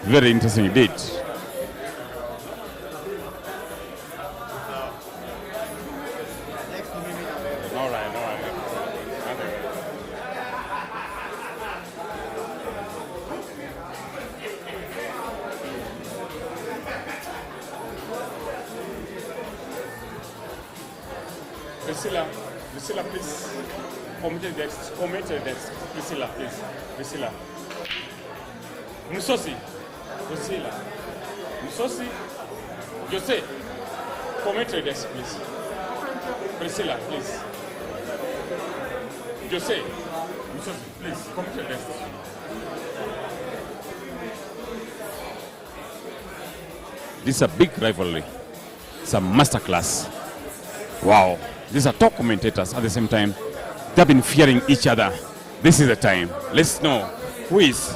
Very interesting indeed. All right. Priscilla, please. Commentators. Priscilla, please. Priscilla. Musosi. Priscilla. Musosi. Jose. Commentators, please. Priscilla, please. Jose. Musosi, please. Commentators. This is a big rivalry. It's a masterclass. Wow. These are top commentators at the same time. They've been fearing each other. This is the time. Let's know who is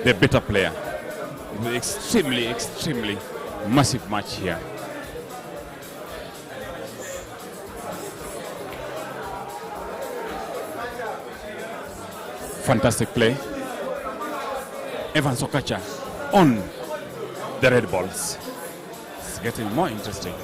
the better player. Extremely massive match here. Fantastic play. Evan Sokacha on the red balls. It's getting more interesting.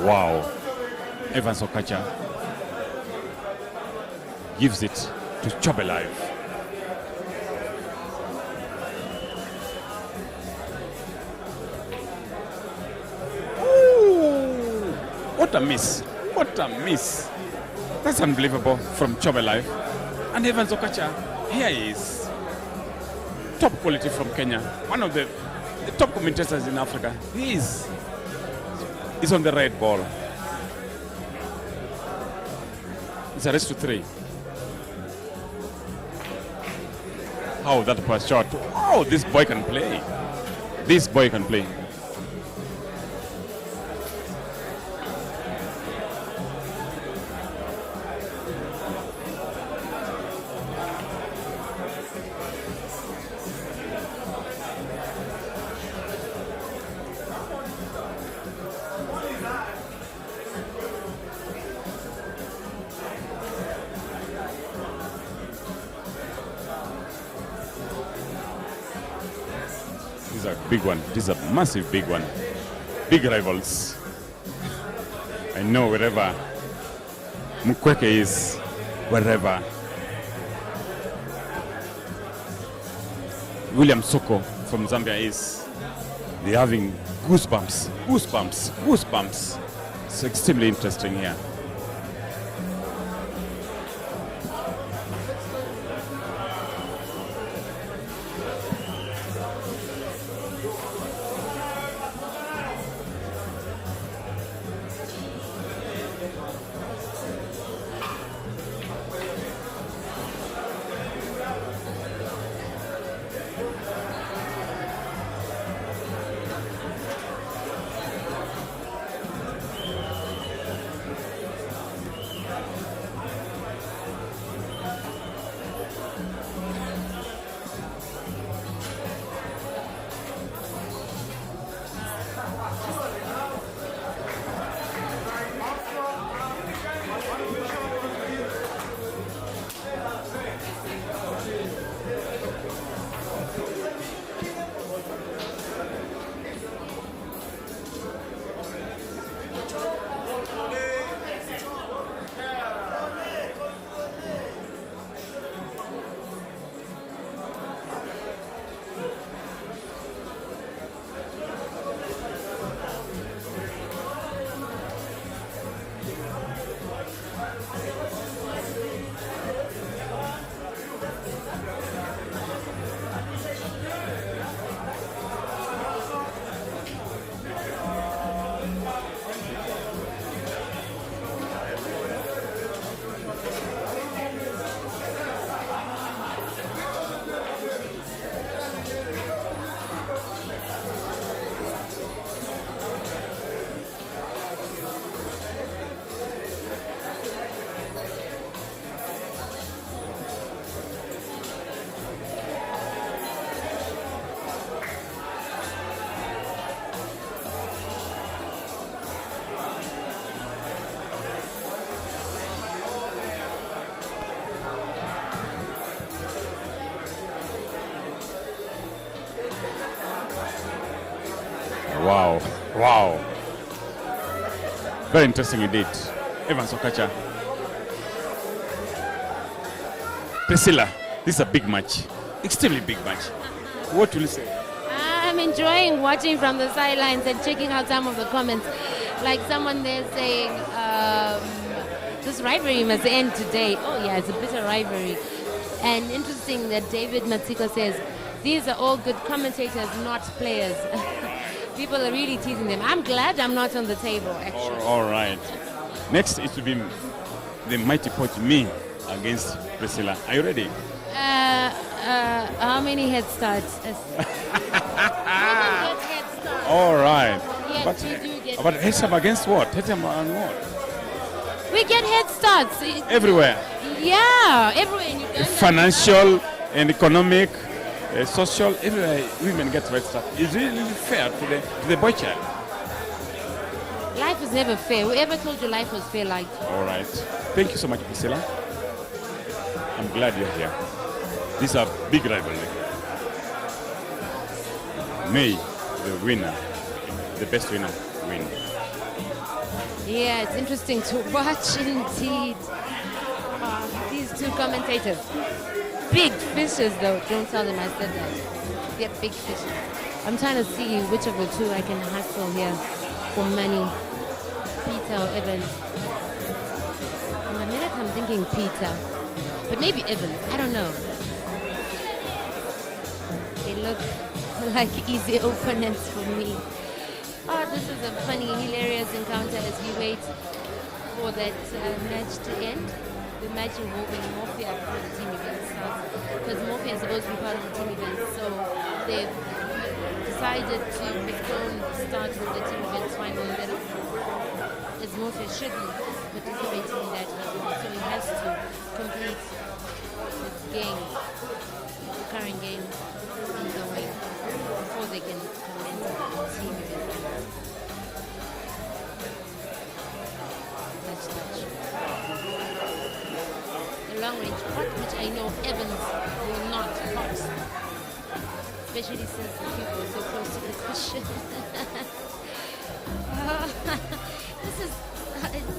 Wow. Evan Sokacha gives it to Chobelive. Ooh, what a miss. What a miss. That's unbelievable from Chobelive. And Evan Sokacha, here he is. Top quality from Kenya. One of the top commentators in Africa. He is. He's on the red ball. It's a race to 3. How that was shot. Oh, this boy can play. This boy can play. This is a big one. This is a massive big one. Big rivals. I know wherever Mukweke is, wherever William Soko from Zambia is, they're having goosebumps, goosebumps, goosebumps. It's extremely interesting here. Wow, wow. Very interesting indeed. Evan Sokacha. Priscilla, this is a big match. Extremely big match. What will you say? I'm enjoying watching from the sidelines and checking out some of the comments. Like someone there saying, this rivalry must end today. Oh yeah, it's a bitter rivalry. And interesting that David Matsiko says, these are all good commentators, not players. People are really teasing them. I'm glad I'm not on the table, actually. All right. Next, it will be the mighty pot me against Priscilla. Are you ready? how many head starts? Women get head starts. All right. Yes, but we do get but head start against what? Head start on what? We get head starts. Everywhere. Yeah, everywhere in Uganda. Financial and economic, social, everywhere women get head start. Is it really fair to the boy child? Life is never fair. Whoever told you life was fair lied to you. All right. Thank you so much, Priscilla. I'm glad you're here. These are big rivalry. May the winner, the best winner, win. Yeah, it's interesting to watch indeed. These two commentators. Big fishes though. Don't tell them I said that. They're big fishes. I'm trying to see which of the two I can hustle here for money. Peter or Evans. In a minute I'm thinking Peter. But maybe Evans. I don't know. They look like easy opponents for me. Oh, this is a funny, hilarious encounter as we wait for that match to end. The match involving Morphia before the team event starts. Because Morphia is supposed to be part of the team event, so they've decided to postpone the start of the team event's final medal. As Morphia should be participating in that as well. So he has to complete this game, the current game ongoing, before they can commence the team event. Touch. The long range pot, which I know Evans will not pot. Especially since the people are so close to the cushion. This is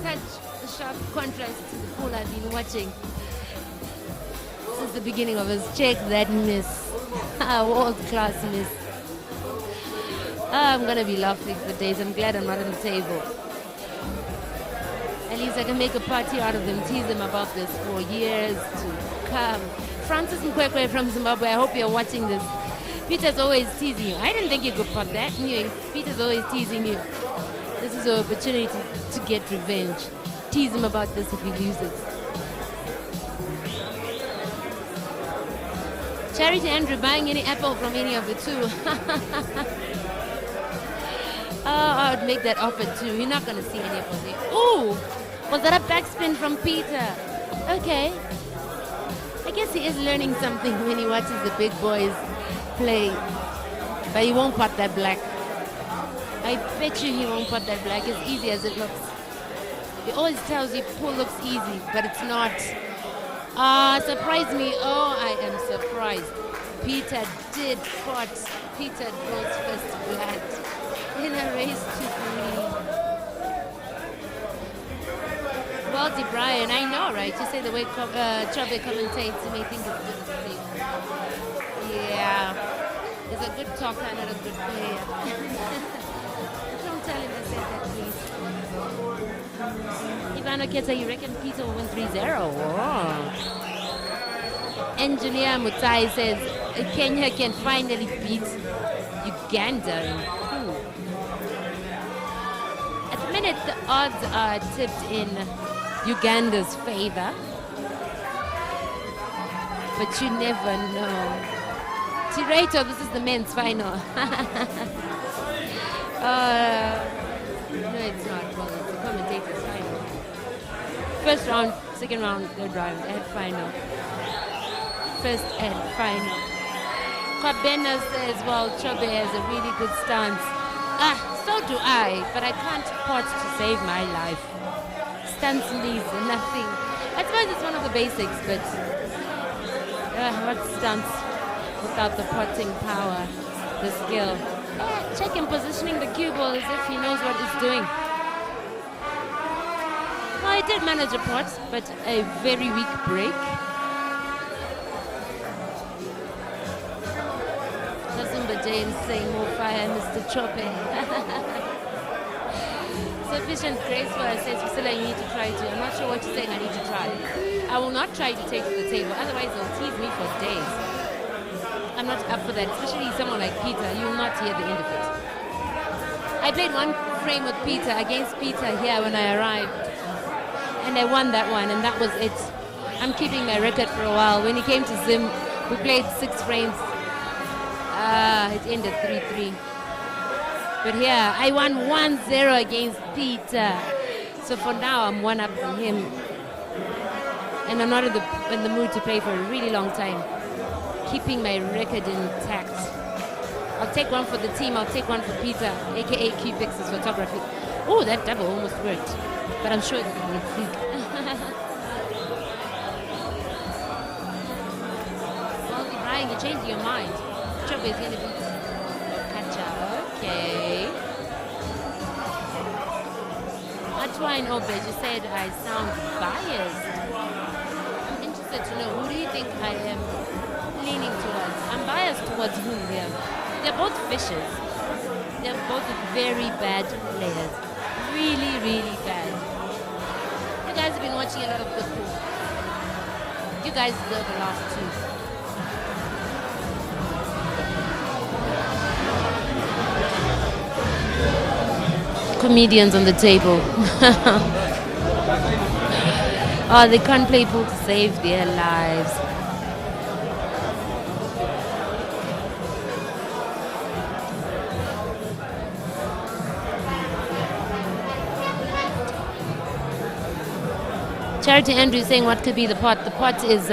such a sharp contrast to the pool I've been watching since the beginning of us. Check that miss. World class miss. I'm gonna be laughing for days. I'm glad I'm not on the table. At least I can make a party out of them, tease them about this for years to come. Francis Mkwekwe from Zimbabwe, I hope you're watching this. Peter's always teasing you. I didn't think you could pot that. Peter's always teasing you. This is an opportunity to get revenge. Tease him about this if he loses. Charity Andrew buying any apple from any of the two. I would make that offer too. You're not going to see any apple there. Ooh! Was that a backspin from Peter? Okay. I guess he is learning something when he watches the big boys play. But he won't pot that black. I bet you he won't pot that black as easy as it looks. He always tells you pool looks easy, but it's not. Surprise me. Oh, I am surprised. Peter did pot. Peter draws first blood in a race to 3. Well, Brian, I know, right? You say the way Chobe commentates, you may think it's good to see. Yeah. He's a good talker, not a good player. Don't tell him I said that, please. Ivano Keta, you reckon Peter will win 3-0? Engineer Mutai says Kenya can finally beat Uganda. At the minute, the odds are tipped in Uganda's favor. But you never know. Tirato, this is the men's final. No, it's not. Well, it's the commentators' final. First round, second round, third round, and final. First and final. Kwabena says, well, Chobe has a really good stance. So do I, but I can't pot to save my life. Stance means nothing. I suppose it's one of the basics, but what stance without the potting power, the skill? Check him positioning the cue ball as if he knows what he's doing. Well, he did manage a pot, but a very weak break. Kazumba James saying more fire, Mr. Chope. Sufficient grace for us says, Priscilla, you need to try to. I'm not sure what you're saying, I need to try. I will not try to take to the table, otherwise they'll tease me for days. I'm not up for that, especially someone like Peter. You will not hear the end of it. I played one frame with Peter, against Peter here when I arrived. And I won that one, and that was it. I'm keeping my record for a while. When he came to Zim, We played 6 frames. It ended 3-3. But here, I won 1-0 against Peter. So for now, I'm 1 up from him. And I'm not in the mood to play for a really long time. Keeping my record intact. I'll take one for the team. I'll take one for Peter, aka Q-Pix's photography. Oh, that double almost worked. But I'm sure it's going to fluke. Well, Brian, you're changing your mind. Trouble is going to be Kacha. Okay. Atwine Obed, you said I sound biased. I'm interested to know, who do you think I am leaning towards? I'm biased towards whom here? They're both fishes. They're both very bad players. Really, really bad. You guys have been watching a lot of football. You guys deserve a laugh too. Comedians on the table. Oh, they can't play pool to save their lives. Charity Andrew saying what could be the pot. The pot is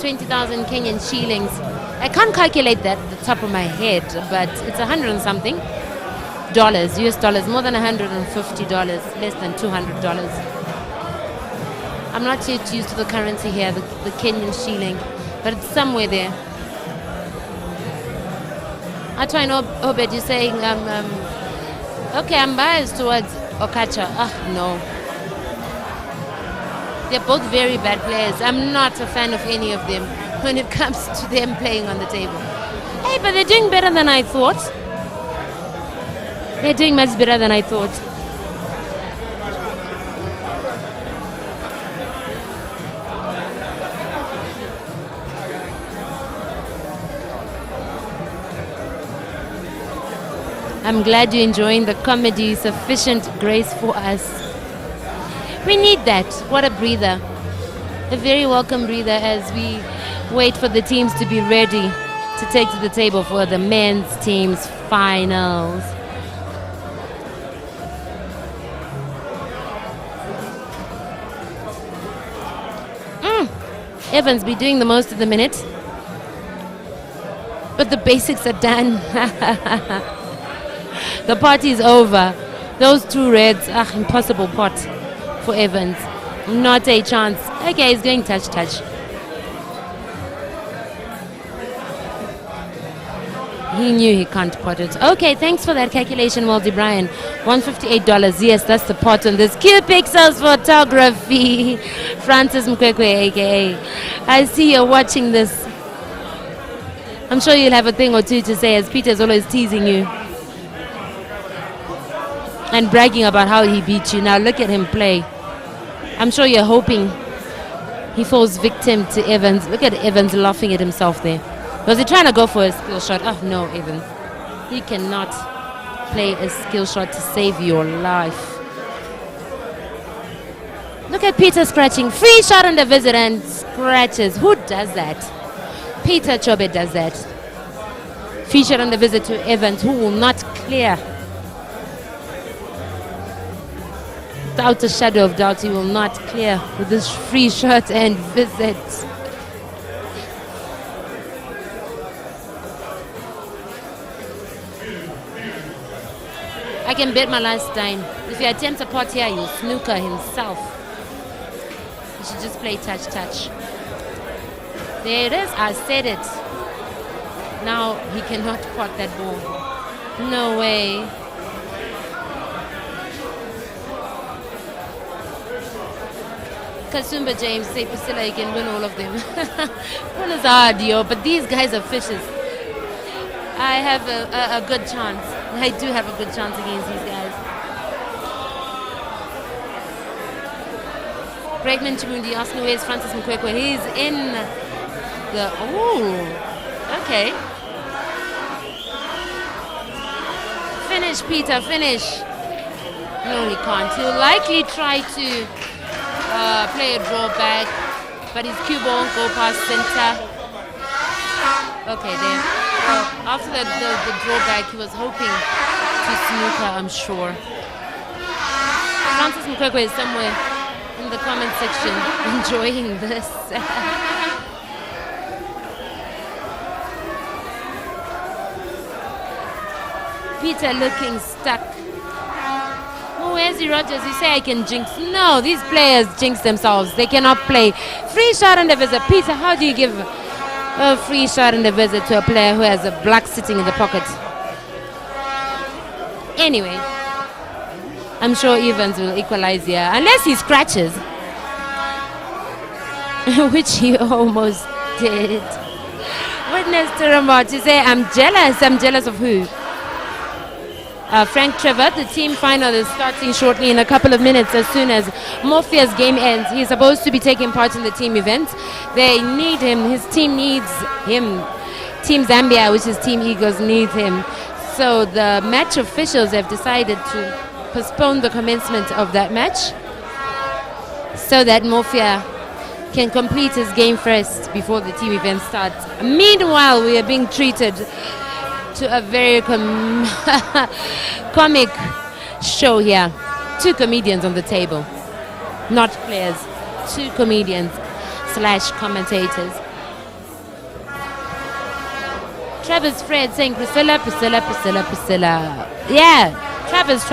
20,000 Kenyan shillings. I can't calculate that at the top of my head, but it's 100 and something dollars, US dollars, more than $150, less than $200. I'm not yet used to the currency here, the Kenyan shilling, but it's somewhere there. I try and Obed, you're saying, okay, I'm biased towards Okacha. No. They're both very bad players. I'm not a fan of any of them when it comes to them playing on the table. Hey, but they're doing better than I thought. They're doing much better than I thought. I'm glad you're enjoying the comedy. Sufficient grace for us. We need that. What a breather. A very welcome breather as we wait for the teams to be ready to take to the table for the men's team's finals. Evans be doing the most of the minute. But the basics are done. The party's over. Those 2 reds, impossible pot for Evans. Not a chance. Okay, he's going touch. He knew he can't pot it. Okay, thanks for that calculation, Waldy Bryan. $158. Yes, that's the pot on this Q-Pixels photography. Francis Mkwekwe, aka. I see you're watching this. I'm sure you'll have a thing or two to say as Peter's always teasing you and bragging about how he beat you. Now look at him play. I'm sure you're hoping he falls victim to Evans. Look at Evans laughing at himself there. Was he trying to go for a skill shot? Oh no, Evans. You cannot play a skill shot to save your life. Look at Peter scratching. Free shot on the visit and scratches. Who does that? Peter Chobe does that. Free shot on the visit to Evans, who will not clear. Without a shadow of doubt, he will not clear with this free shot and visit. I can bet my last time. If he attempts a pot here, he'll snooker himself. He should just play touch. There it is. I said it. Now he cannot pot that ball. No way. Kasumba James say Priscilla, you can win all of them. One is hard, yo, but these guys are fishes. I have a good chance. I do have a good chance against these guys. Pregnant Chimundi asking where's Francis Mkwekwe. He's in the... Oh, okay. Finish, Peter, finish. No, he can't. He'll likely try to play a draw back, but his cue ball won't go past center. Okay, then. Well, after the drawback, he was hoping to snooker, I'm sure. Francis Mkwekwe is somewhere in the comment section enjoying this. Peter looking stuck. Oh, where's the Rogers? You say I can jinx. No, these players jinx themselves. They cannot play. Free shot and a visit. Peter, how do you give a free shot and a visit to a player who has a black sitting in the pocket? Anyway, I'm sure Evans will equalize here. Unless he scratches. Which he almost did. Witness to remote to say, I'm jealous. I'm jealous of who? Frank Trevor, the team final is starting shortly in a couple of minutes as soon as Morpheus' game ends. He's supposed to be taking part in the team event. They need him. His team needs him. Team Zambia, which is Team Eagles, needs him. So the match officials have decided to postpone the commencement of that match so that Morphea can complete his game first before the team event starts. Meanwhile, we are being treated to a very comic show here. 2 comedians on the table, not players. 2 comedians / commentators. Travis Fred saying Priscilla. Yeah, Travis.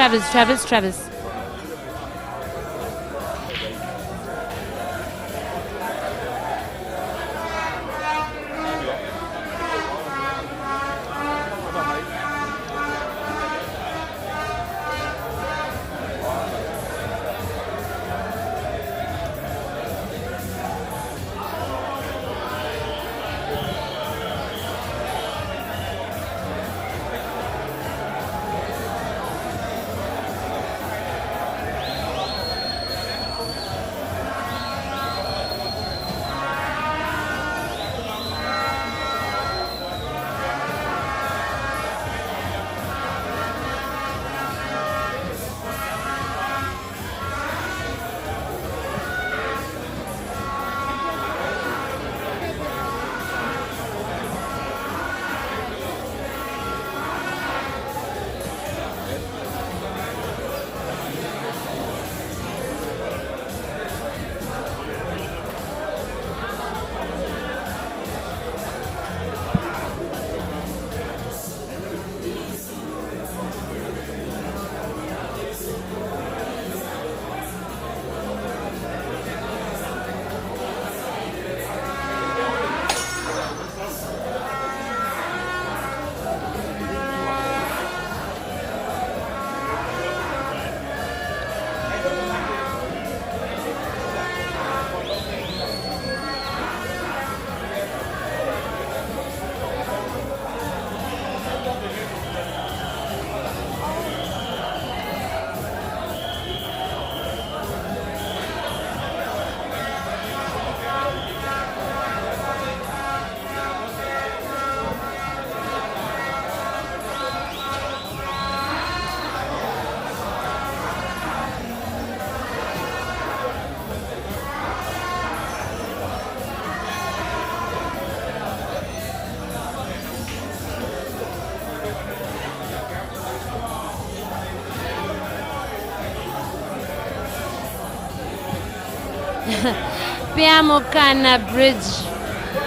Piamokana Bridge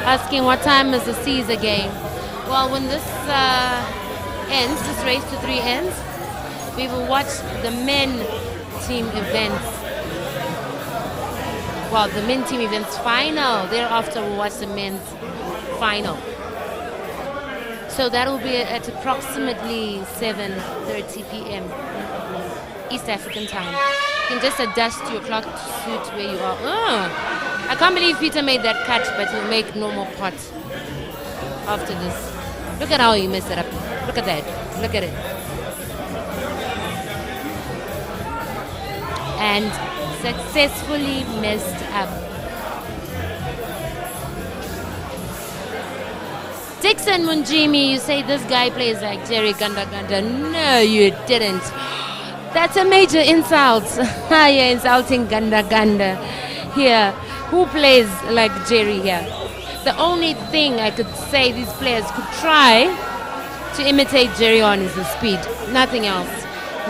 asking what time is the Caesar game. Well, when this ends, this race to 3 ends, we will watch the men team events. Well, the men team events final. Thereafter, we'll watch the men's final. So that will be at approximately 7:30 p.m. East African time. You can just adjust your clock to suit where you are. I can't believe Peter made that cut, but he'll make normal pot after this. Look at how he messed it up. Look at that. Look at it. And successfully messed up. Dixon Munjimi, you say this guy plays like Jerry Ganda Ganda. No, you didn't. That's a major insult. You're insulting Ganda Ganda here. Who plays like Jerry here? The only thing I could say these players could try to imitate Jerry on is the speed. Nothing else.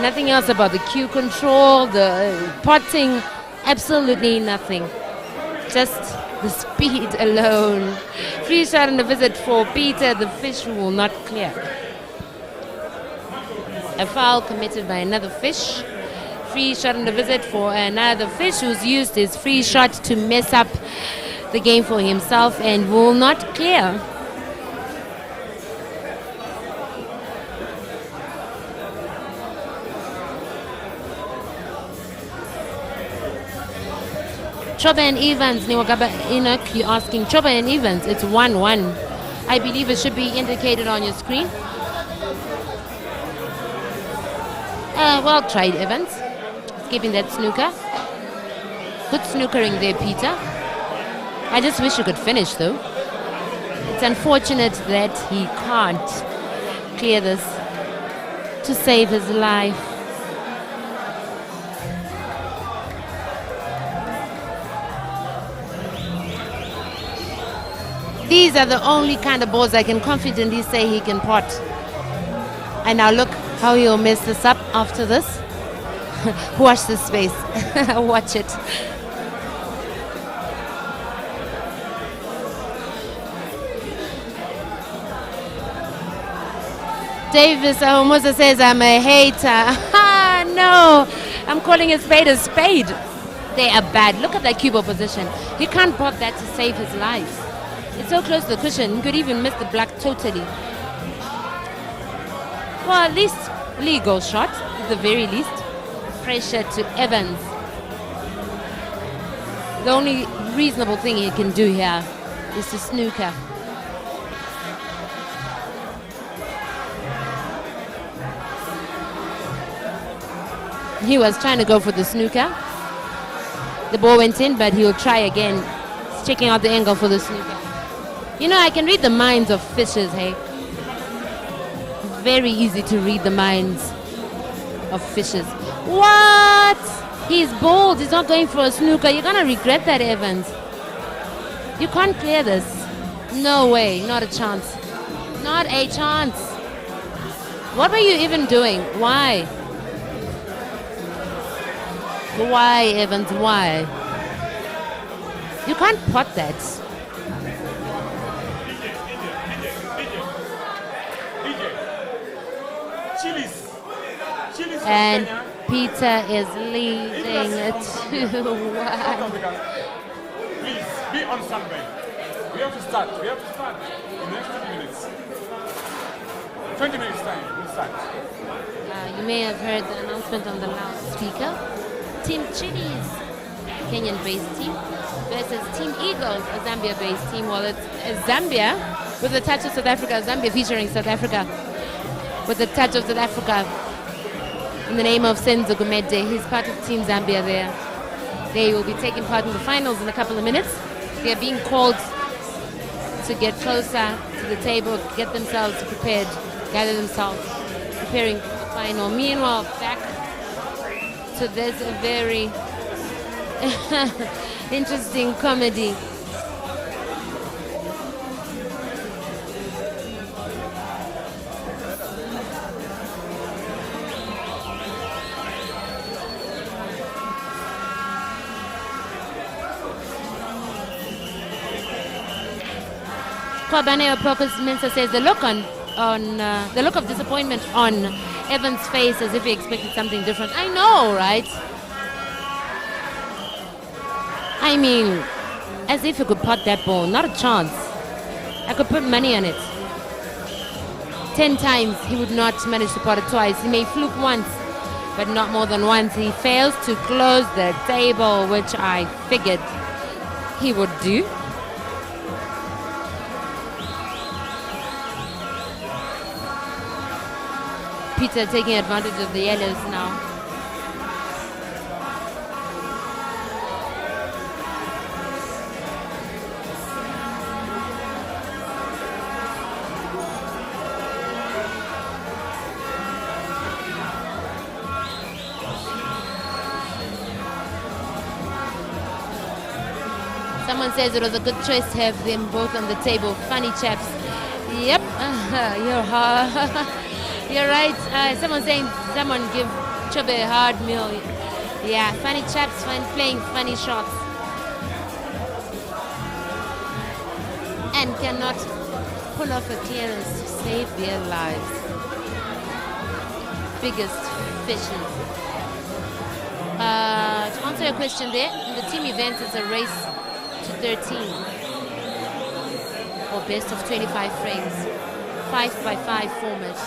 Nothing else about the cue control, the potting. Absolutely nothing. Just the speed alone. Free shot and a visit for Peter, the fish who will not clear. A foul committed by another fish. Free shot and a visit for another fish who's used his free shot to mess up the game for himself and will not clear. Choba and Evans, Niwagaba Enoch, you're asking Choba and Evans, it's 1-1. I believe it should be indicated on your screen. Well tried, Evans. Skipping that snooker. Good snookering there, Peter. I just wish you could finish, though. It's unfortunate that he can't clear this to save his life. These are the only kind of balls I can confidently say he can pot. And now look how he'll mess this up after this. Watch this space. Watch it. Davis Ahomosa says, I'm a hater. No, I'm calling a spade. They are bad. Look at that cue ball position. He can't pot that to save his life. It's so close to the cushion, you could even miss the black totally. Well, at least legal shot, at the very least. Pressure to Evans. The only reasonable thing he can do here is to snooker. He was trying to go for the snooker. The ball went in, but he'll try again. He's checking out the angle for the snooker. You know, I can read the minds of fishes, hey? Very easy to read the minds of fishes. What? He's bold. He's not going for a snooker. You're going to regret that, Evans. You can't clear this. No way. Not a chance. Not a chance. What were you even doing? Why? Why, Evans? Why? You can't pot that. And Peter is leading it 2-1. Please, be on standby. We have to start. In the next 20 minutes. 20 minutes time, we'll start. You may have heard the announcement on the loudspeaker. Team Chilli's Kenyan-based team versus Team Eagles, a Zambia-based team. Well, it's Zambia with a touch of South Africa. Zambia featuring South Africa with a touch of South Africa. In the name of Senzo Gumede, he's part of Team Zambia there. They will be taking part in the finals in a couple of minutes. They are being called to get closer to the table, get themselves prepared, gather themselves, preparing for the final. Meanwhile, back to this very interesting comedy. Kwabaneo Purpose Mensa says the look the look of disappointment on Evans' face as if he expected something different. I know, right? I mean, as if he could pot that ball. Not a chance. I could put money on it. 10 times he would not manage to pot it twice. He may fluke once, but not more than once. He fails to close the table, which I figured he would do. Peter taking advantage of the yellows now. Someone says it was a good choice to have them both on the table. Funny chaps. Yep. You're right. Someone saying someone give Chobe a hard meal. Yeah, funny chaps playing funny shots. And cannot pull off a clearance to save their lives. Biggest fishes. To answer your question there, in the team events it's a race to 13 or best of 25 frames, 5x5 format,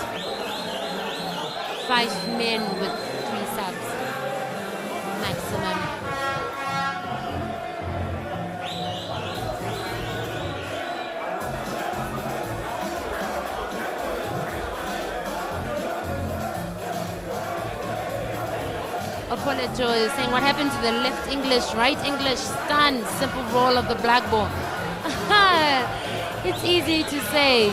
5 men with 3 subs maximum. Apollo is saying, what happened to the left English, right English, stun, simple roll of the black ball? It's easy to say.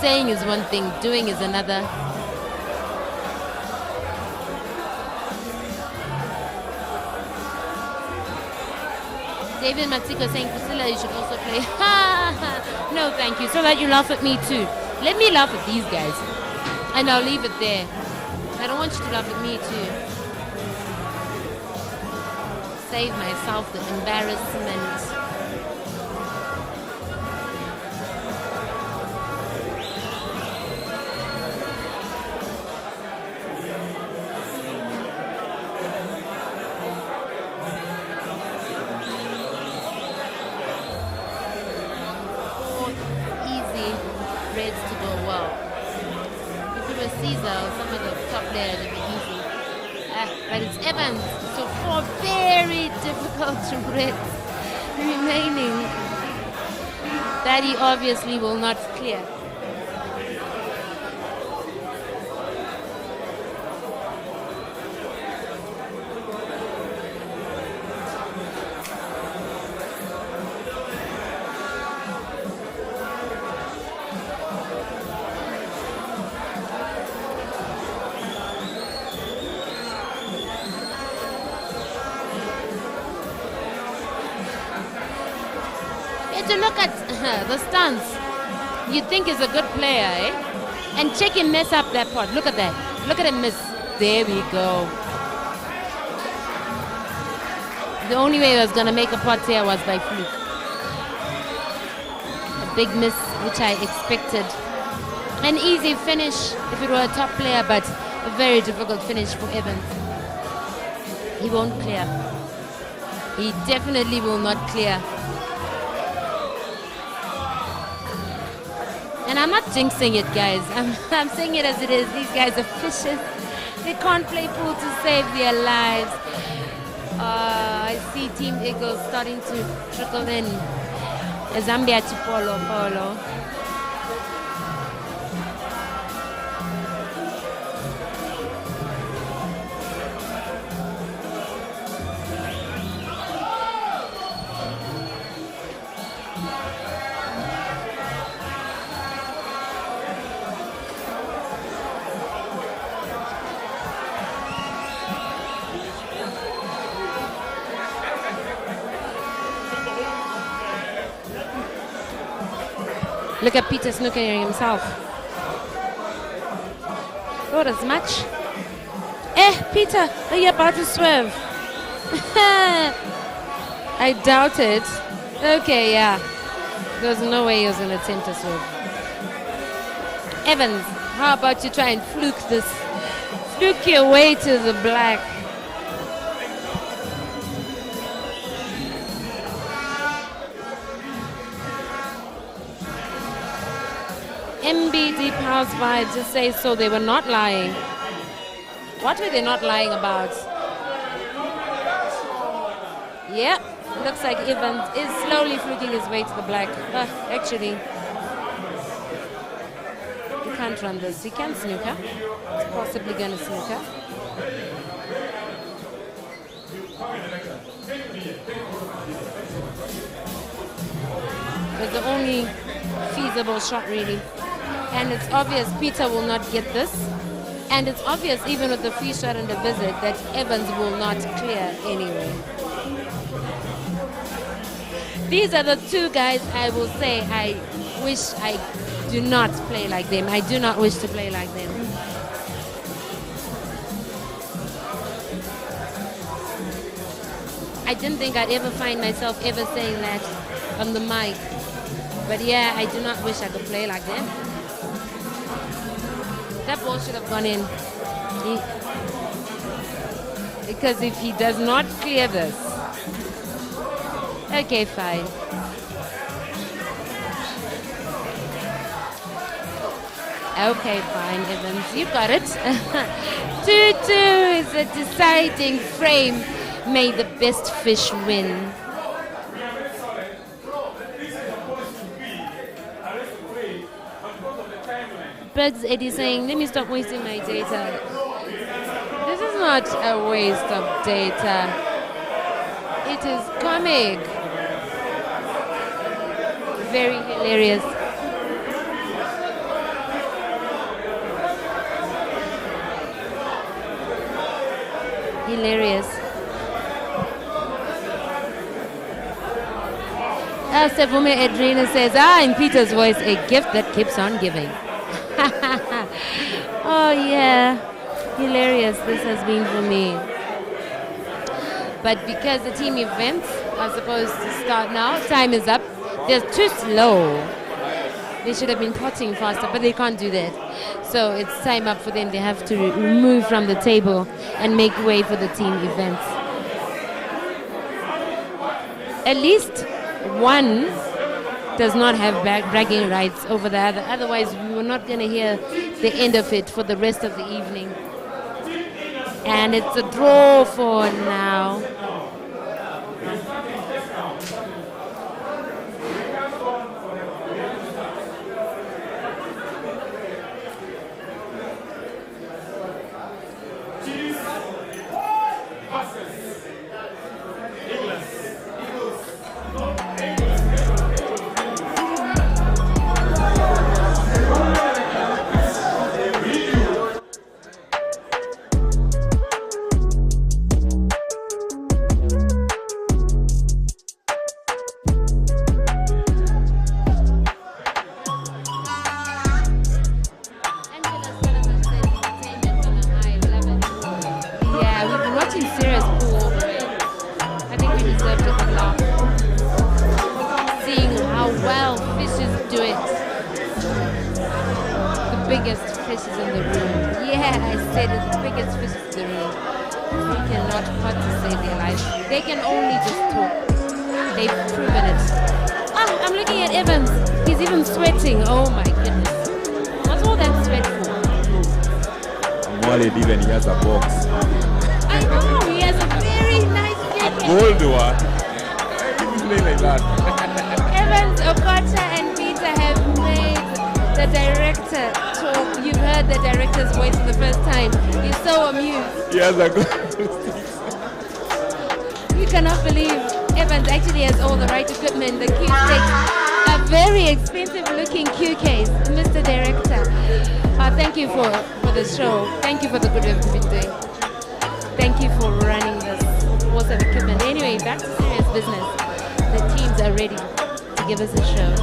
Saying is one thing, doing is another. David Matiko saying, Priscilla, you should also play. No, thank you, so that you laugh at me too. Let me laugh at these guys, and I'll leave it there. I don't want you to laugh at me too. Save myself the embarrassment. Oh, easy reds to go well. If it was Caesar or some of the top players, it'd be easy. But it's Evans, so 4 very difficult reds remaining that he obviously will not clear. To look at the stance you think is a good player, eh? And check him mess up that pot. Look at that. Look at him miss. There we go. The only way he was going to make a pot here was by fluke. A big miss, which I expected. An easy finish if it were a top player, but a very difficult finish for Evans. He won't clear. He definitely will not clear. And I'm not jinxing it, guys. I'm saying it as it is. These guys are fishes. They can't play pool to save their lives. I see Team Eagles starting to trickle in. Zambia to Polo. Look at Peter snookering himself. Not as much. Peter, are you about to swerve? I doubt it. Okay, yeah. There's no way he was going to attempt to swerve. Evans, how about you try and fluke this? Fluke your way to the black. MBD Pals Vibes just say so they were not lying. What were they not lying about? Yeah, looks like Evans is slowly fluking his way to the black. Actually, he can't run this. He can snooker. He's possibly going to snooker. It's the only feasible shot, really. And it's obvious Peter will not get this. And it's obvious, even with the free shot and the visit, that Evans will not clear anyway. These are the two guys I will say I wish I do not play like them. I do not wish to play like them. I didn't think I'd ever find myself ever saying that on the mic. But yeah, I do not wish I could play like them. That ball should have gone in. Because if he does not clear this... Okay, fine. Okay, fine, Evans. You got it. 2-2 is a deciding frame. May the best fish win. Bugs Eddie saying, let me stop wasting my data. This is not a waste of data. It is comic. Very hilarious. Hilarious. Sevume Edrina says, in Peter's voice, a gift that keeps on giving. Oh yeah, hilarious this has been for me. But because the team events are supposed to start now, time is up. They're too slow. They should have been potting faster, but they can't do that. So it's time up for them. They have to move from the table and make way for the team events. At least one does not have bragging rights over the other. Otherwise, we were not going to hear the end of it for the rest of the evening. And it's a draw for now. You cannot believe Evans actually has all the right equipment. The cue sticks, a very expensive looking cue case. Mr. Director, thank you for the show. Thank you for the good work you've been doing. Thank you for running this awesome equipment. Anyway, back to serious business. The teams are ready to give us a show.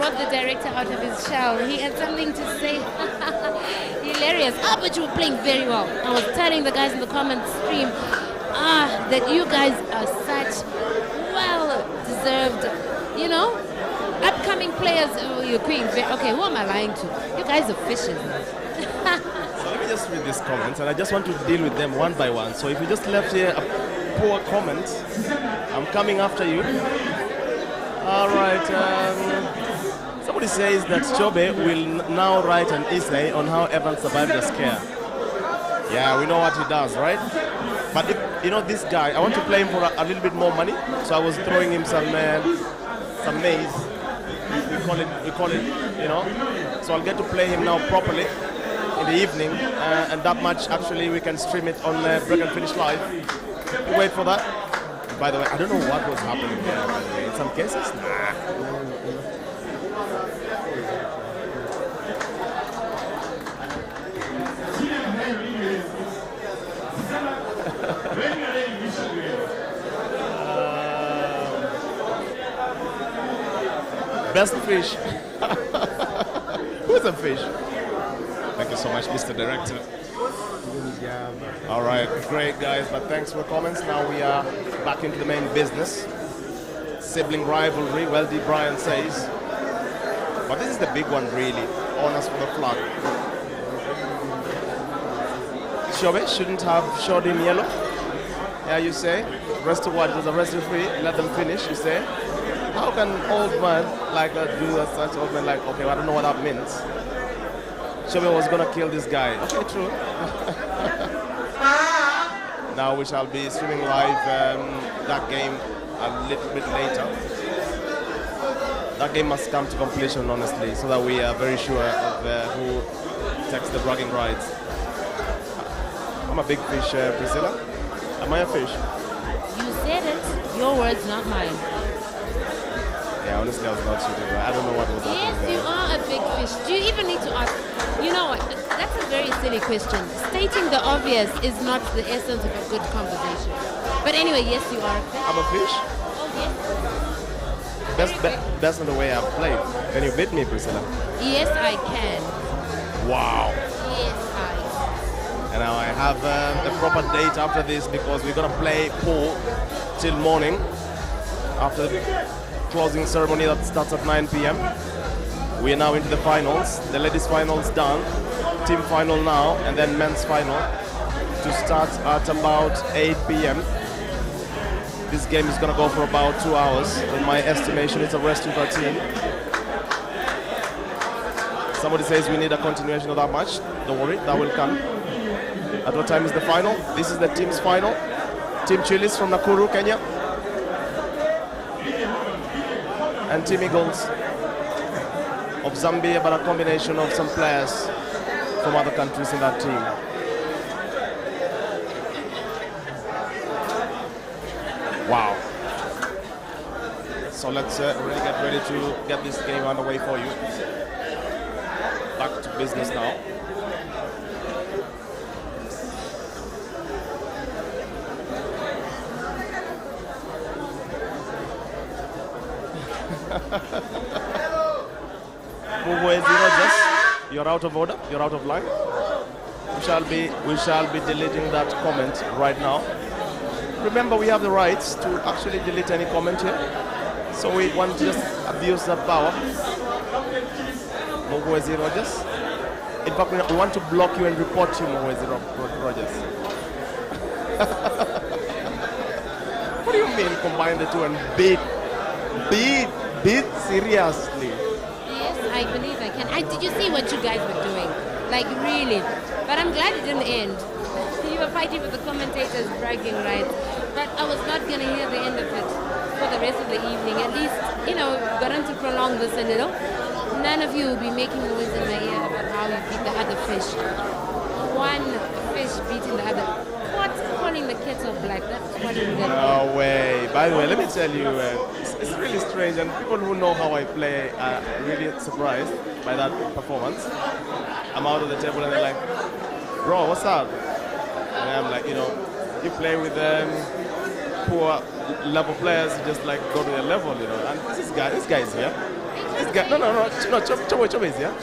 brought the director out of his shell. He had something to say. Hilarious. Ah, but you were playing very well. I was telling the guys in the comment stream that you guys are such well-deserved, you know, upcoming players. Oh, you're queen. Okay, who am I lying to? You guys are fishes. So let me just read these comments, and I just want to deal with them one by one. So if you just left here a poor comment, I'm coming after you. All right. Somebody says that Chobe will now write an essay on how Evan survived the scare. Yeah, we know what he does, right? But if, you know, this guy, I want to play him for a little bit more money, so I was throwing him some maize. We call it, you know. So I'll get to play him now properly in the evening, and that much actually we can stream it on Break and Finish Live. You wait for that. By the way, I don't know what was happening there. By the way, in some cases, best fish. Who's a fish? Thank you so much, Mr. Director. All right, great guys, but thanks for the comments. Now we are back into the main business. Sibling rivalry, well, D. Brian says. But this is the big one, really. Honors for the flag. Shobe shouldn't have showed in yellow. Yeah, you say. Rest of what? It was a rest free. Let them finish, you say. How can an old man like that do that? Such old man like, okay, well, I don't know what that means. Shobe was gonna kill this guy. Okay, true. Now we shall be streaming live that game a little bit later. That game must come to completion, honestly, so that we are very sure of who takes the bragging rights. I'm a big fish, Priscilla. Am I a fish? You said it. Your words, not mine. Yeah, honestly, I was not shooting. I don't know what was happening. Yes, you are a big fish. Do you even need to ask? You know what? That's a very silly question. Stating the obvious is not the essence of a good conversation. But anyway, yes, you are a fish. I'm a fish? Oh, yes. That's not the way I've played. Can you beat me, Priscilla? Yes, I can. Wow. Yes, I can. And now I have a proper date after this because we're going to play pool till morning after the closing ceremony that starts at 9 p.m. We are now into the finals. The ladies' finals done. Team final now, and then men's final to start at about 8 p.m. This game is going to go for about 2 hours. In my estimation, it's a rest 13. Somebody says we need a continuation of that match. Don't worry, that will come. At what time is the final? This is the team's final. Team Chilli's from Nakuru, Kenya. And Team Eagles of Zambia, but a combination of some players from other countries in that team. Wow. So let's really get ready to get this game underway for you. Back to business now. You're out of order. You're out of line. We shall be deleting that comment right now. Remember, we have the rights to actually delete any comment here, so we want to just abuse that power. Mogwezi Rogers. In fact, we want to block you and report you, Mogwezi Rogers. What do you mean combine the two and beat seriously? Yes, I believe I can. Did you see what you guys were doing? Like, really. But I'm glad it didn't end. You were fighting with the commentators, bragging rights. But I was not going to hear the end of it for the rest of the evening. At least, you know, gotten to prolong this a little. None of you will be making noise in my ear about how you beat the other fish. One fish beating the other. What's calling the kettle black? That's what you get. No way. By the way, let me tell you, it's really strange, and people who know how I play are really surprised by that performance. I'm out of the table and they're like, bro, what's up? And I'm like, you know, you play with poor level players, you just like go to their level, you know. And this guy is here. This guy, no, Chobe is, yeah?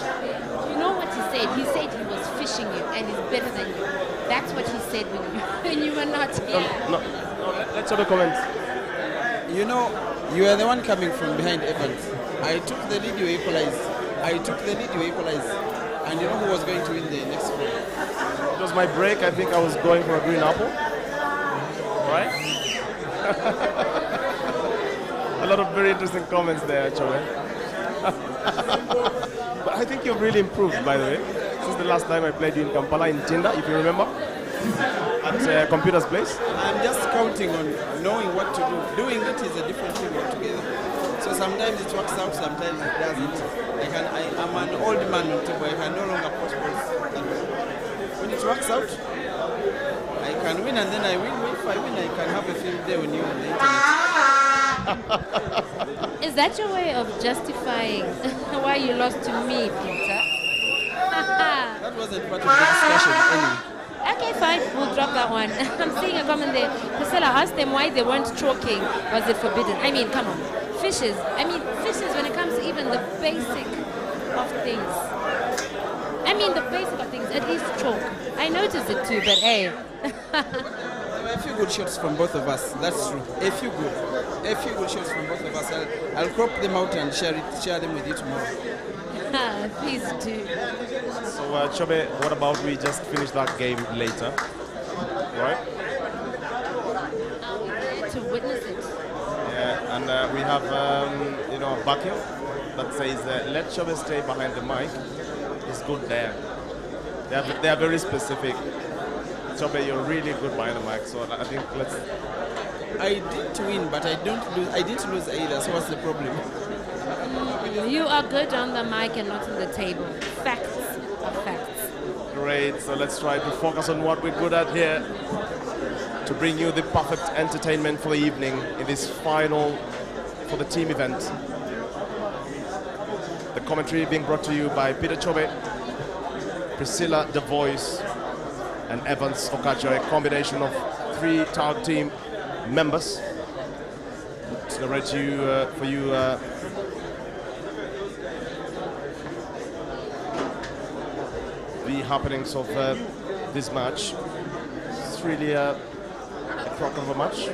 You know what he said? He said he was fishing you and he's better than you. That's what he said when you were not here. No, let's have a comment. You know, you are the one coming from behind Evans. I took the lead, you equalized. And you know who was going to win the next round? It was my break. I think I was going for a green apple. Right? A lot of very interesting comments there, Chobe. But I think you've really improved, by the way, since the last time I played you in Kampala in Tinda, if you remember, at Computer's place. I'm just counting on knowing what to do. Doing it is a different thing altogether. So sometimes it works out, sometimes it doesn't. I'm an old man on table. I can no longer post balls. When it works out, I can win and then I win. If I win, I can have a field day on you on the internet. Is that your way of justifying why you lost to me, Peter? That wasn't part of the discussion anyway. Okay, fine. We'll drop that one. I'm seeing a comment there. Priscilla asked them why they weren't choking. Was it forbidden? I mean, come on. Fishes. When it comes to even the basic of things. At least choke. I noticed it too, but hey. There were a few good shots from both of us. That's true. A few good shots from both of us. I'll crop them out and share them with you tomorrow. Please do. So, Chobe, what about we just finish that game later? Right? Are we there to witness it? Yeah, and we have, a vacuum that says, let Chobe stay behind the mic. It's good there. They are very specific. Chobe, you're really good behind the mic, so I think let's... I did win, but I didn't lose either, so what's the problem? You are good on the mic and not on the table. Facts are facts. Great, so let's try to focus on what we're good at here to bring you the perfect entertainment for the evening in this final for the team event. The commentary being brought to you by Peter Chobe, Priscilla The Voice, and Evans Okacho, a combination of 3 tag team members. To narrate for you the happenings of this match. It's really a crock of a match.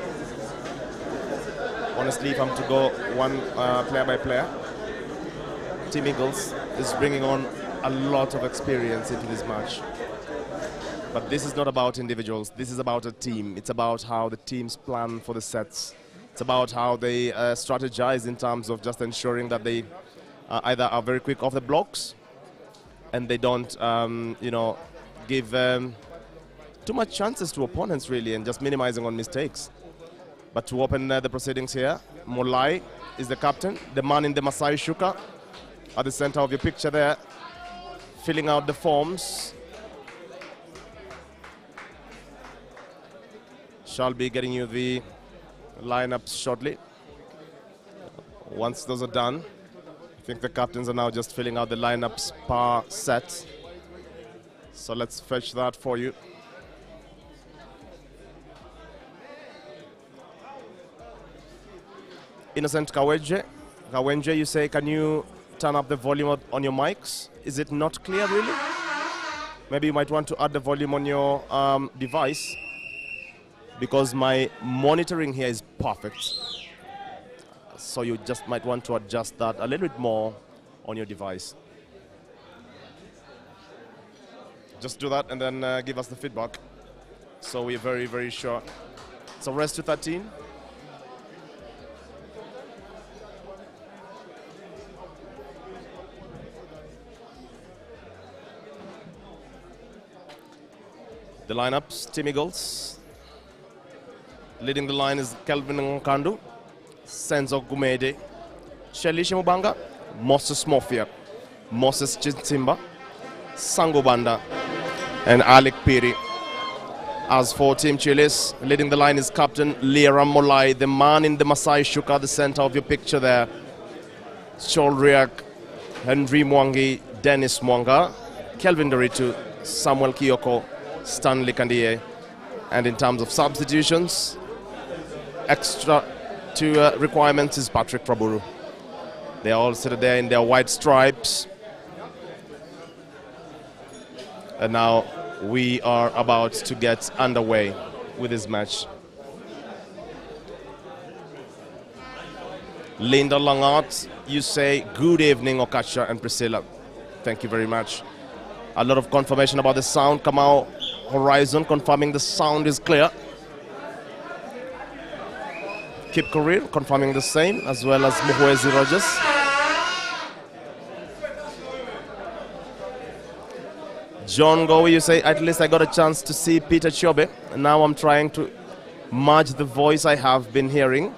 Honestly, if I'm to go one player by player, Team Eagles is bringing on a lot of experience into this match. But this is not about individuals. This is about a team. It's about how the teams plan for the sets. It's about how they strategize in terms of just ensuring that they either are very quick off the blocks and they don't, give too much chances to opponents, really, and just minimizing on mistakes. But to open the proceedings here, Molai is the captain, the man in the Masai Shuka at the center of your picture there, filling out the forms. Shall be getting you the lineups shortly. Once those are done, I think the captains are now just filling out the lineups per set. So let's fetch that for you. Innocent Kawenje, you say, can you turn up the volume on your mics? Is it not clear, really? Maybe you might want to add the volume on your device, because my monitoring here is perfect. So you just might want to adjust that a little bit more on your device. Just do that and then give us the feedback. So we're very, very sure. So rest to 13. The lineups, Team Eagles. Leading the line is Kelvin Nkandu, Senzo Gumede, Chilli Shimubanga, Moses Mofia, Moses Chintimba, Sango Banda, and Alec Piri. As for Team Chillis, leading the line is Captain Lira Molai, the man in the Masai Shuka, the center of your picture there. Chol Riak, Henry Mwangi, Dennis Mwanga, Kelvin Doritu, Samuel Kiyoko, Stanley Kandie. And in terms of substitutions, extra to requirements is Patrick Praburu. They're all seated there in their white stripes. And now we are about to get underway with this match. Linda Langart, you say good evening, Okasha and Priscilla. Thank you very much. A lot of confirmation about the sound. Kamau Horizon confirming the sound is clear. Kip Korir confirming the same, as well as Muhwezi Rogers. John Gowie, you say, at least I got a chance to see Peter Chobe. And now I'm trying to merge the voice I have been hearing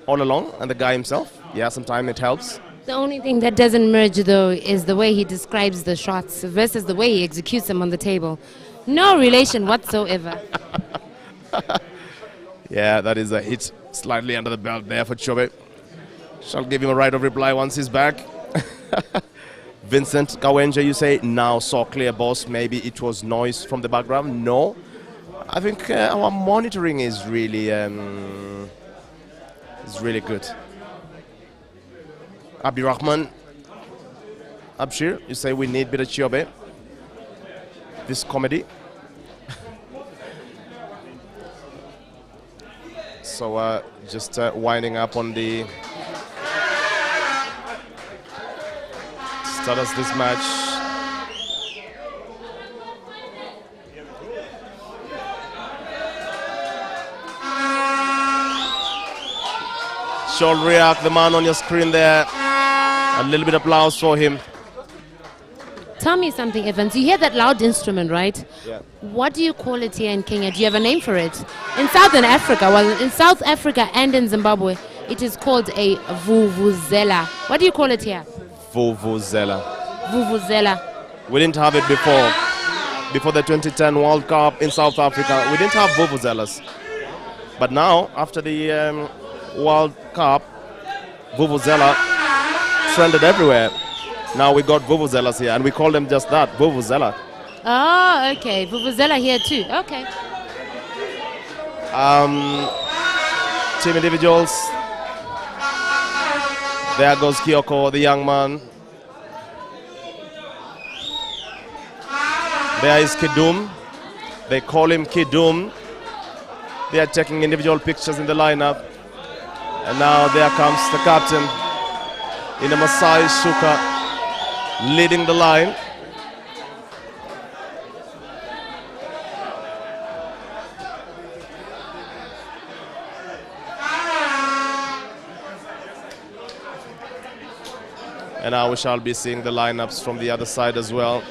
all along and the guy himself. Yeah, sometimes it helps. The only thing that doesn't merge, though, is the way he describes the shots versus the way he executes them on the table. No relation whatsoever. Yeah, that is a hit slightly under the belt there for Chobe. Shall give him a right of reply once he's back. Vincent Kawenja, you say, now saw clear, boss. Maybe it was noise from the background. No. I think our monitoring is really good. Abdirahman Abshir, you say we need bit of Chobe. This comedy. So just winding up on the status this match. Sholriak, the man on your screen there. A little bit of applause for him. Tell me something, Evans. You hear that loud instrument, right? Yeah. What do you call it here in Kenya? Do you have a name for it? In Southern Africa, well, in South Africa and in Zimbabwe, it is called a vuvuzela. What do you call it here? Vuvuzela. Vuvuzela. We didn't have it before. Before the 2010 World Cup in South Africa, we didn't have vuvuzelas. But now, after the World Cup, vuvuzela trended everywhere. Now we got vuvuzelas here, and we call them just that, vuvuzela. Oh, okay. Vuvuzela here too. Okay. Team individuals. There goes Kyoko, the young man. There is Kidum. They call him Kidum. They are taking individual pictures in the lineup. And now there comes the captain in a Masai Shuka, leading the line. And now we shall be seeing the lineups from the other side as well.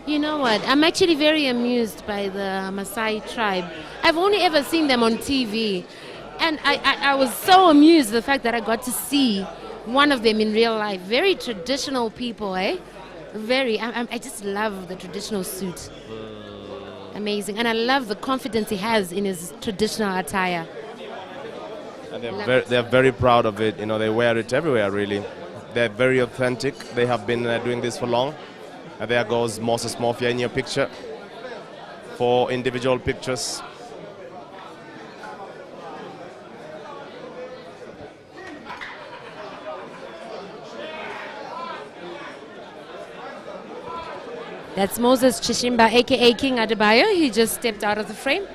You know what? I'm actually very amused by the Maasai tribe. I've only ever seen them on TV. And I was so amused the fact that I got to see one of them in real life. Very traditional people, eh? Very. I just love the traditional suit. Amazing. And I love the confidence he has in his traditional attire. And they're very proud of it. You know, they wear it everywhere, really. They're very authentic. They have been doing this for long. And there goes Moses Mafia in your picture for individual pictures. That's Moses Chishimba, a.k.a. King Adebayo. He just stepped out of the frame.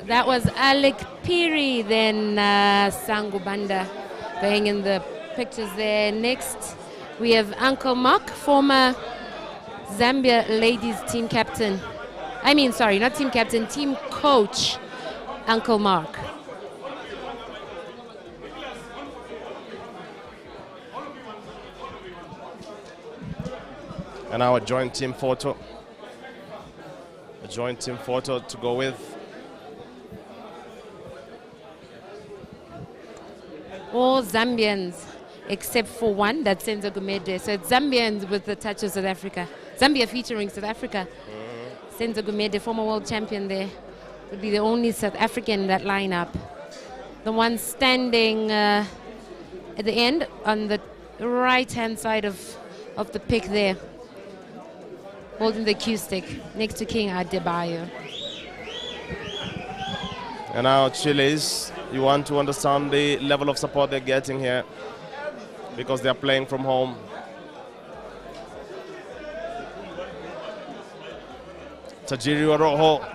That was Alec Piri, then Sangu Banda going in the pictures there. Next, we have Uncle Mark, former Zambia ladies team captain. I mean, sorry, not team captain, team coach, Uncle Mark. And our joint team photo. A joint team photo to go with. All Zambians except for one, that's Senzo Gumede. So it's Zambians with the touch of South Africa. Zambia featuring South Africa. Senzo Gumede, former world champion there, would be the only South African in that lineup. The one standing at the end on the right-hand side of the pick there, holding the cue stick next to King Adebayo. And now Chilli's, you want to understand the level of support they're getting here because they're playing from home. Tajiri Waroho,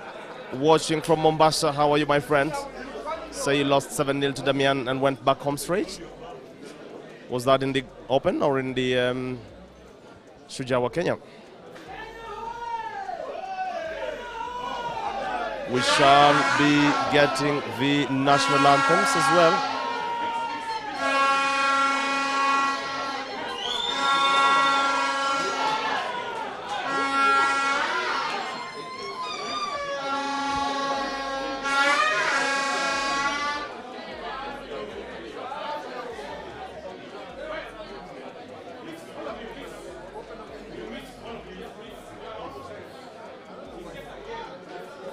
watching from Mombasa. How are you, my friend? Say you lost 7-0 to Damian and went back home straight. Was that in the Open or in the Shujawa, Kenya? We shall be getting the national anthems as well.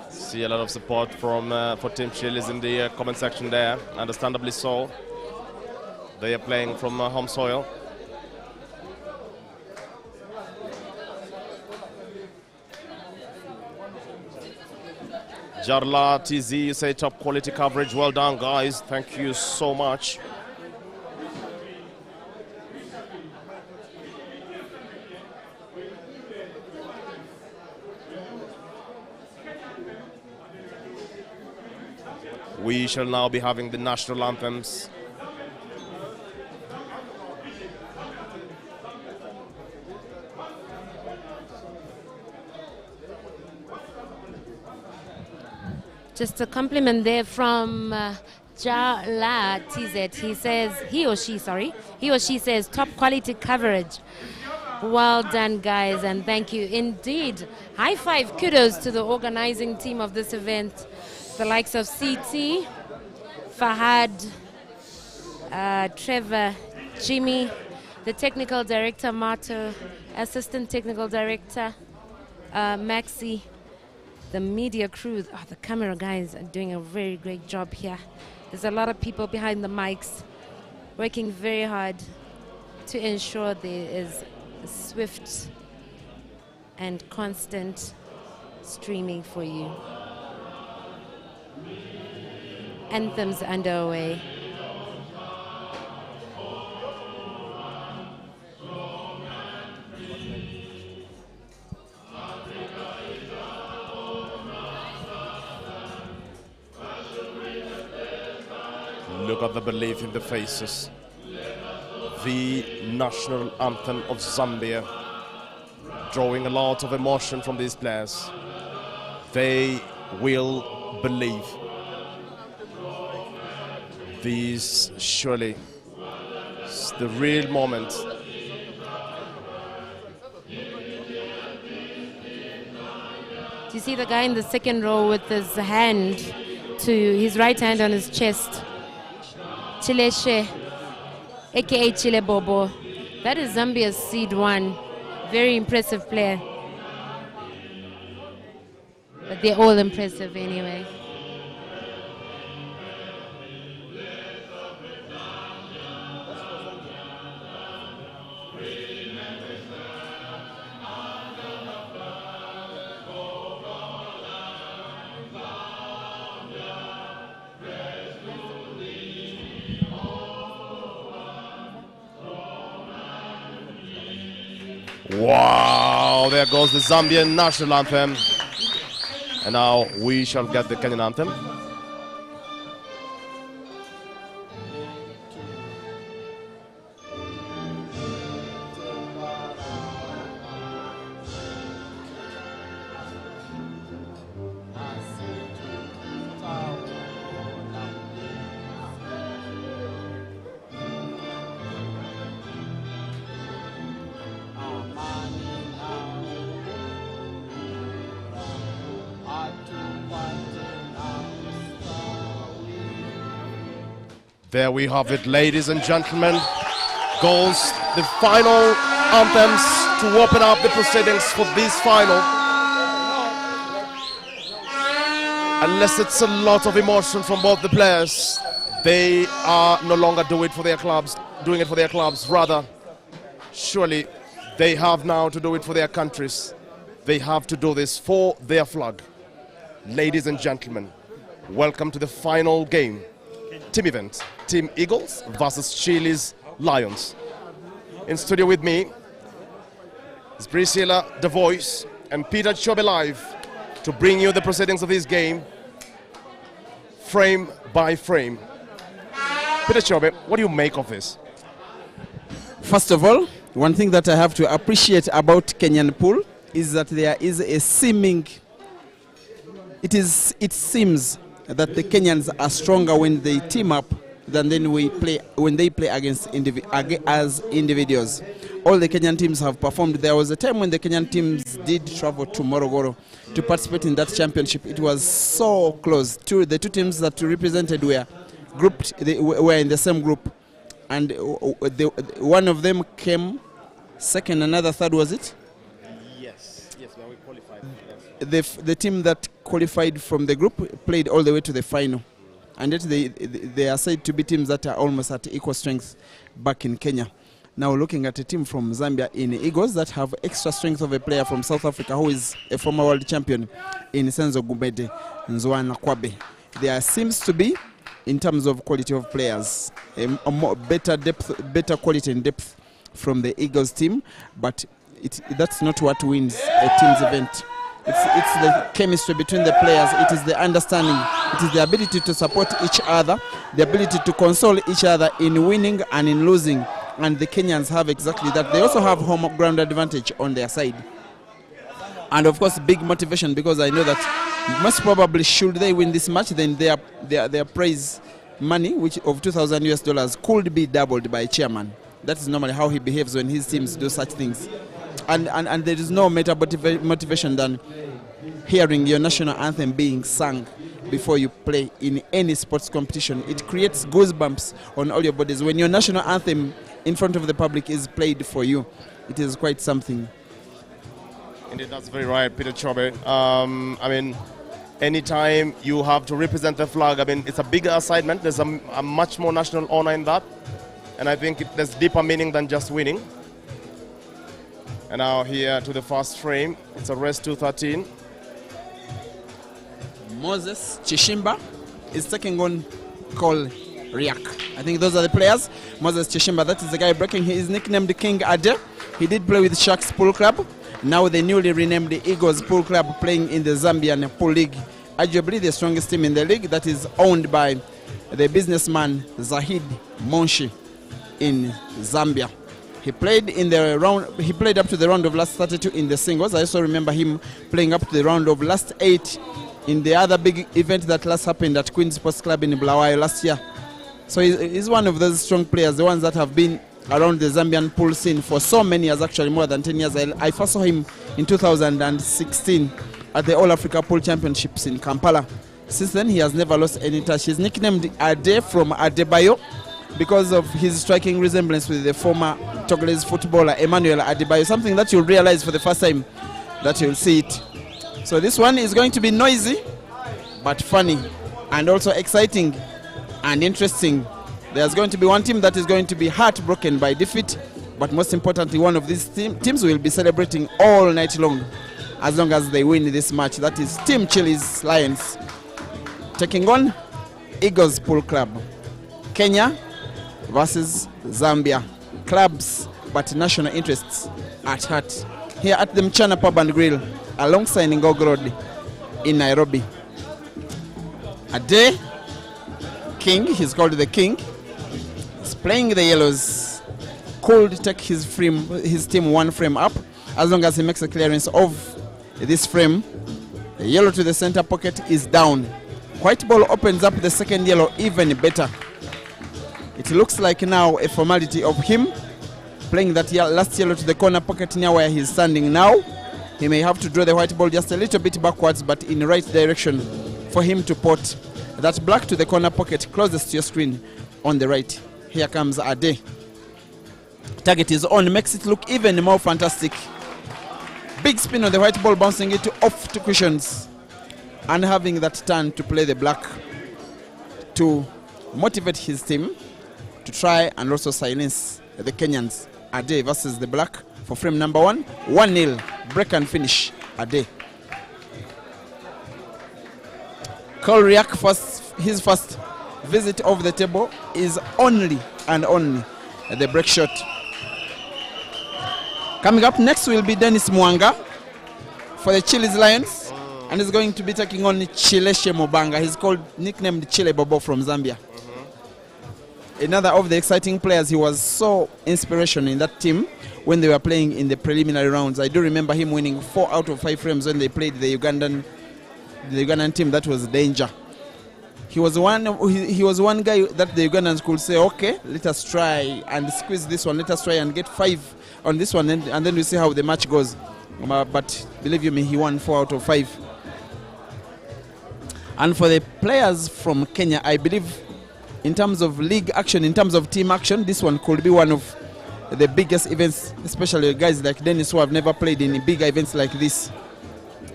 See a lot of support from for Team Chilli's in the comment section there, understandably so. They are playing from home soil. Jarla TZ, you say top quality coverage. Well done, guys. Thank you so much. We shall now be having the national anthems. Just a compliment there from Jala TZ. He says, he or she says, top quality coverage. Well done, guys, and thank you indeed. High five, kudos to the organizing team of this event. The likes of CT, Fahad, Trevor, Jimmy, the technical director, Marto, assistant technical director, Maxi, the media crew, the camera guys are doing a very great job here. There's a lot of people behind the mics working very hard to ensure there is swift and constant streaming for you. Anthems underway. Look at the belief in the faces. The national anthem of Zambia, drawing a lot of emotion from these players. They will believe. This surely is the real moment. Do you see the guy in the second row with his hand his right hand on his chest? Chileshe, aka Chile Bobo. That is Zambia's seed 1. Very impressive player. But they're all impressive anyway. Wow, there goes the Zambian national anthem. And now we shall get the Kenyan anthem. There we have it, ladies and gentlemen. goes the final anthems to open up the proceedings for this final. Unless it's a lot of emotion from both the players, they are no longer doing it for their clubs. Rather, surely they have now to do it for their countries. They have to do this for their flag. Ladies and gentlemen, welcome to the final game. Team event, Team Eagles versus Chilli's Lions. In studio with me is Priscilla, the voice, and Peter Chobe live to bring you the proceedings of this game, frame by frame. Peter Chobe, what do you make of this? First of all, one thing that I have to appreciate about Kenyan pool is that there is a it seems that the Kenyans are stronger when they team up than when they play against as individuals. All the Kenyan teams have performed. There was a time when the Kenyan teams did travel to Morogoro to participate in that championship. It was so close. The two teams that represented were grouped. They were in the same group, and one of them came second, another third. Was it? Yes, now we qualified. Yes. The team that qualified from the group played all the way to the final, and yet they are said to be teams that are almost at equal strength back in Kenya. Now looking at a team from Zambia in Eagles that have extra strength of a player from South Africa who is a former world champion in Senzo Gumede, Nzwana Kwabe. There seems to be, in terms of quality of players, a more better quality and depth from the Eagles team, but that's not what wins a team's event. It's the chemistry between the players. It is the understanding. It is the ability to support each other, the ability to console each other in winning and in losing. And the Kenyans have exactly that. They also have home ground advantage on their side. And of course, big motivation, because I know that most probably should they win this match, then their prize money, which of $2,000 could be doubled by chairman. That is normally how he behaves when his teams do such things. And there is no better motivation than hearing your national anthem being sung before you play in any sports competition. It creates goosebumps on all your bodies. When your national anthem in front of the public is played for you, it is quite something. Indeed, that's very right, Peter Chobe. I mean, anytime you have to represent the flag, I mean, it's a bigger assignment. There's a much more national honor in that. And I think there's deeper meaning than just winning. And now here to the first frame, it's a race 213. Moses Chishimba is taking on Cole Riak. I think those are the players. Moses Chishimba, that is the guy breaking. He is nicknamed King Ade. He did play with Sharks Pool Club. Now the newly renamed Eagles Pool Club, playing in the Zambian Pool League. Arguably the strongest team in the league, that is owned by the businessman Zahid Monshi in Zambia. He played in the round. He played up to the round of last 32 in the singles. I also remember him playing up to the round of last 8 in the other big event that last happened at Queen's Sports Club in Bulawayo last year. So he's one of those strong players, the ones that have been around the Zambian pool scene for so many years, actually more than 10 years. I first saw him in 2016 at the All Africa Pool Championships in Kampala. Since then, he has never lost any touch. He's nicknamed Ade from Adebayo because of his striking resemblance with the former Togolese footballer Emmanuel Adebayo, something that you'll realize for the first time that you'll see it. So this one is going to be noisy, but funny, and also exciting and interesting. There's going to be one team that is going to be heartbroken by defeat, but most importantly, one of these teams will be celebrating all night long as they win this match. That is Team Chilli's Lions taking on Eagles Pool Club. Kenya versus Zambia. Clubs, but national interests at heart. Here at the Mchana Pub and Grill, alongside Ngogo Road in Nairobi. Ade King, he's called the King, is playing the yellows. Could take his team one frame up, as long as he makes a clearance of this frame. The yellow to the center pocket is down. White ball opens up the second yellow even better. It looks like now a formality of him playing that last yellow to the corner pocket near where he's standing now. He may have to draw the white ball just a little bit backwards, but in the right direction for him to pot that black to the corner pocket closest to your screen on the right. Here comes Ade. Target is on, makes it look even more fantastic. Big spin on the white ball, bouncing it off to cushions and having that turn to play the black to motivate his team to try and also silence the Kenyans. Ade versus the black for frame number 1. 1-0, break and finish. Ade. Kolriak, his first visit of the table is only and only the break shot. Coming up next will be Dennis Mwanga for the Chilli's Lions, and he's going to be taking on Chileshe Mobanga. He's nicknamed Chile Bobo from Zambia. Another of the exciting players. He was so inspirational in that team when they were playing in the preliminary rounds. I do remember him winning 4 out of 5 frames when they played the Ugandan team. That was danger. He was one guy that the Ugandans could say, okay, let us try and squeeze this one. Let us try and get 5 on this one, and then we see how the match goes. But believe you me, he won 4 out of 5. And for the players from Kenya, I believe in terms of league action, in terms of team action, this one could be one of the biggest events, especially guys like Dennis who have never played in big events like this.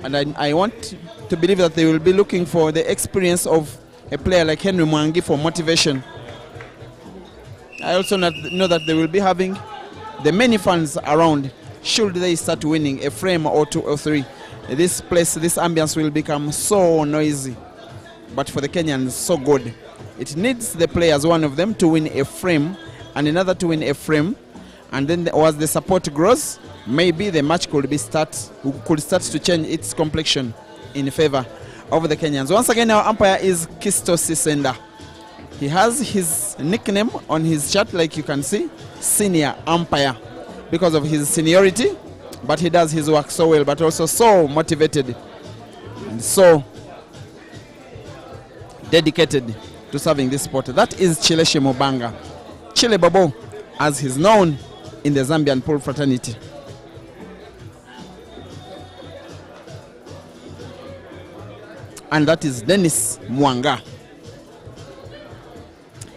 And I want to believe that they will be looking for the experience of a player like Henry Mwangi for motivation. I also know that they will be having the many fans around should they start winning a frame or 2 or 3. This place, this ambience will become so noisy. But for the Kenyans, so good. It needs the players, one of them to win a frame and another to win a frame. And then as the support grows, maybe the match could start to change its complexion in favor of the Kenyans. Once again, our umpire is Kisto Sisenda. He has his nickname on his shirt, like you can see, senior umpire, because of his seniority, but he does his work so well, but also so motivated and so dedicated to serving this sport. That is Chileshe Mobanga, Chile Bobo, as he's known in the Zambian pool fraternity. And that is Dennis Mwanga.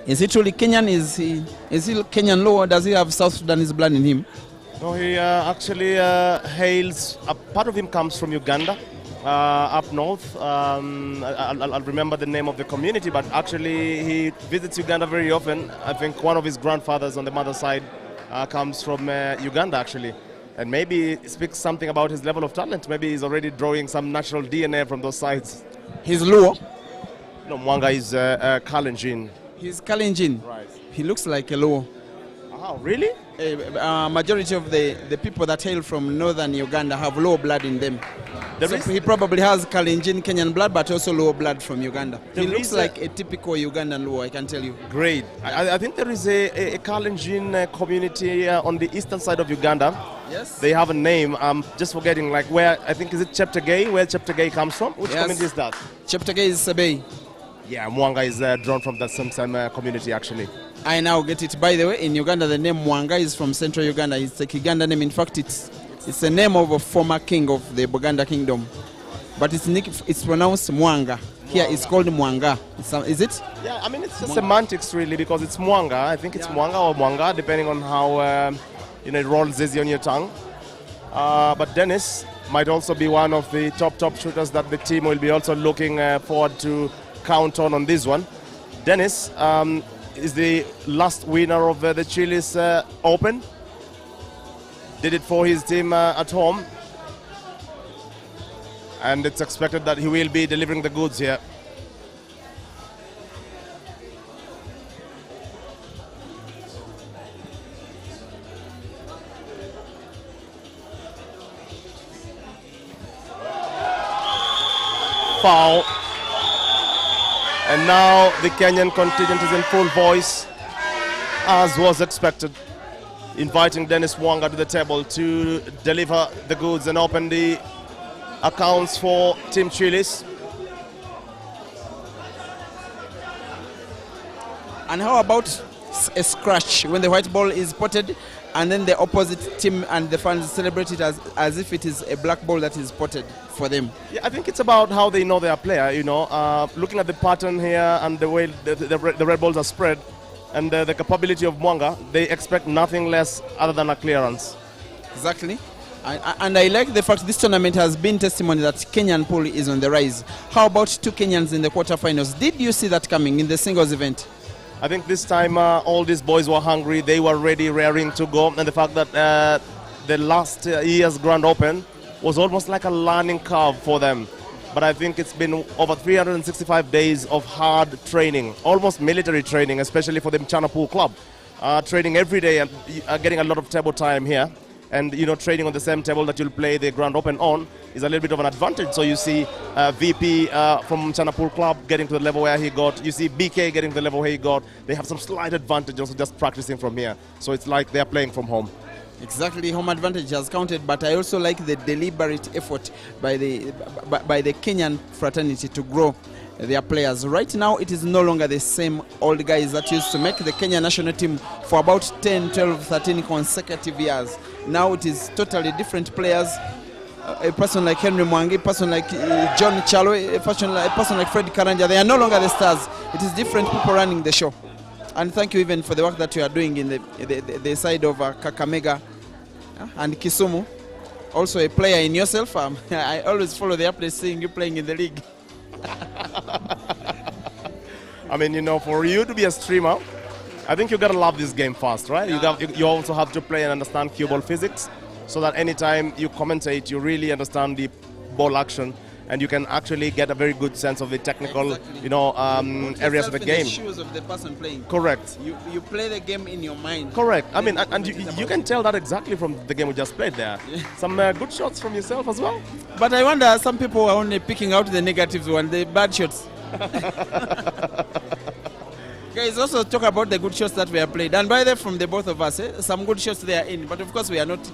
Is he truly Kenyan? Is he Kenyan law, or does he have South Sudanese blood in him? No, he actually hails, a part of him comes from Uganda, up north. I'll remember the name of the community, but actually he visits Uganda very often. I think one of his grandfathers on the mother's side comes from Uganda, actually. And maybe it speaks something about his level of talent. Maybe he's already drawing some natural DNA from those sides. He's Luo? No, Mwanga is Kalenjin. He's Kalenjin? Right. He looks like a Luo. Oh, really? Majority of the people that hail from northern Uganda have Luo blood in them. So he probably has Kalenjin Kenyan blood, but also Luo blood from Uganda. He looks like a typical Ugandan Luo, I can tell you. Great. I think there is a Kalenjin community on the eastern side of Uganda. Yes. They have a name. I'm just forgetting, like where, I think, is it Cheptegei? Where Cheptegei comes from? Which community is that? Cheptegei is Sebei. Yeah, Mwanga is drawn from that same community, actually. I now get it. By the way, in Uganda, the name Mwanga is from central Uganda. It's a Uganda name. In fact, it's the name of a former king of the Buganda kingdom. But it's pronounced Mwanga. Here it's called Mwanga. Is it? Yeah, I mean, it's just semantics, really, because it's Mwanga. I think it's Mwanga or Mwanga, depending on how it rolls easy on your tongue. But Dennis might also be one of the top shooters that the team will be also looking forward to count on this one. Dennis is the last winner of the Chilli's Open. Did it for his team at home. And it's expected that he will be delivering the goods here. Foul. And now the Kenyan contingent is in full voice, as was expected, inviting Dennis Mwanga to the table to deliver the goods and open the accounts for Team Chilli's. And how about a scratch when the white ball is potted and then the opposite team and the fans celebrate it as if it is a black ball that is potted for them? Yeah, I think it's about how they know their player, looking at the pattern here and the way the red balls are spread. and the capability of Mwanga, they expect nothing less other than a clearance. Exactly. And I like the fact this tournament has been testimony that Kenyan pool is on the rise. How about 2 Kenyans in the quarterfinals? Did you see that coming in the singles event? I think this time all these boys were hungry. They were ready, raring to go. And the fact that the last year's Grand Open was almost like a learning curve for them. But I think it's been over 365 days of hard training, almost military training, especially for the Mchana Pool Club. Training every day and getting a lot of table time here. And training on the same table that you'll play the Grand Open on is a little bit of an advantage. So you see VP from Mchana Pool Club getting to the level where he got. You see BK getting to the level where he got. They have some slight advantage also just practicing from here. So it's like they're playing from home. Exactly, home advantage has counted, but I also like the deliberate effort by the Kenyan fraternity to grow their players. Right now, it is no longer the same old guys that used to make the Kenya national team for about 10, 12, 13 consecutive years. Now it is totally different players. A person like Henry Mwangi, a person like John Chalo, a person like Fred Karanja, they are no longer the stars. It is different people running the show. And thank you even for the work that you are doing in the side of Kakamega and Kisumu. Also a player in yourself. I always follow the updates seeing you playing in the league. I mean, for you to be a streamer, I think you got to love this game first, right? Yeah. You also have to play and understand cue ball physics so that anytime you commentate, you really understand the ball action and you can actually get a very good sense of the technical, areas of the game. The shoes of the person playing. Correct. You play the game in your mind. Correct. I mean, and you can tell that exactly from the game we just played there. Yeah. Some good shots from yourself as well. But I wonder, some people are only picking out the negatives one, the bad shots. Guys, also talk about the good shots that we have played. And by the way, from the both of us, some good shots they are in. But of course, we are not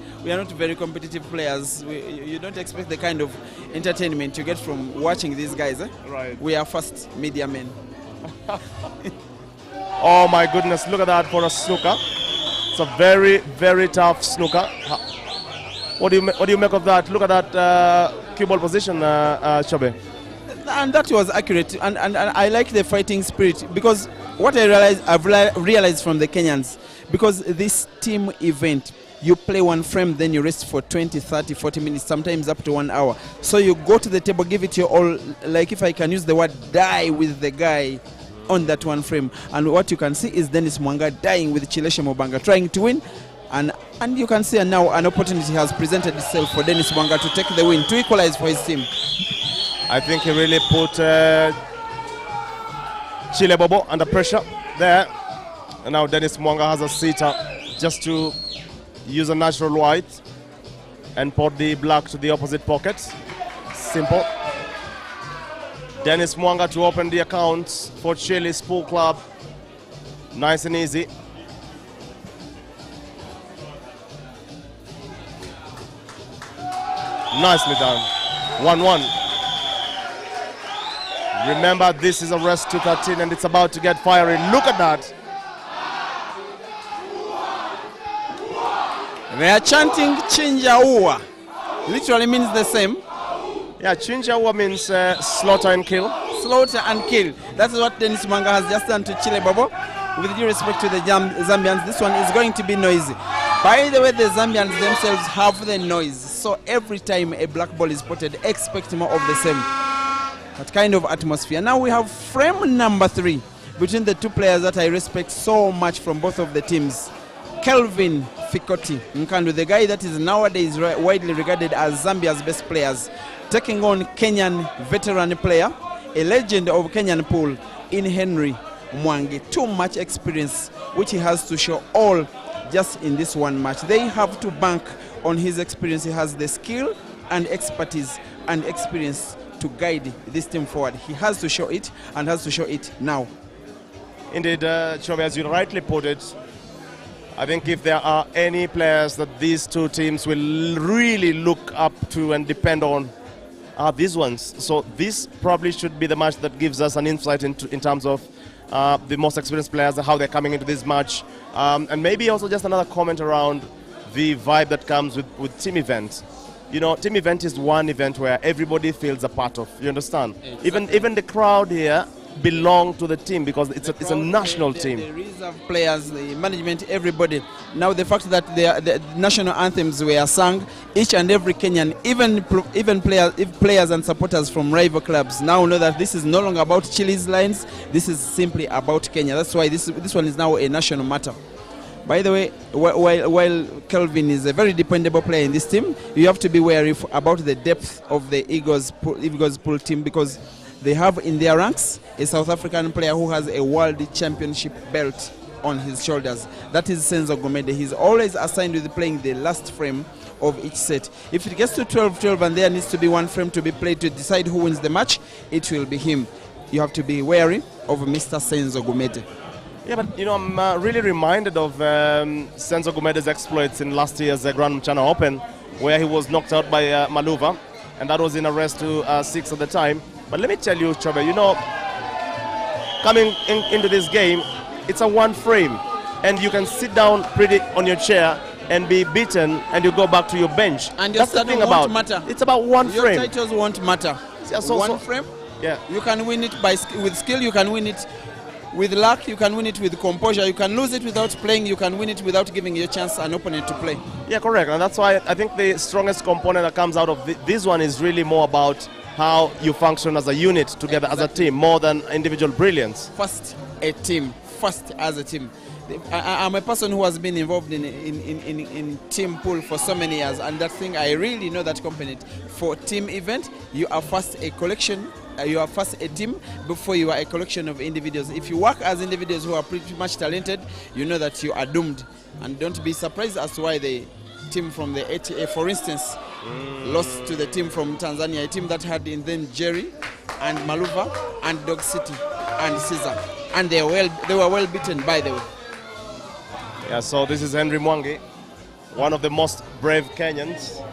very competitive players. You don't expect the kind of entertainment you get from watching these guys. Right. We are first media men. Oh my goodness! Look at that for a snooker. It's a very, very tough snooker. What do you make of that? Look at that cue ball position, Chobe. And that was accurate. And I like the fighting spirit because what I've realized from the Kenyans, because this team event, you play one frame, then you rest for 20, 30, 40 minutes, sometimes up to 1 hour. So you go to the table, give it your all, like if I can use the word, die with the guy on that one frame. And what you can see is Dennis Mwanga dying with Chileshe Mobanga, trying to win. And you can see now an opportunity has presented itself for Dennis Mwanga to take the win, to equalize for his team. I think he really put Chile Bobo under pressure there. And now Dennis Mwanga has a sitter just to use a natural white and put the black to the opposite pocket. Simple. Dennis Mwanga to open the account for Chilli's Pool Club. Nice and easy. Nicely done. 1-1. Remember, this is a rest to 13 and it's about to get fiery. Look at that. They are chanting Chinjaua. Literally means the same. Yeah, Chinjaua means slaughter and kill. Slaughter and kill. That is what Dennis Mwanga has just done to Chile Bobo. With due respect to the Zambians, this one is going to be noisy. By the way, the Zambians themselves have the noise. So every time a black ball is spotted, expect more of the same. That kind of atmosphere. Now we have frame number 3 between the two players that I respect so much from both of the teams. Kelvin Fikoti Nkandu, the guy that is nowadays widely regarded as Zambia's best players, taking on Kenyan veteran player, a legend of Kenyan pool in Henry Mwangi. Too much experience, which he has to show all just in this one match. They have to bank on his experience. He has the skill and expertise and experience to guide this team forward. He has to show it and has to show it now. Indeed, Chobe, as you rightly put it, I think if there are any players that these two teams will really look up to and depend on, are these ones. So this probably should be the match that gives us an insight in terms of the most experienced players and how they're coming into this match. And maybe also just another comment around the vibe that comes with team events. You know, team event is one event where everybody feels a part of. You understand? Exactly. Even the crowd here belong to the team because it's a national team. The reserve players, the management, everybody. Now the fact that the national anthems were sung, each and every Kenyan, even players and supporters from rival clubs now know that this is no longer about Chilli's lines. This is simply about Kenya. That's why this one is now a national matter. By the way, while Kelvin is a very dependable player in this team, you have to be wary about the depth of the Eagles pool team because they have in their ranks a South African player who has a world championship belt on his shoulders. That is Senzo Gomede. He's always assigned with playing the last frame of each set. If it gets to 12-12 and there needs to be one frame to be played to decide who wins the match, it will be him. You have to be wary of Mr. Senzo Gomede. Yeah, but you know, I'm really reminded of Senzo Gomede's exploits in last year's Grand Mchana Open, where he was knocked out by Maluva, and that was in a race to 6 at the time. But let me tell you, Chobe, you know, coming into this game, it's a one frame, and you can sit down pretty on your chair and be beaten, and you go back to your bench. And your that's the thing won't about matter. It's about one frame. Your titles won't matter. Yeah, one frame. Yeah. You can win it with skill. You can win it with luck. You can win it with composure. You can lose it without playing. You can win it without giving your chance an opponent to play. Yeah, correct. And that's why I think the strongest component that comes out of this one is really more about how you function as a unit together, as a team, more than individual brilliance. First, a team. First, as a team. I'm a person who has been involved in team pool for so many years, and that thing I really know that component. For team event, you are first a collection. You are first a team before you are a collection of individuals. If you work as individuals who are pretty much talented, you know that you are doomed. And don't be surprised as to why the team from the ATA, for instance, lost to the team from Tanzania, a team that had in them Jerry and Maluva and Dog City and Caesar. And they were well beaten, by the way. Yeah, so this is Henry Mwangi, one of the most brave Kenyans.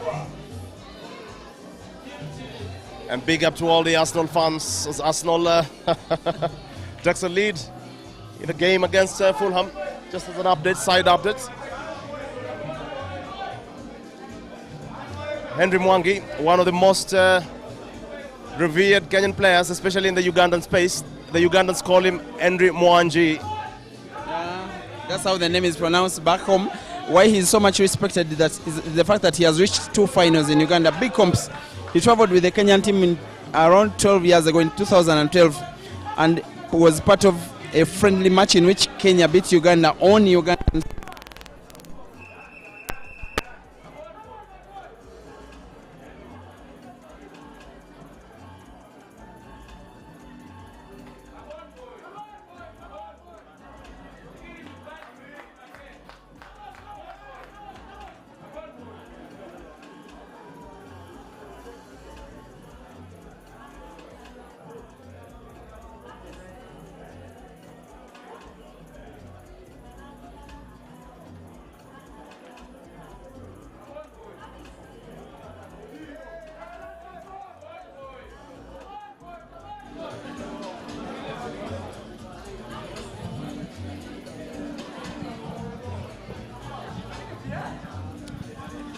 And big up to all the Arsenal fans as Arsenal takes a lead in the game against Fulham. Just as an update, side update. Henry Mwangi, one of the most revered Kenyan players, especially in the Ugandan space. The Ugandans call him Henry Mwangi. That's how the name is pronounced back home. Why he's so much respected that is the fact that he has reached 2 finals in Uganda, big comps. He traveled with the Kenyan team around 12 years ago in 2012 and was part of a friendly match in which Kenya beat Uganda on Uganda.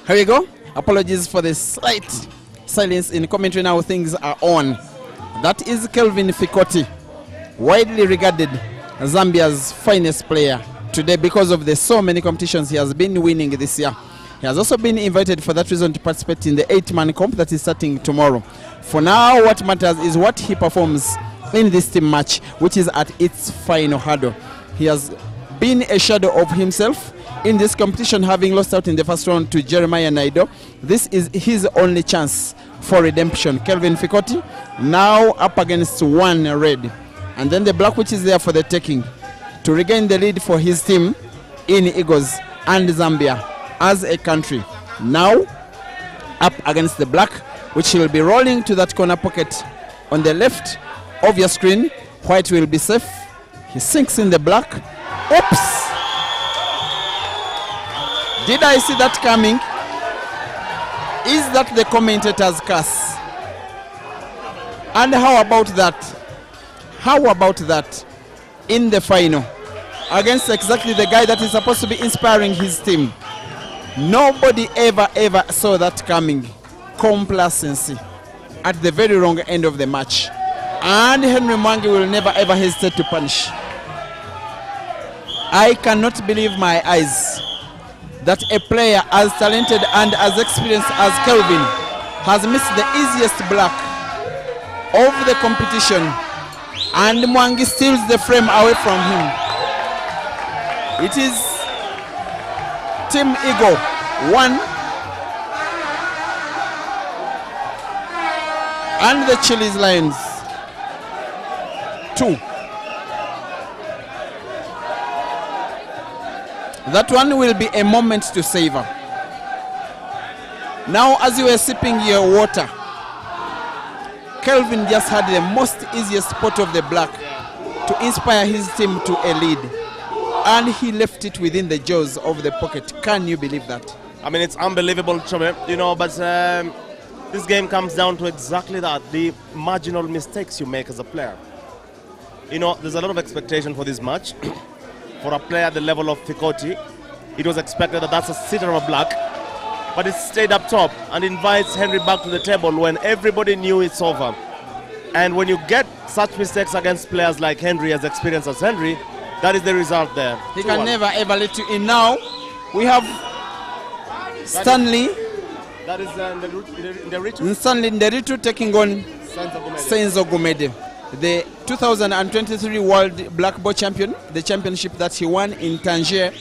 Here we go. Apologies for the slight silence in commentary. Now things are on. That is Kelvin Fikoti, widely regarded Zambia's finest player today because of the so many competitions he has been winning this year. He has also been invited for that reason to participate in the 8-man comp that is starting tomorrow. For now, what matters is what he performs in this team match, which is at its final hurdle. He has been a shadow of himself in this competition, having lost out in the first round to Jeremiah Naido. This is his only chance for redemption. Kelvin Fikoti now up against one red, and then the black, which is there for the taking to regain the lead for his team in Eagles and Zambia as a country. Now up against the black, which will be rolling to that corner pocket on the left of your screen. White will be safe. He sinks in the black. Oops! Did I see that coming? Is that the commentator's curse? And how about that? How about that in the final against exactly the guy that is supposed to be inspiring his team? Nobody ever saw that coming. Complacency at the very wrong end of the match. And Henry Mwangi will never ever hesitate to punish. I cannot believe my eyes that a player as talented and as experienced as Kelvin has missed the easiest block of the competition, and Mwangi steals the frame away from him. It is Team Eagle 1 and the Chilli's Lions 2. That one will be a moment to savor. Now, as you were sipping your water, Kelvin just had the most easiest spot of the black to inspire his team to a lead. And he left it within the jaws of the pocket. Can you believe that? I mean, it's unbelievable, Chome, you know, but this game comes down to exactly that, the marginal mistakes you make as a player. You know, there's a lot of expectation for this match. For a player at the level of Fikoti, it was expected that that's a sitter of a black, but it stayed up top and invites Henry back to the table when everybody knew it's over. And when you get such mistakes against players like Henry, as experienced as Henry, that is the result there. He can never ever let you in. Now, we have Stanley. That is in the Ritu. Stanley Nderitu taking on Senzo Gumede, the 2023 World Black Ball Champion, the championship that he won in Tangier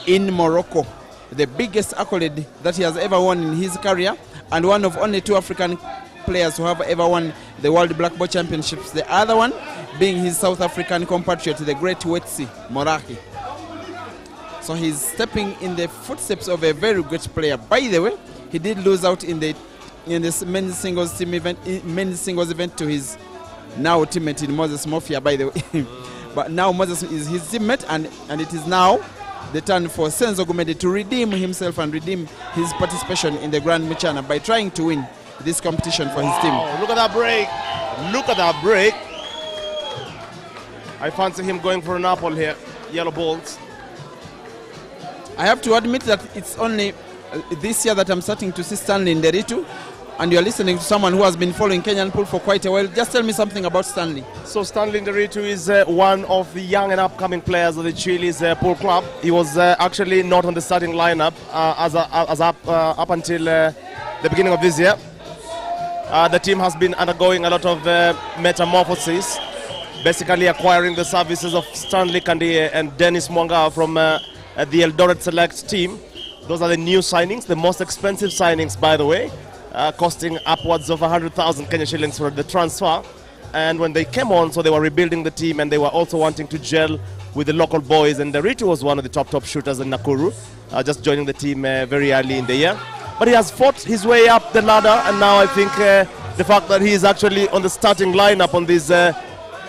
in Morocco, the biggest accolade that he has ever won in his career, and one of only 2 African players who have ever won the World Black Ball Championships. The other one being his South African compatriot, the great Wetsi Morahi. So he's stepping in the footsteps of a very great player. By the way, he did lose out in this men's singles team event, to his now teammate in Moses Mofia, by the way. But now Moses is his teammate, and it is now the turn for Senzo Gumede to redeem himself and redeem his participation in the Grand Mchana by trying to win this competition for his team. Look at that break. Look at that break. I fancy him going for an apple here. Yellow balls. I have to admit that it's only this year that I'm starting to see Stanley Nderitu, and you're listening to someone who has been following Kenyan pool for quite a while. Just tell me something about Stanley. So Stanley Nderitu is one of the young and upcoming players of the Chilli's pool club. He was actually not on the starting lineup up until the beginning of this year. The team has been undergoing a lot of metamorphosis, basically acquiring the services of Stanley Kandie and Dennis Mwanga from the Eldoret Select team. Those are the new signings, the most expensive signings, by the way, costing upwards of 100,000 Kenya shillings for the transfer. And when they came on, so they were rebuilding the team, and they were also wanting to gel with the local boys. And Nderitu was one of the top shooters in Nakuru, just joining the team very early in the year. But he has fought his way up the ladder, and now I think the fact that he is actually on the starting lineup on these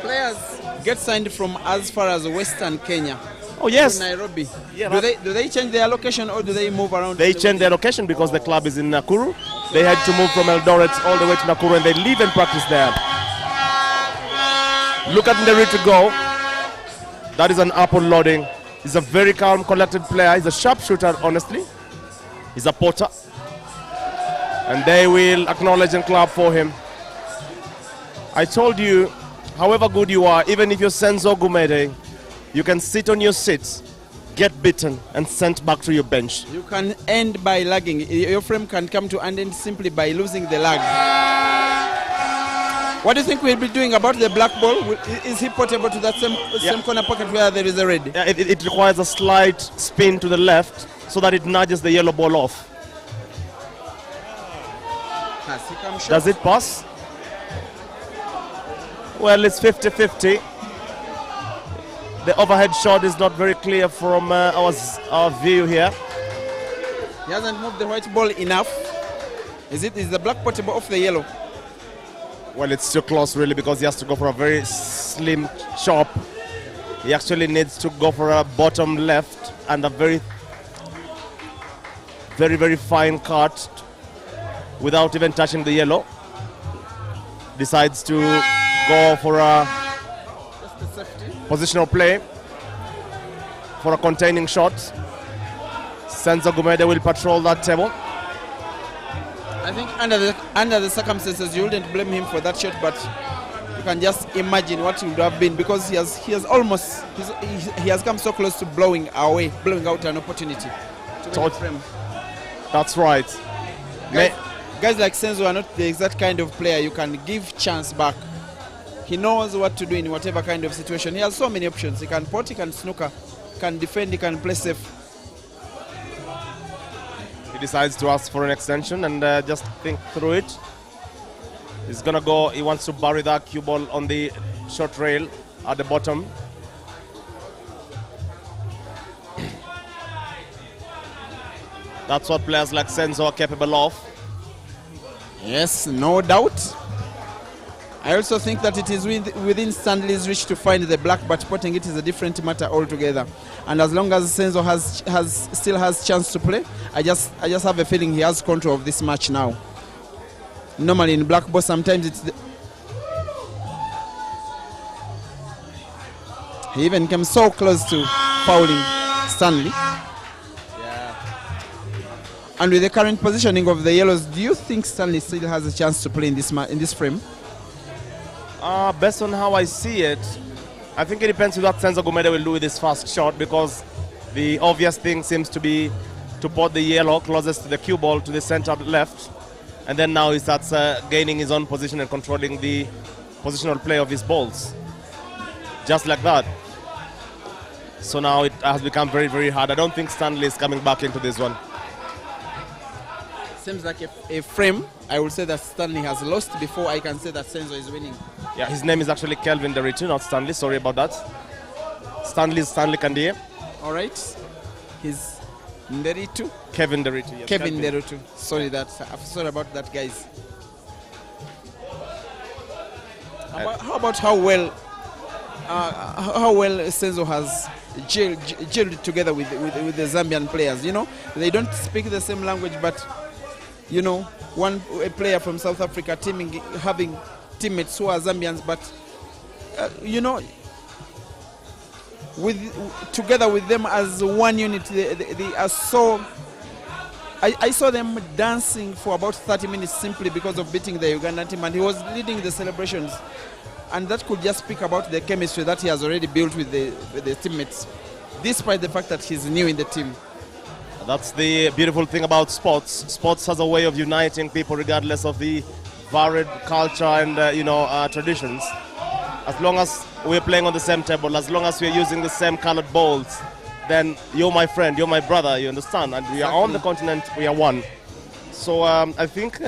players get signed from as far as Western Kenya. Oh yes, Nairobi. Yeah, do they change their location, or do they move around? They change their location because the club is in Nakuru. They had to move from Eldoret all the way to Nakuru, and they live and practice there. Look at Nderitu go. That is an apple loading. He's a very calm, collected player. He's a sharpshooter, honestly. He's a potter. And they will acknowledge and clap for him. I told you, however good you are, even if you're Senzo Gumede, you can sit on your seats, get beaten, and sent back to your bench. You can end by lagging. Your frame can come to an end simply by losing the lag. What do you think we'll be doing about the black ball? Is he portable to that same corner pocket where there is a red? Yeah, it requires a slight spin to the left so that it nudges the yellow ball off. Does it pass? Well, it's 50-50. The overhead shot is not very clear from our view here. He hasn't moved the white ball enough. Is the black portable off the yellow? Well, it's too close really, because he has to go for a very slim chop. He actually needs to go for a bottom left and a very fine cut without even touching the yellow. Decides to go for a positional play for a containing shot. Senzo Gumede will patrol that table. I think under the circumstances, you wouldn't blame him for that shot, but can just imagine what it would have been, because he has come so close to blowing out an opportunity to win the frame. That's right. Guys like Senzo are not the exact kind of player you can give chance back. He knows what to do in whatever kind of situation. He has so many options. He can pot, he can snooker, can defend, he can play safe. He decides to ask for an extension and just think through it. He's gonna go, he wants to bury that cue ball on the short rail at the bottom. That's what players like Senzo are capable of. Yes, no doubt. I also think that it is within Stanley's reach to find the black, but potting it is a different matter altogether. And as long as Senzo still has chance to play, I just have a feeling he has control of this match now. Normally in black ball, sometimes it's he even came so close to fouling Stanley. And with the current positioning of the yellows, do you think Stanley still has a chance to play in this frame? Based on how I see it, I think it depends on what Senzo Gumede will do with his first shot, because the obvious thing seems to be to put the yellow closest to the cue ball to the center left, and then now he starts gaining his own position and controlling the positional play of his balls. Just like that. So now it has become very, very hard. I don't think Stanley is coming back into this one. Seems like a frame. I will say that Stanley has lost before I can say that Senzo is winning. Yeah, his name is actually Kelvin Deritu, not Stanley. Sorry about that. Stanley Kandie. All right. He's Nderitu. Kevin Deritu. Yes, Kevin Deritu. Sorry about that, guys. How about how well Senzo has gelled together with the Zambian players? You know, they don't speak the same language, but you know, a player from South Africa having teammates who are Zambians, but you know, together with them as one unit, they are so. I saw them dancing for about 30 minutes simply because of beating the Ugandan team, and he was leading the celebrations, and that could just speak about the chemistry that he has already built with the teammates, despite the fact that he's new in the team. That's the beautiful thing about sports. Sports has a way of uniting people regardless of the varied culture and traditions. As long as we're playing on the same table, as long as we're using the same colored balls, then you're my friend, you're my brother, you understand? And we are on the continent, we are one. So I think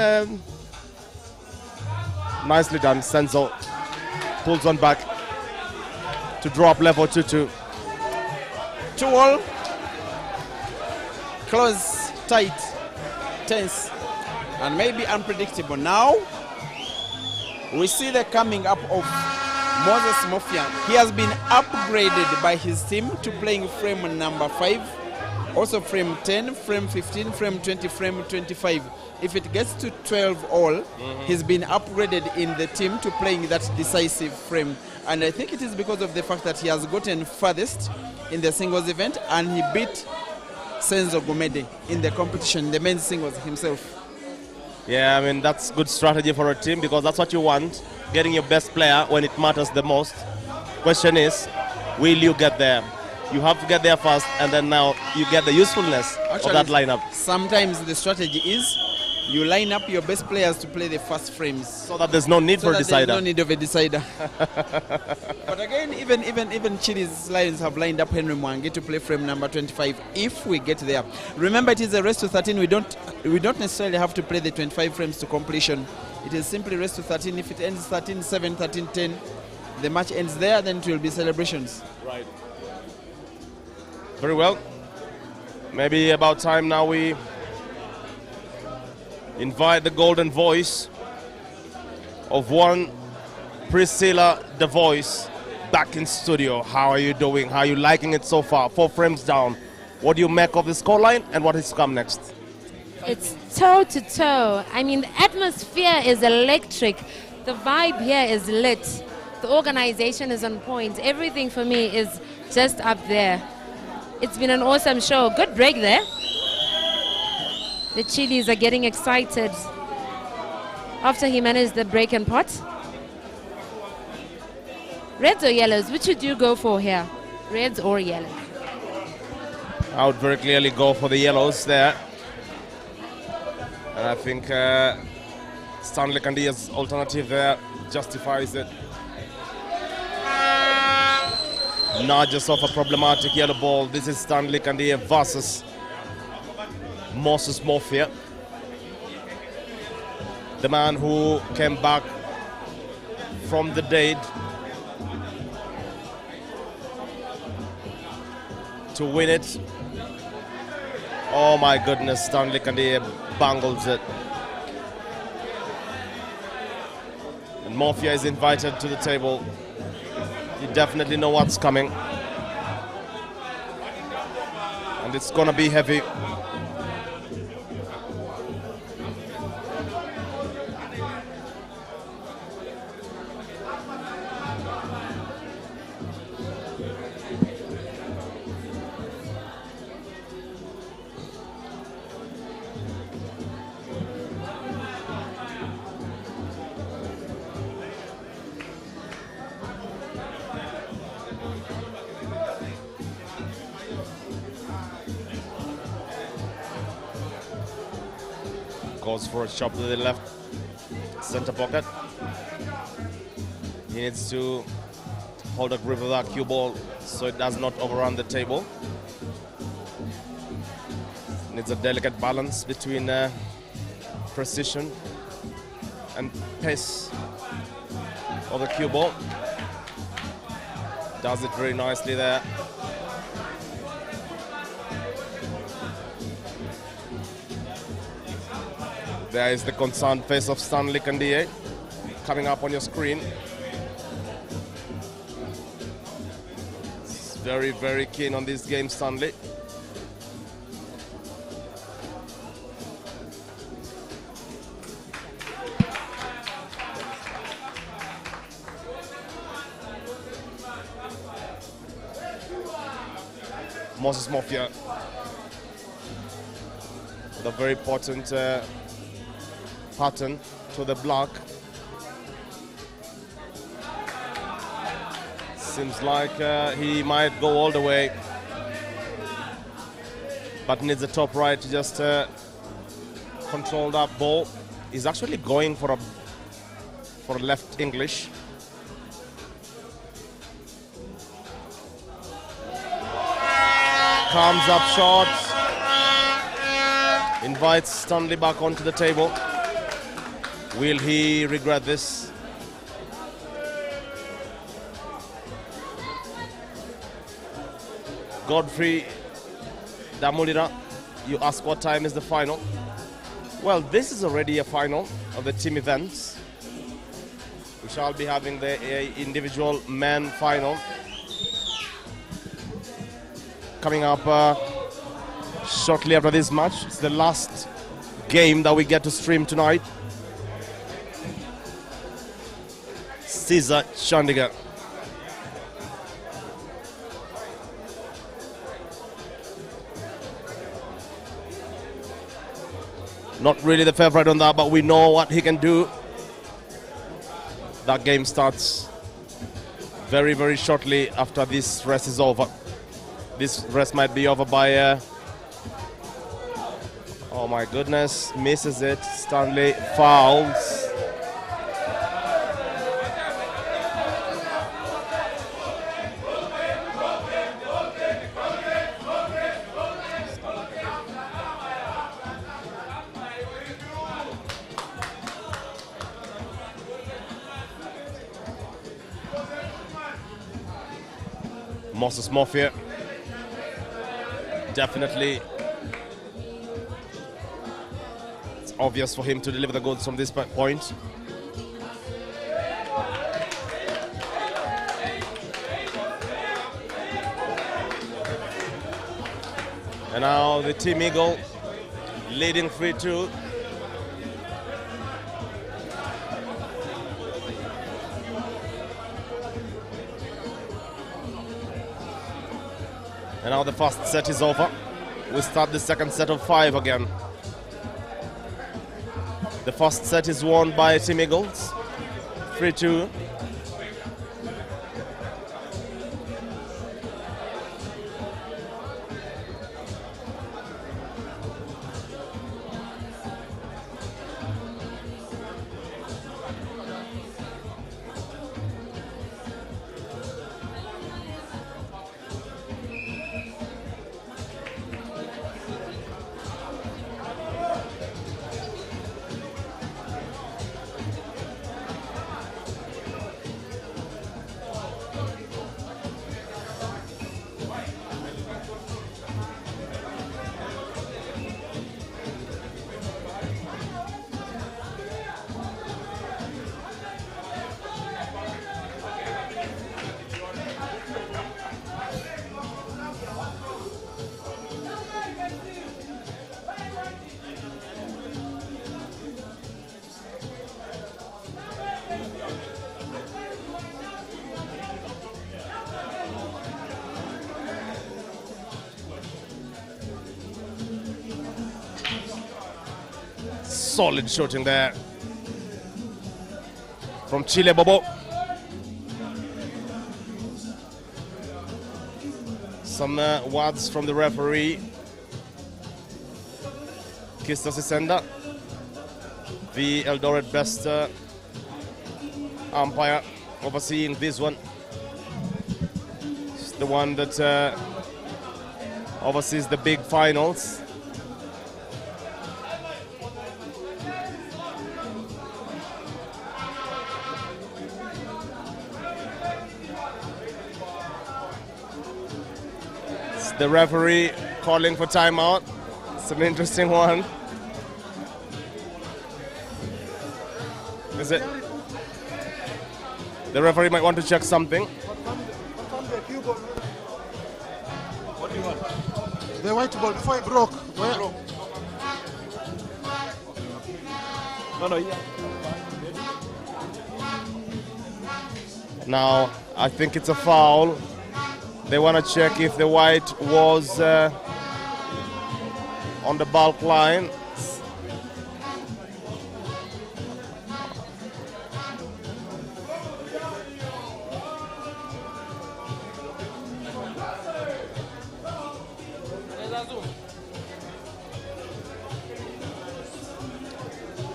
nicely done. Senzo pulls one back to draw up level 2-2. 2-all. Close, tight, tense, and maybe unpredictable. Now, we see the coming up of Moses Mofian. He has been upgraded by his team to playing frame number 5, also frame 10, frame 15, frame 20, frame 25. If it gets to 12 all, he's been upgraded in the team to playing that decisive frame. And I think it is because of the fact that he has gotten furthest in the singles event, and he beat Senzo Gumede in the competition, the men's singles himself. Yeah, I mean, that's good strategy for a team, because that's what you want, getting your best player when it matters the most. Question is, will you get there? You have to get there first, and then now you get the usefulness of that lineup. Sometimes the strategy is you line up your best players to play the first frames, so that there's no need for a decider. There's no need of a decider. But again, even Chilli's Lions have lined up Henry Mwangi to play frame number 25 if we get there. Remember, it is a race to 13. We don't necessarily have to play the 25 frames to completion. It is simply race to 13. If it ends 13-7, 13-10, the match ends there, then it will be celebrations. Right. Very well. Maybe about time now we invite the golden voice of one Priscilla the Voice back in studio. How are you doing? How are you liking it so far? 4 frames down. What do you make of the scoreline, and what is to come next? It's toe to toe. I mean, the atmosphere is electric. The vibe here is lit. The organization is on point. Everything for me is just up there. It's been an awesome show. Good break there. The Chillis are getting excited after he managed the break and pot. Reds or yellows? Which would you go for here? Reds or yellows? I would very clearly go for the yellows there. And I think Stanley Kandia's alternative there justifies it. Nudges off a problematic yellow ball. This is Stanley Kandia versus Moses Mafia. The man who came back from the dead to win it. Oh my goodness, Stanley Kandia bangles it. And Mafia is invited to the table. You definitely know what's coming. And it's gonna be heavy. Goes for a shot to the left center pocket. He needs to hold a grip of that cue ball so it does not overrun the table. Needs a delicate balance between precision and pace of the cue ball. Does it very nicely there. There is the concerned face of Stanley Kandia coming up on your screen. He's very, very keen on this game, Stanley. Moses Mafia with a very potent pattern to the block. Seems like he might go all the way, but needs the top right to just control that ball. He's actually going for a left English. Comes up short. Invites Stanley back onto the table. Will he regret this? Godfrey Damulira, you ask what time is the final? Well, this is already a final of the team events. We shall be having the individual men final coming up shortly after this match. It's the last game that we get to stream tonight. Caesar Chandigarh. Not really the favorite on that, but we know what he can do. That game starts very, very shortly after this race is over. This race might be over by... oh my goodness, misses it. Stanley fouls. Moses Mafia, definitely it's obvious for him to deliver the goods from this point. And now the Team Eagle leading 3-2. And now the first set is over. We start the second set of 5 again. The first set is won by Team Eagles, 3-2. Solid shooting there from Chilli Bobo. Some words from the referee, Kista Sisenda, the Eldoret best umpire overseeing this one. It's the one that oversees the big finals. It's the referee calling for timeout. It's an interesting one. Is it? The referee might want to check something. What do you want? The white ball before it broke. Where? No, yeah. Now, I think it's a foul. They want to check if the white was on the bulk line.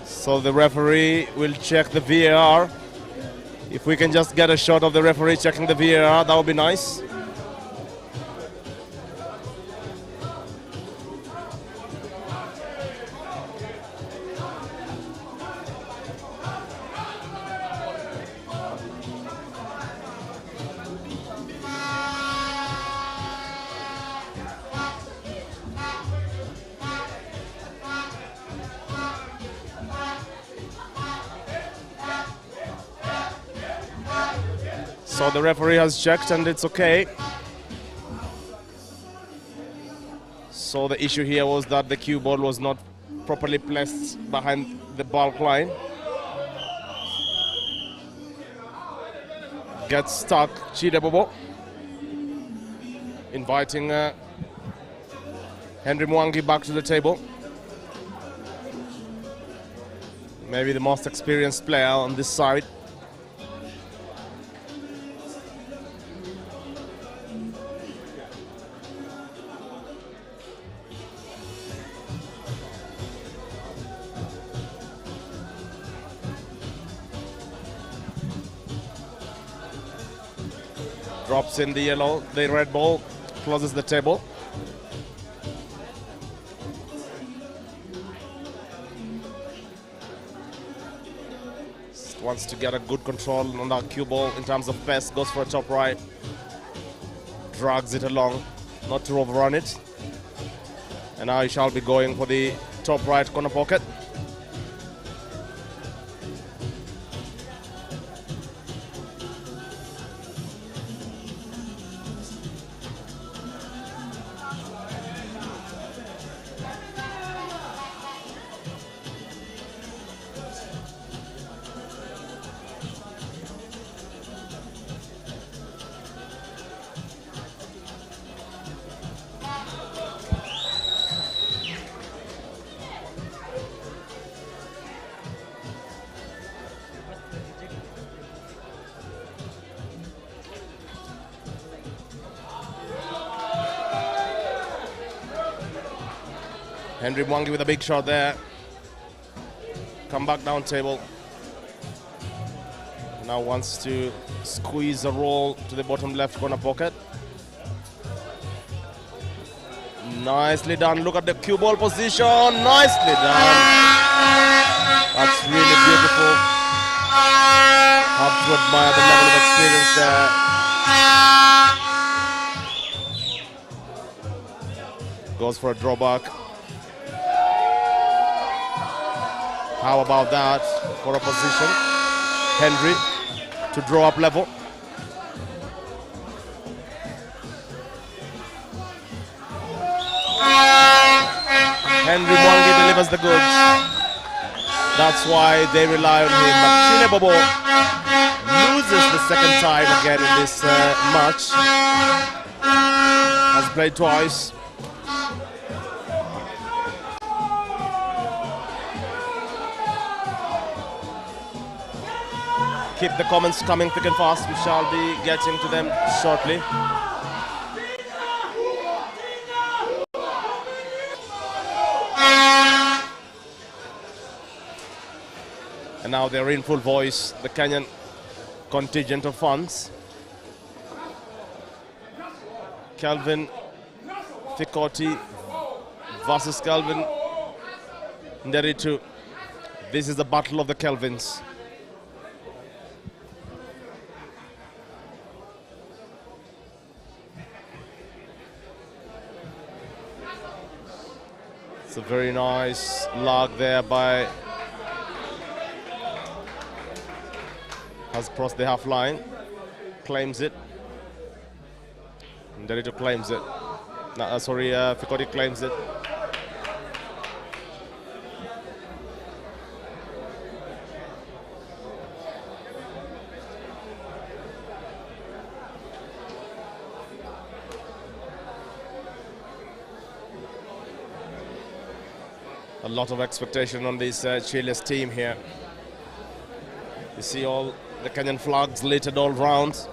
So the referee will check the VAR. If we can just get a shot of the referee checking the VAR, that would be nice. So the referee has checked and it's okay. So the issue here was that the cue ball was not properly placed behind the bulk line. Gets stuck, Chidebobo. Inviting Henry Mwangi back to the table. Maybe the most experienced player on this side. Drops in the red ball, closes the table. Just wants to get a good control on that cue ball in terms of pace, goes for a top right, drags it along, not to overrun it. And now he shall be going for the top right corner pocket. Henry Mwangi with a big shot there. Come back down table. Now wants to squeeze a roll to the bottom left corner pocket. Nicely done. Look at the cue ball position. Nicely done. That's really beautiful. Have to admire the level of experience there. Goes for a drawback. How about that for a position? Henry to draw up level. Henry Mwangi delivers the goods. That's why they rely on him. But Chile Bobo loses the second time again in this match. Has played twice. Keep the comments coming thick and fast. We shall be getting to them shortly. And now they're in full voice, the Kenyan contingent of fans. Kelvin Fikoti versus Kelvin Nderitu. This is the battle of the Kelvins. It's a very nice log there by, has crossed the half line, claims it. Nderitu claims it. No, sorry, Fikoti claims it. A lot of expectation on this Chili's team here. You see all the Kenyan flags littered all round.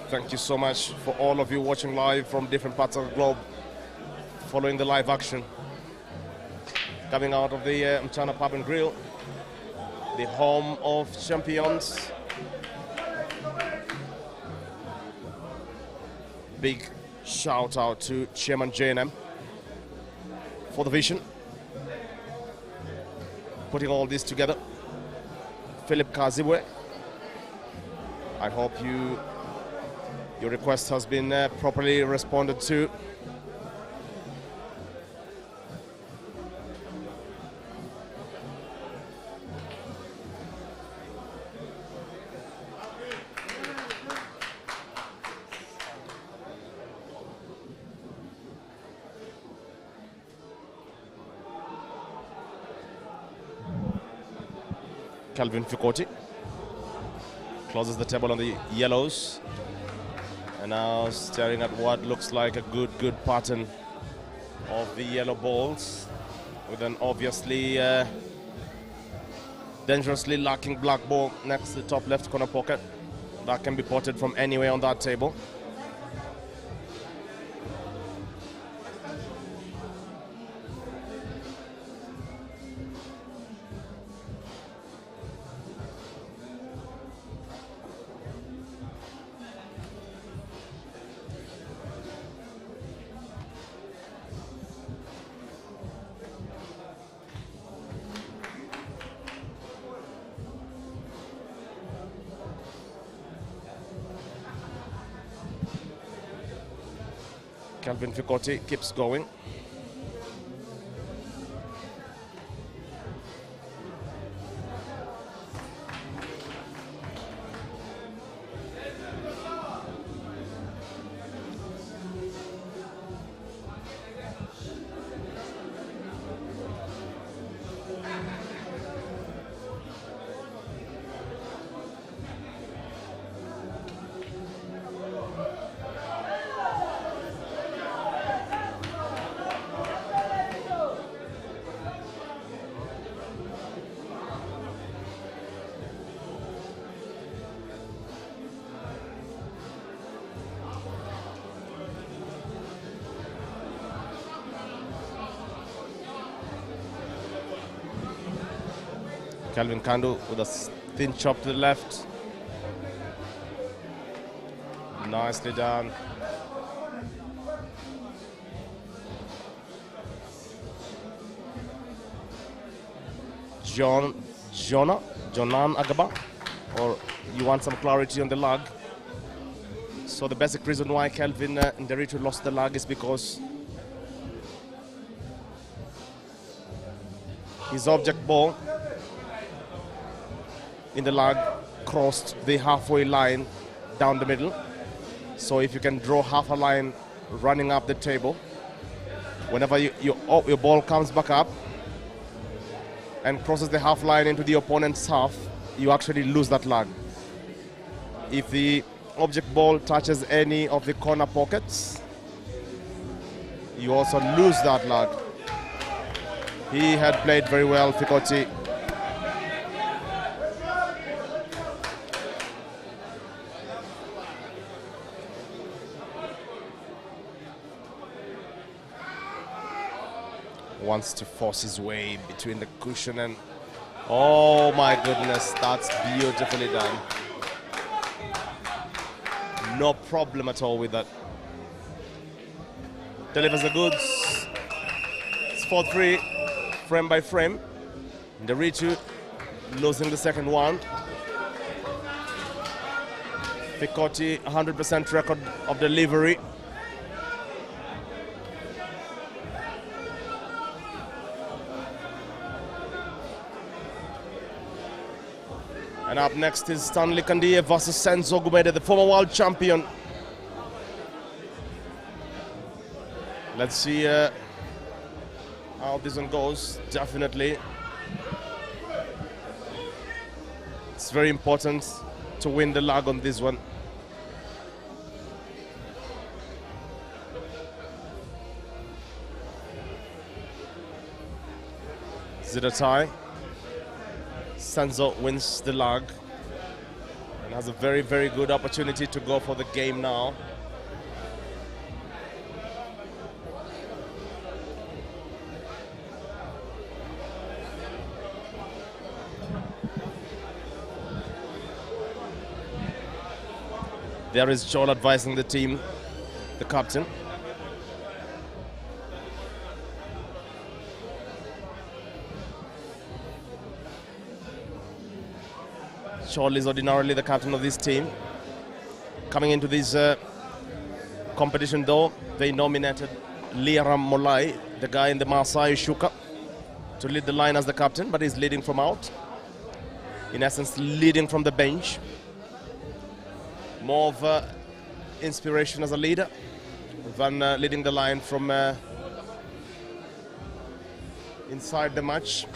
Thank you so much for all of you watching live from different parts of the globe, following the live action. Coming out of the Mchana Pub and Grill, the home of champions. Big shout out to Chairman JNM for the vision, putting all this together. Philip Kazibwe, I hope your request has been properly responded to. Kelvin Fikoti closes the table on the yellows, and now staring at what looks like a good pattern of the yellow balls, with an obviously dangerously lacking black ball next to the top left corner pocket that can be potted from anywhere on that table. Kelvin Fikoti keeps going. Kelvin Kandu with a thin chop to the left. Nicely done. Jonan Agaba, or you want some clarity on the lag? So the basic reason why Kelvin Nderitu lost the lag is because his object ball in the lag crossed the halfway line down the middle. So if you can draw half a line running up the table, whenever your ball comes back up, and crosses the half line into the opponent's half, you actually lose that lag. If the object ball touches any of the corner pockets, you also lose that lag. He had played very well, Fikoti. Wants to force his way between the cushion and... Oh my goodness, that's beautifully done. No problem at all with that. Delivers the goods. It's 4-3, frame by frame. Nderitu losing the second one. Fikoti, 100% record of delivery. And up next is Stanley Kandiye versus Senzo Gumede, the former world champion. Let's see how this one goes. Definitely, it's very important to win the lag on this one. Is it a tie? Senzo wins the lag and has a very, very good opportunity to go for the game now. There is Joel advising the team, the captain. Joel is ordinarily the captain of this team. Coming into this competition though, they nominated Liaram Molai, the guy in the Maasai Shuka, to lead the line as the captain, but he's leading from out. In essence, leading from the bench. More of inspiration as a leader than leading the line from inside the match.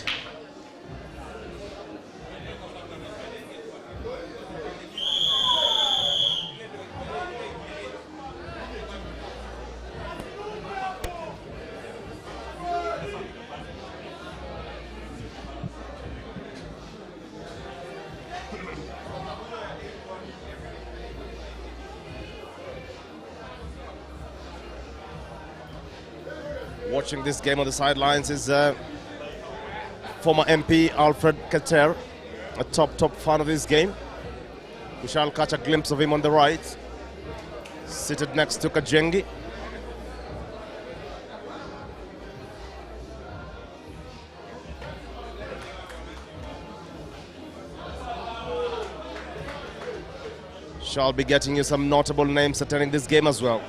Watching this game on the sidelines is former MP Alfred Kater, a top fan of this game. We shall catch a glimpse of him on the right, seated next to Kajengi. Shall be getting you some notable names attending this game as well.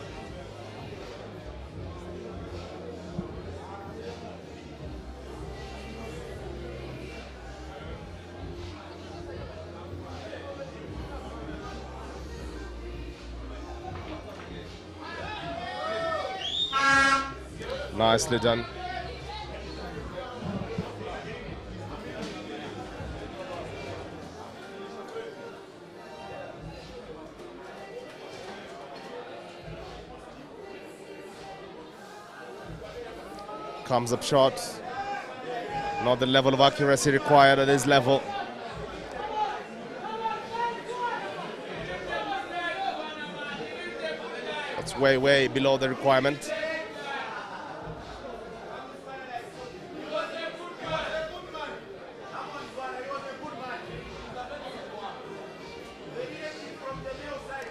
Nicely done. Comes up short. Not the level of accuracy required at this level. That's way below the requirement.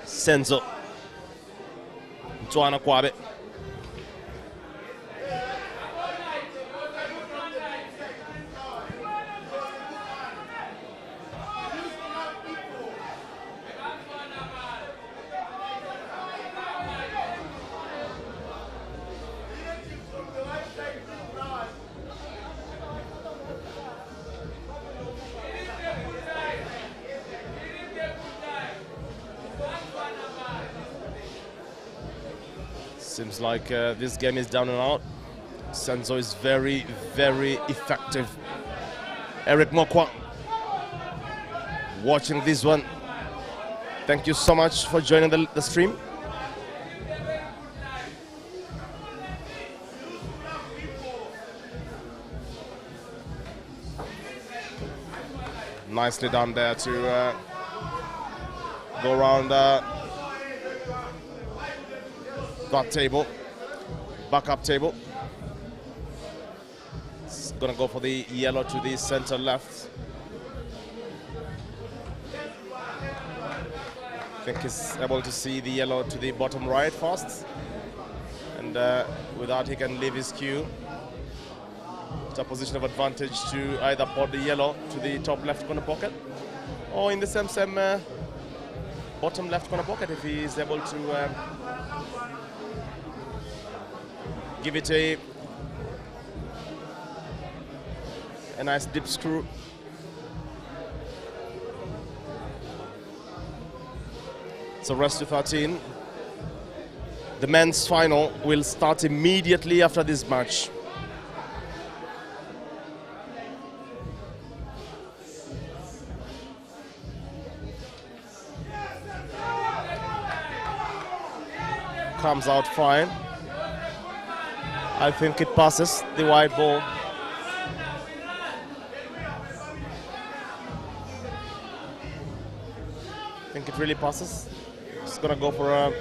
Senzo Mchana Kwabe. Seems like this game is down and out. Senzo is very effective Eric Mokwa watching this one. Thank you so much for joining the stream. Nicely done there to go around that table, backup table. It's gonna go for the yellow to the center left. I think he's able to see the yellow to the bottom right first, and with that he can leave his cue. It's a position of advantage to either put the yellow to the top left corner pocket, or in the same bottom left corner pocket if he is able to give it a nice dip screw. So rest to 13. The men's final will start immediately after this match. Comes out fine. I think it passes the white ball. I think it really passes. It's gonna go for a...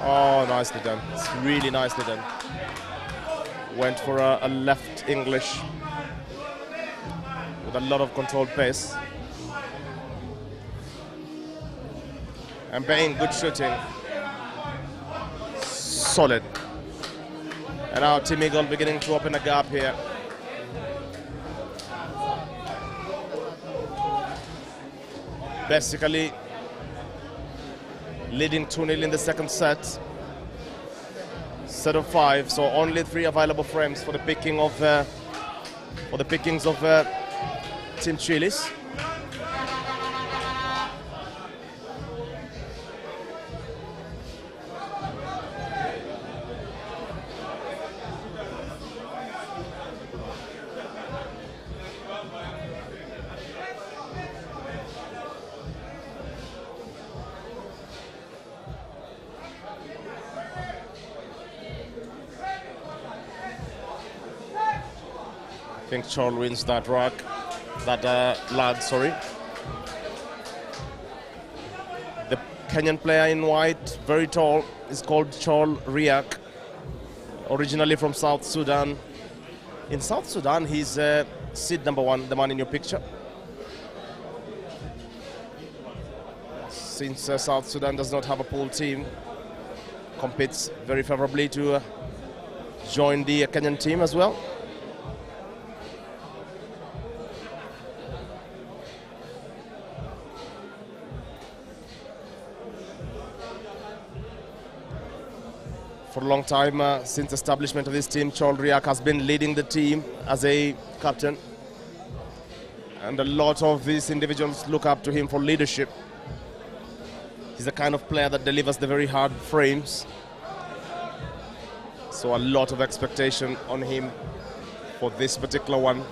Oh, nicely done. It's really nicely done. Went for a left English with a lot of controlled pace. And Bain, good shooting. Solid. And now Team Eagle beginning to open a gap here. Basically leading 2-0 in the second set. Set of 5, so only 3 available frames for the picking of Team Chilli's. I think Charles wins that lad, sorry. The Kenyan player in white, very tall, is called Charles Riak, originally from South Sudan. In South Sudan, he's seed number 1, the man in your picture. Since South Sudan does not have a pool team, competes very favorably to join the Kenyan team as well. For a long time, since establishment of this team, Charles Riak has been leading the team as a captain. And a lot of these individuals look up to him for leadership. He's the kind of player that delivers the very hard frames. So a lot of expectation on him for this particular one.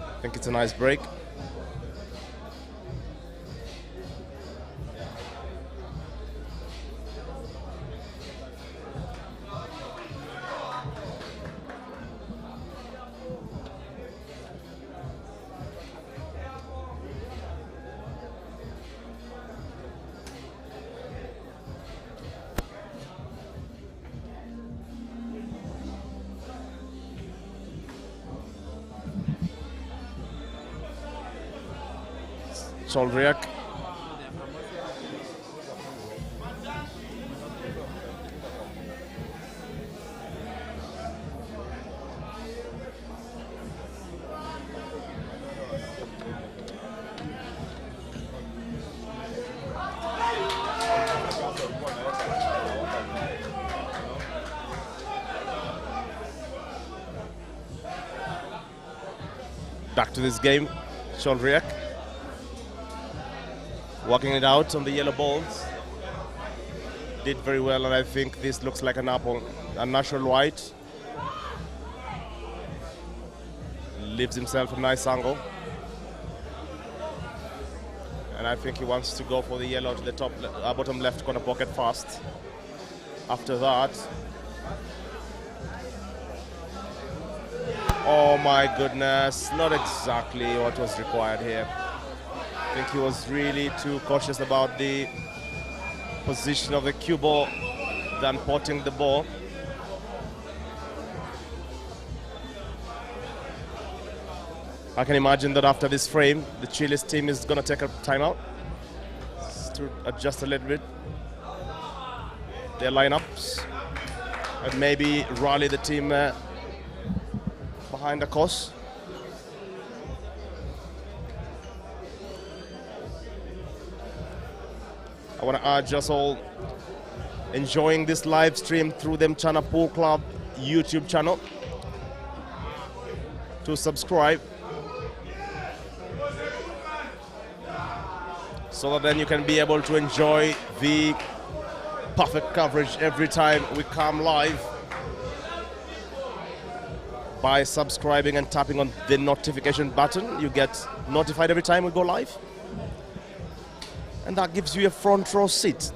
I think it's a nice break. Charles Riak. back to this game. Cholriak working it out on the yellow balls. Did very well, and I think this looks like an apple, a natural white. Leaves himself a nice angle. And I think he wants to go for the yellow to the top, bottom left corner pocket first. After that, oh my goodness, not exactly what was required here. I think he was really too cautious about the position of the cue ball than potting the ball. I can imagine that after this frame, the Chili's team is going to take a timeout to adjust a little bit their lineups and maybe rally the team behind the course. I want to urge us all enjoying this live stream through the Mchana Pool Club YouTube channel to subscribe, so that then you can be able to enjoy the perfect coverage every time we come live by subscribing and tapping on the notification button. You get notified every time we go live, and that gives you a front row seat.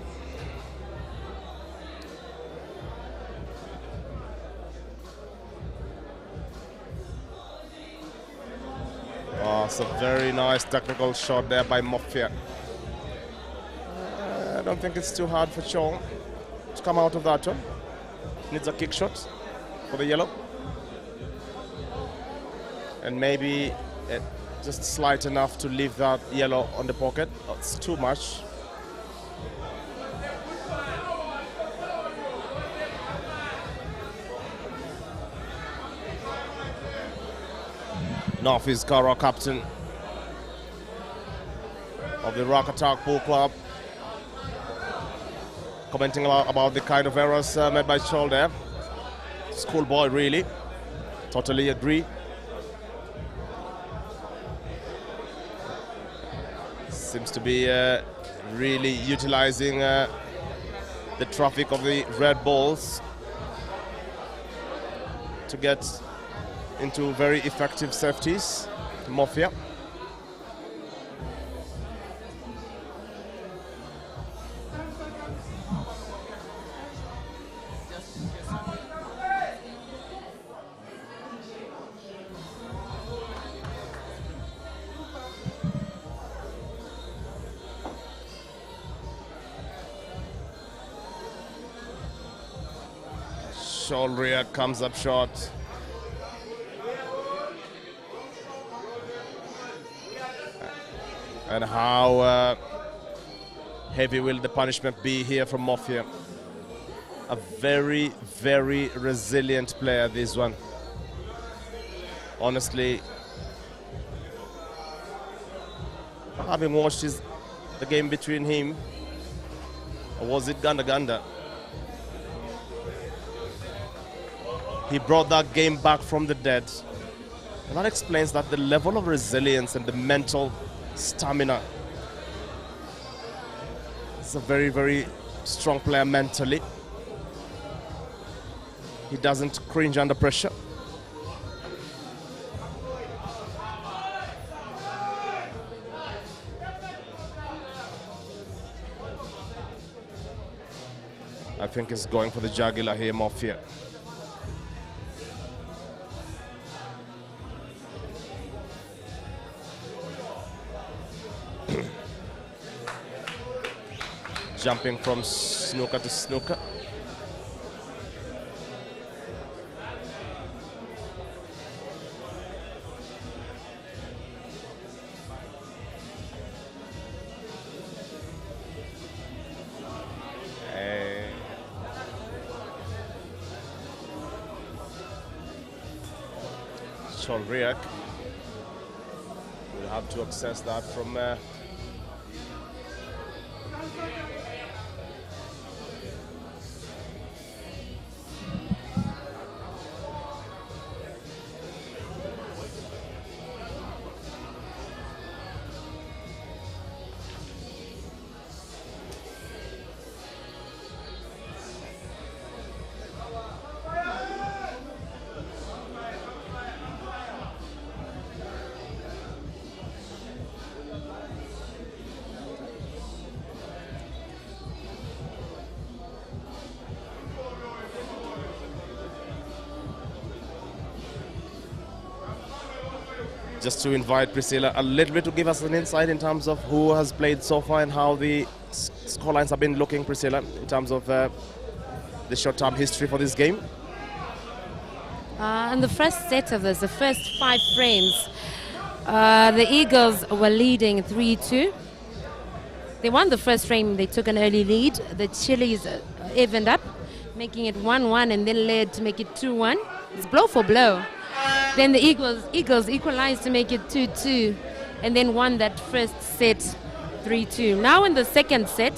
Oh, it's a very nice technical shot there by Mofia. I don't think it's too hard for Chol to come out of that one. Needs a kick shot for the yellow. And maybe just slight enough to leave that yellow on the pocket. Oh, it's too much. Nafiz Kara, captain of the Rock Attack Pool Club, commenting about the kind of errors made by Chol there. Schoolboy, really. Totally agree. Seems to be really utilizing the traffic of the red balls to get into very effective safeties. Mafia. Sholria comes up short. And how heavy will the punishment be here from Mafia? A very, very resilient player, this one. Honestly, having watched the game between him, or was it Ganda Ganda? He brought that game back from the dead. And that explains that the level of resilience and the mental stamina. He's a very, very strong player mentally. He doesn't cringe under pressure. I think he's going for the jugular here, Mafia. Jumping from snooker to snooker. Cholriak will have to access that from Just to invite Priscilla a little bit to give us an insight in terms of who has played so far and how the scorelines have been looking, Priscilla, in terms of the short-term history for this game. In the first set of this, the first 5 frames, the Eagles were leading 3-2. They won the first frame, they took an early lead. The Chillies evened up, making it 1-1 and then led to make it 2-1. It's blow for blow. Then the Eagles equalized to make it 2-2 and then won that first set 3-2. Now in the second set,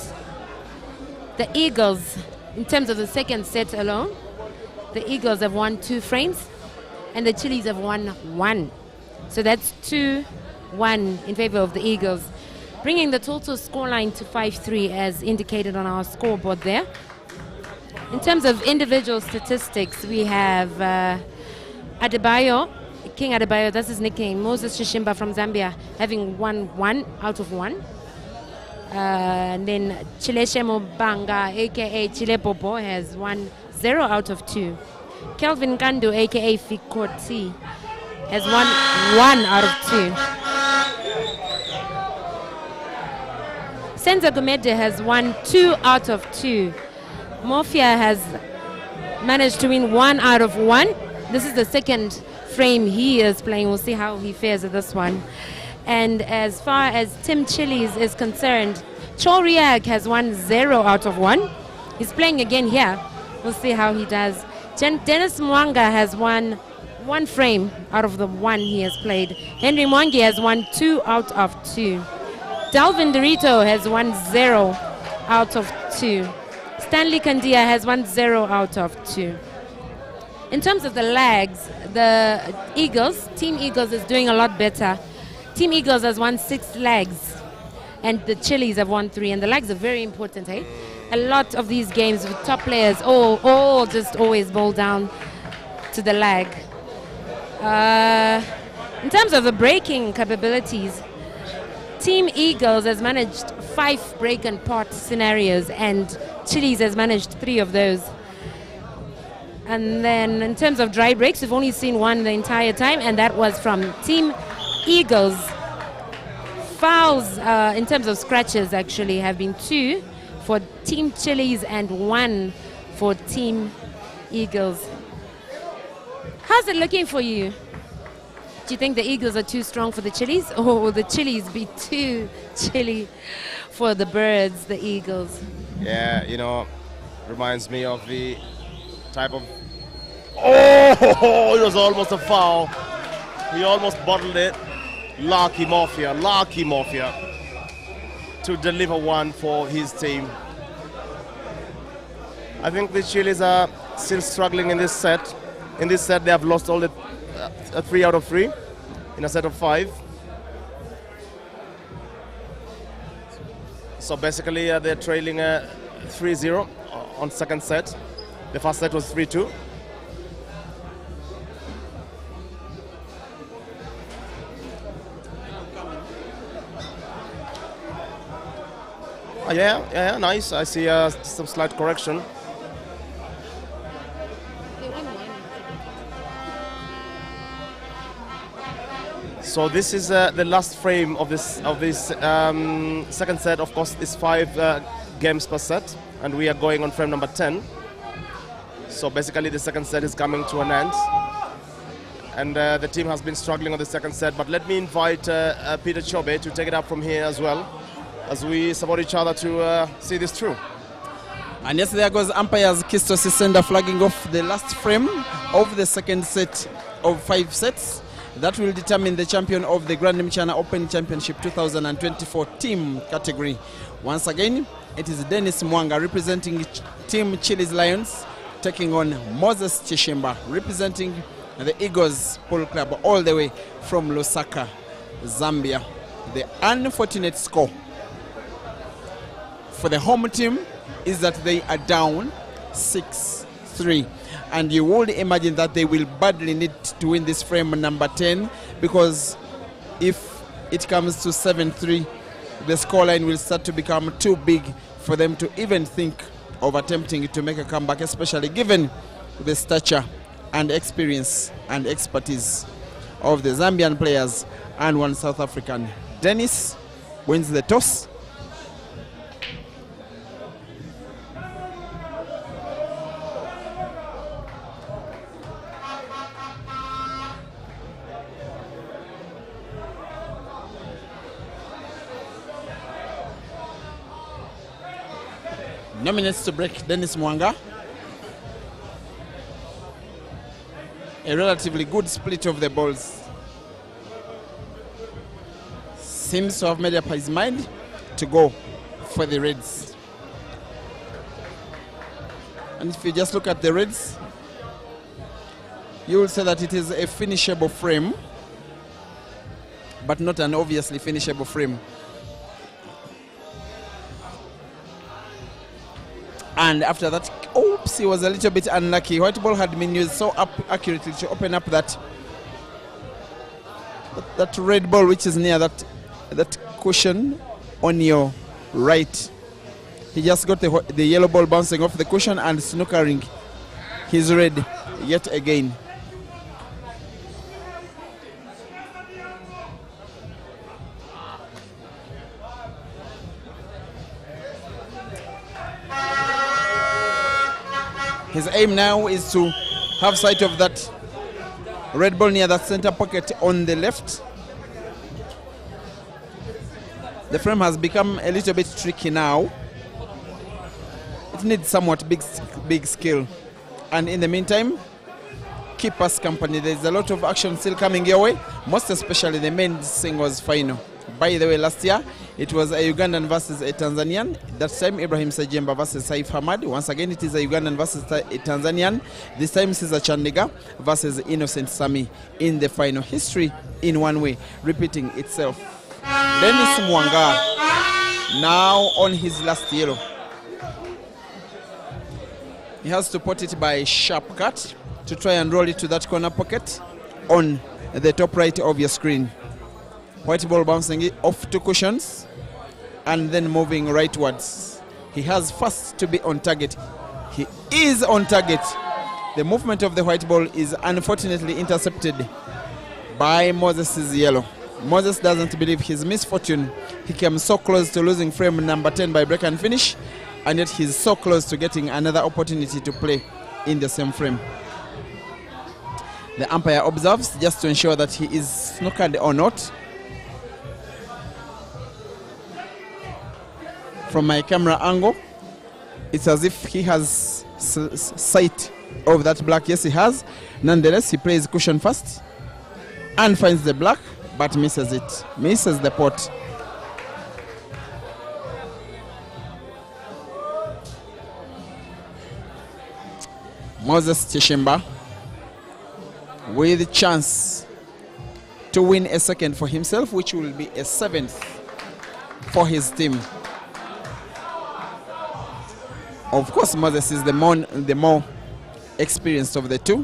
the Eagles, in terms of the second set alone, the Eagles have won 2 frames and the Chillies have won 1. So that's 2-1 in favor of the Eagles, bringing the total scoreline to 5-3 as indicated on our scoreboard there. In terms of individual statistics, we have Adebayo, King Adebayo, that's his nickname, Moses Chishimba from Zambia, having won 1 out of 1. And then Chileshe Mobanga, aka Chile Popo, has won 0 out of 2. Kelvin Kandu, aka Fikoti, has won 1 out of 2. Senza Gomede has won 2 out of 2. Mofia has managed to win 1 out of 1. This is the second frame he is playing. We'll see how he fares at this one. And as far as Tim Chillies is concerned, Choriak has won 0 out of 1. He's playing again here. We'll see how he does. Dennis Mwanga has won 1 frame out of the 1 he has played. Henry Mwangi has won 2 out of 2. Dalvin Dorito has won 0 out of 2. Stanley Kandia has won 0 out of 2. In terms of the lags, the Eagles, Team Eagles is doing a lot better. Team Eagles has won 6 lags and the Chillies have won 3, and the lags are very important, eh? A lot of these games with top players all just always boil down to the lag. In terms of the breaking capabilities, Team Eagles has managed 5 break and pot scenarios and Chillies has managed 3 of those. And then in terms of dry breaks, we've only seen 1 the entire time, and that was from Team Eagles. Fouls, in terms of scratches, actually have been 2 for Team Chillies and 1 for Team Eagles. How's it looking for you? Do you think the Eagles are too strong for the Chillies, or will the Chillies be too chilly for the birds, the Eagles? Yeah, you know, reminds me of the type of... Oh, it was almost a foul. He almost bottled it. Lucky Mafia to deliver 1 for his team. I think the Chillies are still struggling in this set. In this set, they have lost all the 3 out of 3 in a set of 5. So basically, they're trailing 3-0 on second set. The first set was 3-2. Yeah, nice. I see some slight correction. So this is the last frame of this second set. Of course, it's 5 games per set, and we are going on frame number 10. So basically, the second set is coming to an end, and the team has been struggling on the second set. But let me invite Peter Chobe to take it up from here as well, as we support each other to see this through. And yes, there goes umpires Kisto Sisenda flagging off the last frame of the second set of 5 sets. That will determine the champion of the Grand Mchana Open Championship 2024 team category. Once again, it is Dennis Mwanga representing Team Chillies Lions, taking on Moses Chishimba representing the Eagles Polo Club all the way from Lusaka, Zambia. The unfortunate score for the home team is that they are down 6-3. And you would imagine that they will badly need to win this frame number 10, because if it comes to 7-3, the scoreline will start to become too big for them to even think of attempting to make a comeback, especially given the stature and experience and expertise of the Zambian players and one South African. Dennis wins the toss. No minutes to break. Dennis Mwanga. A relatively good split of the balls. Seems to have made up his mind to go for the Reds. And if you just look at the Reds, you will say that it is a finishable frame, but not an obviously finishable frame. And after that, oops, he was a little bit unlucky. White ball had been used so accurately to open up that red ball, which is near that cushion on your right. He just got the yellow ball bouncing off the cushion and snookering his red yet again. His aim now is to have sight of that red ball near that center pocket on the left. The frame has become a little bit tricky now. It needs somewhat big skill. And in the meantime, keep us company. There's a lot of action still coming your way, most especially the men's singles final. By the way, last year, it was a Ugandan versus a Tanzanian. That time, Ibrahim Sajemba versus Saif Hamad. Once again, it is a Ugandan versus a Tanzanian. This time, Cesar Chandiga versus Innocent Sami in the final. History, in one way, repeating itself. Dennis Mwanga, now on his last yellow. He has to put it by a sharp cut to try and roll it to that corner pocket on the top right of your screen. White ball bouncing it off two cushions and then moving rightwards. He has first to be on target. He is on target. The movement of the white ball is unfortunately intercepted by Moses' yellow. Moses doesn't believe his misfortune. He came so close to losing frame number 10 by break and finish, and yet he's so close to getting another opportunity to play in the same frame. The umpire observes just to ensure that he is snookered or not. From my camera angle, it's as if he has sight of that black. Yes, he has. Nonetheless, he plays cushion first and finds the black, but misses it. Misses the pot. Moses Chishimba with a chance to win a second for himself, which will be a 7th for his team. Of course, Moses is the more experienced of the two.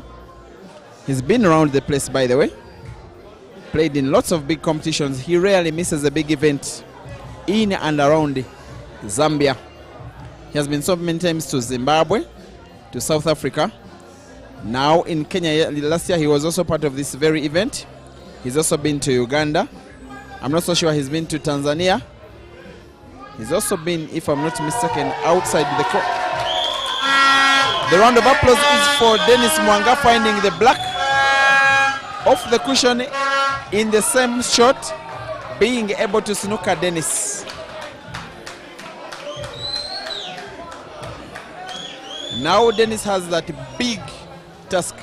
He's been around the place, by the way. Played in lots of big competitions. He rarely misses a big event in and around Zambia. He has been so many times to Zimbabwe, to South Africa. Now in Kenya, last year he was also part of this very event. He's also been to Uganda. I'm not so sure he's been to Tanzania. He's also been, if I'm not mistaken, outside the court. The round of applause is for Dennis Mwanga finding the black off the cushion in the same shot, being able to snooker Dennis. Now Dennis has that big task,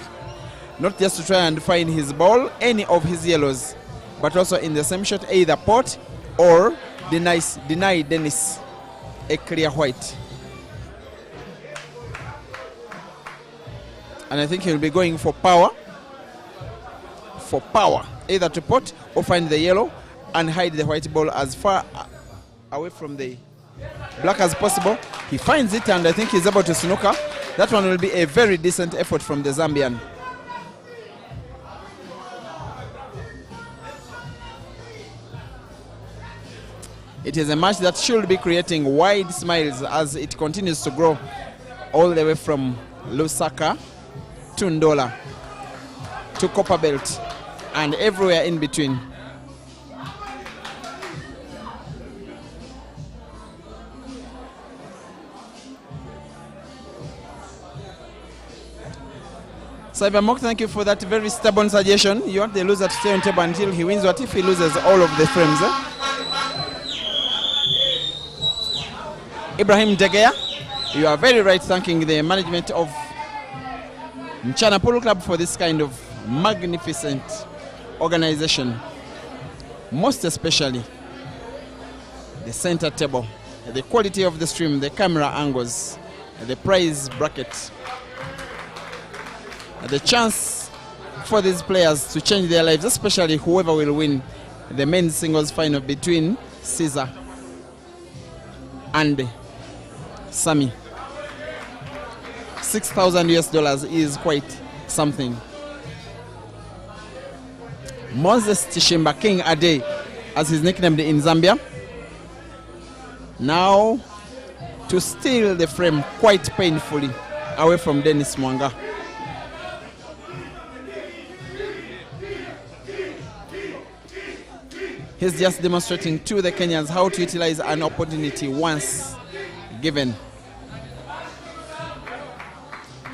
not just to try and find his ball, any of his yellows, but also in the same shot, either pot or deny Dennis a clear white. And I think he'll be going for power. For power, either to pot or find the yellow and hide the white ball as far away from the black as possible. He finds it, and I think he's able to snooker. That one will be a very decent effort from the Zambian. It is a match that should be creating wide smiles as it continues to grow all the way from Lusaka to Ndola to Copperbelt and everywhere in between. Cybermock, thank you for that very stubborn suggestion. You want the loser to stay on table until he wins. What if he loses all of the frames? Ibrahim Degeya, you are very right, thanking the management of Mchana Polo Club for this kind of magnificent organization. Most especially the center table, the quality of the stream, the camera angles, the prize bracket, the chance for these players to change their lives, especially whoever will win the men's singles final between Caesar and Sami. $6,000 is quite something. Moses Tishimba, King Ade, as he's nicknamed in Zambia, now to steal the frame quite painfully away from Dennis Mwanga. He's just demonstrating to the Kenyans how to utilize an opportunity once given.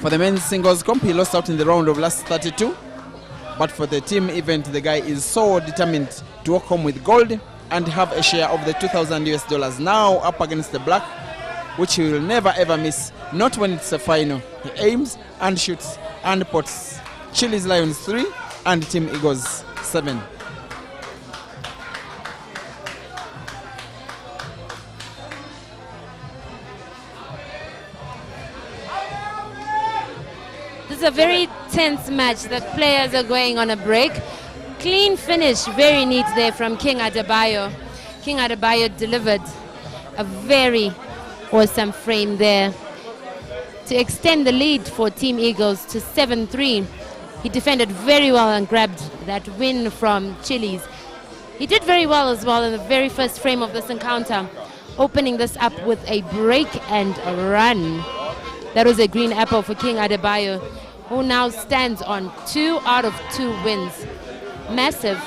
For the men's singles comp, he lost out in the round of last 32. But for the team event, the guy is so determined to walk home with gold and have a share of the $2,000. Now up against the black, which he will never ever miss, not when it's a final. He aims and shoots and puts. Chilli's Lions 3 and Team Eagles 7. This is a very tense match. The players are going on a break. Clean finish, very neat there from King Adebayo. King Adebayo delivered a very awesome frame there to extend the lead for Team Eagles to 7-3. He defended very well and grabbed that win from Chilli's. He did very well as well in the very first frame of this encounter, opening this up with a break and a run. That was a green apple for King Adebayo, who now stands on 2 out of 2 wins. Massive.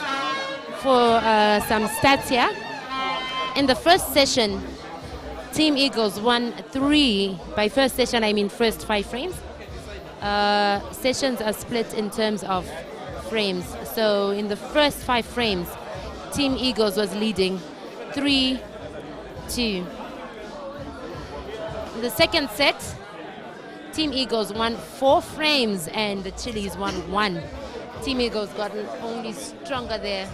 For some stats here, in the first session, Team Eagles won 3. By first session, I mean first 5 frames. Sessions are split in terms of frames. So in the first 5 frames, Team Eagles was leading 3-2. In the second set, Team Eagles won 4 frames and the Chilli's won 1. Team Eagles got only stronger there.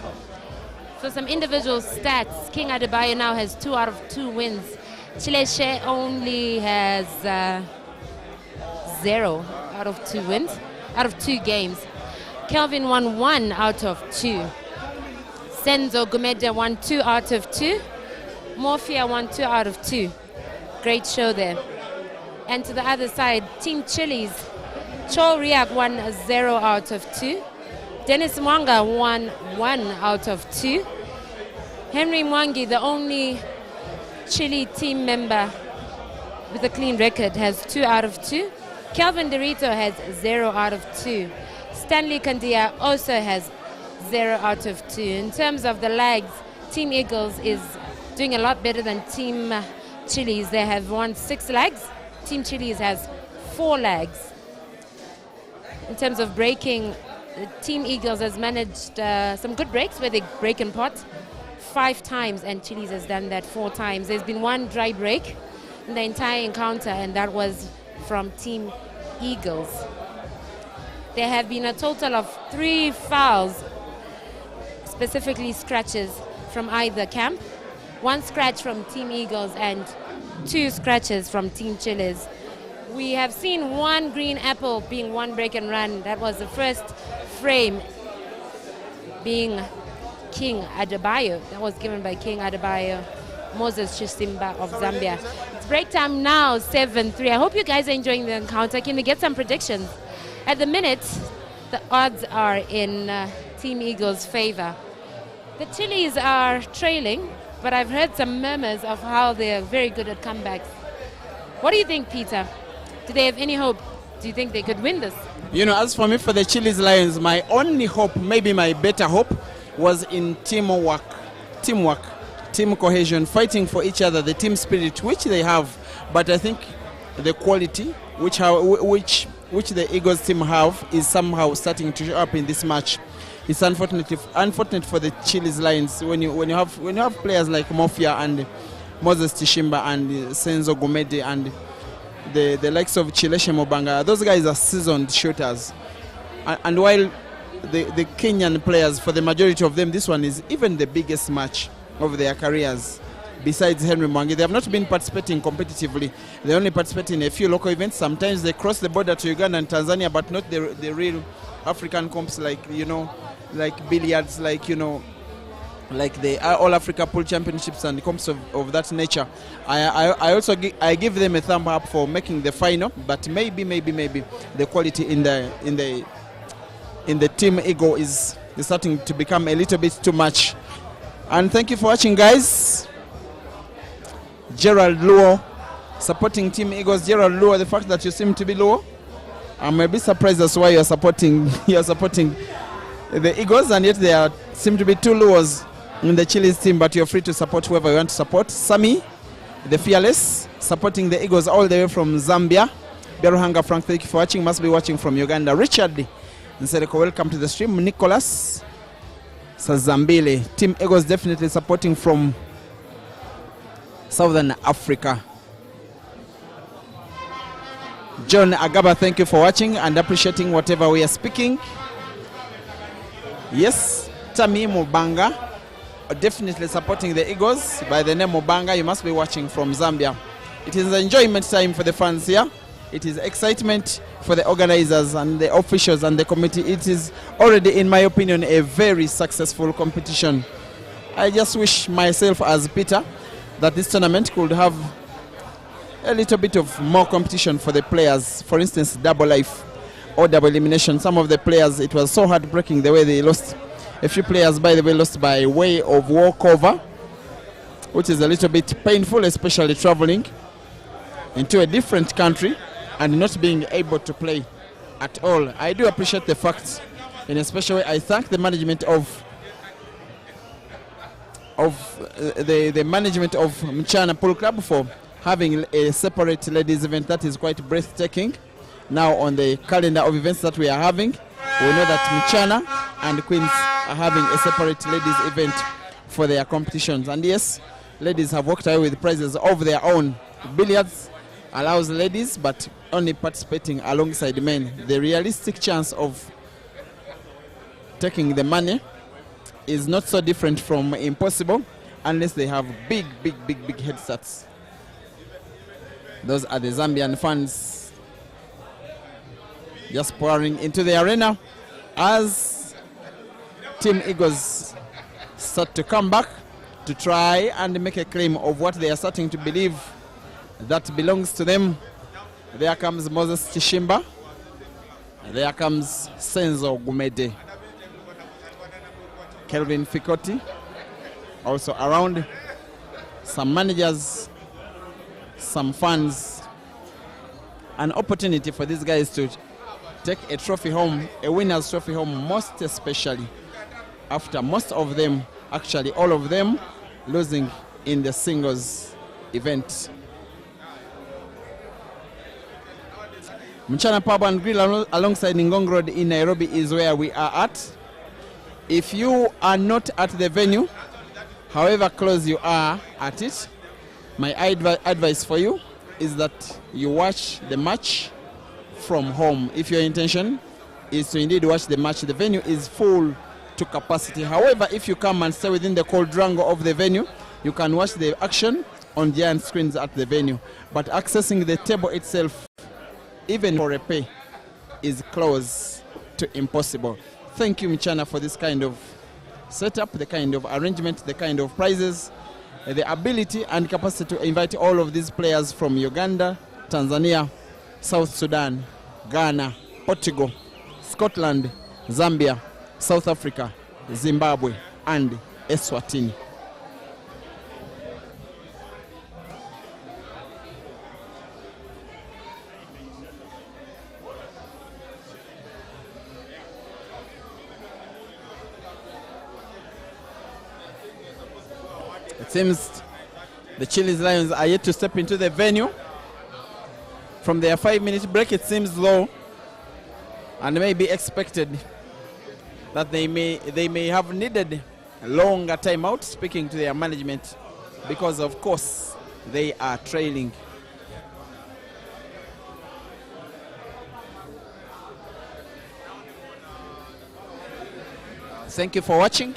For some individual stats, King Adebayo now has 2 out of 2 wins. Chileshe only has 0 out of 2 wins, out of 2 games. Kelvin won 1 out of 2. Senzo Gumede won 2 out of 2. Morphia won 2 out of 2. Great show there. And to the other side, Team Chilli's, Chol Riak won 0 out of 2. Dennis Mwanga won 1 out of 2. Henry Mwangi, the only Chilli team member with a clean record, has 2 out of 2. Kelvin Dorito has 0 out of 2. Stanley Kandia also has 0 out of 2. In terms of the lags, Team Eagles is doing a lot better than Team Chilli's. They have won 6 lags. Team Chilli's has 4 lags. In terms of breaking, Team Eagles has managed some good breaks where they break in pot 5 times, and Chilli's has done that 4 times. There's been 1 dry break in the entire encounter, and that was from Team Eagles. There have been a total of 3 fouls, specifically scratches from either camp. 1 scratch from Team Eagles and 2 scratches from Team Chilli's. We have seen 1 green apple being 1 break and run. That was the first frame being King Adebayo. That was given by King Adebayo, Moses Chisimba of Zambia. It's break time now, 7-3. I hope you guys are enjoying the encounter. Can we get some predictions? At the minute, the odds are in Team Eagles' favor. The Chilli's are trailing, but I've heard some murmurs of how they're very good at comebacks. What do you think, Peter? Do they have any hope do you think they could win this? You know, as for me, for the Chilli's Lions, my only hope, maybe my better hope, was in teamwork, team cohesion, fighting for each other, the team spirit, which they have. But I think the quality which the Eagles team have is somehow starting to show up in this match. It's unfortunate for the Chilli's Lions when you have players like Mofia and Moses Tishimba and Senzo Gumede and the likes of Chileshe Mobanga. Those guys are seasoned shooters, and while the Kenyan players, for the majority of them, this one is even the biggest match of their careers. Besides Henry Mwangi, they have not been participating competitively. They only participate in a few local events. Sometimes they cross the border to Uganda and Tanzania, but not the real African comps, like, you know, like billiards, like, you know, like the All Africa Pool Championships and comps of that nature. I also give them a thumb up for making the final, but maybe the quality in the team Eagle is starting to become a little bit too much. And thank you for watching, guys. Gerald Luo supporting Team Eagles. Gerald Luo, the fact that you seem to be Luo, I'm a bit surprised as why you're supporting the Eagles, and yet there seem to be two Luos in the Chilli's team, but you're free to support whoever you want to support. Sami, the Fearless, supporting the Eagles all the way from Zambia. Beruhanga Frank, thank you for watching. Must be watching from Uganda. Richard Nsereko, welcome to the stream. Nicholas Sazambile, Team Eagles definitely supporting from Southern Africa. John Agaba, thank you for watching and appreciating whatever we are speaking. Yes, Tami Mubanga, definitely supporting the Eagles by the name Mubanga. You must be watching from Zambia. It is an enjoyment time for the fans here. It is excitement for the organizers and the officials and the committee. It is already, in my opinion, a very successful competition. I just wish myself, as Peter, that this tournament could have a little bit of more competition for the players. For instance, double life or double elimination. Some of the players, it was so heartbreaking the way they lost. A few players, by the way, lost by way of walkover, which is a little bit painful, especially traveling into a different country and not being able to play at all. I do appreciate the fact, in a special way. I thank the management of the management of Mchana Pool Club for having a separate ladies event that is quite breathtaking. Now on the calendar of events that we are having, we know that Mchana and Queens are having a separate ladies event for their competitions. And yes, ladies have walked away with prizes of their own. Billiards allows ladies, but only participating alongside men. The realistic chance of taking the money is not so different from impossible unless they have big head starts. Those are the Zambian fans just pouring into the arena as Team Eagles start to come back to try and make a claim of what they are starting to believe that belongs to them. There comes Moses Tishimba. There comes Senzo Gumede. Kelvin Fikoti also around. Some managers, some fans. An opportunity for these guys to take a trophy home, a winner's trophy home, most especially after most of them, actually all of them, losing in the singles event. Mchana Pub and Grill alongside Ngong Road in Nairobi is where we are at. If you are not at the venue, however close you are at it, my advice for you is that you watch the match from home. If your intention is to indeed watch the match, the venue is full to capacity. However, if you come and stay within the quadrangle of the venue, you can watch the action on giant screens at the venue. But accessing the table itself, even for a pay, is close to impossible. Thank you, Mchana, for this kind of setup, the kind of arrangement, the kind of prizes, the ability and capacity to invite all of these players from Uganda, Tanzania, South Sudan, Ghana, Portugal, Scotland, Zambia, South Africa, Zimbabwe, and Eswatini. It seems the Chilli's Lions are yet to step into the venue. From their 5-minute break, it seems low and may be expected that they may have needed a longer timeout, speaking to their management, because of course they are trailing. Thank you for watching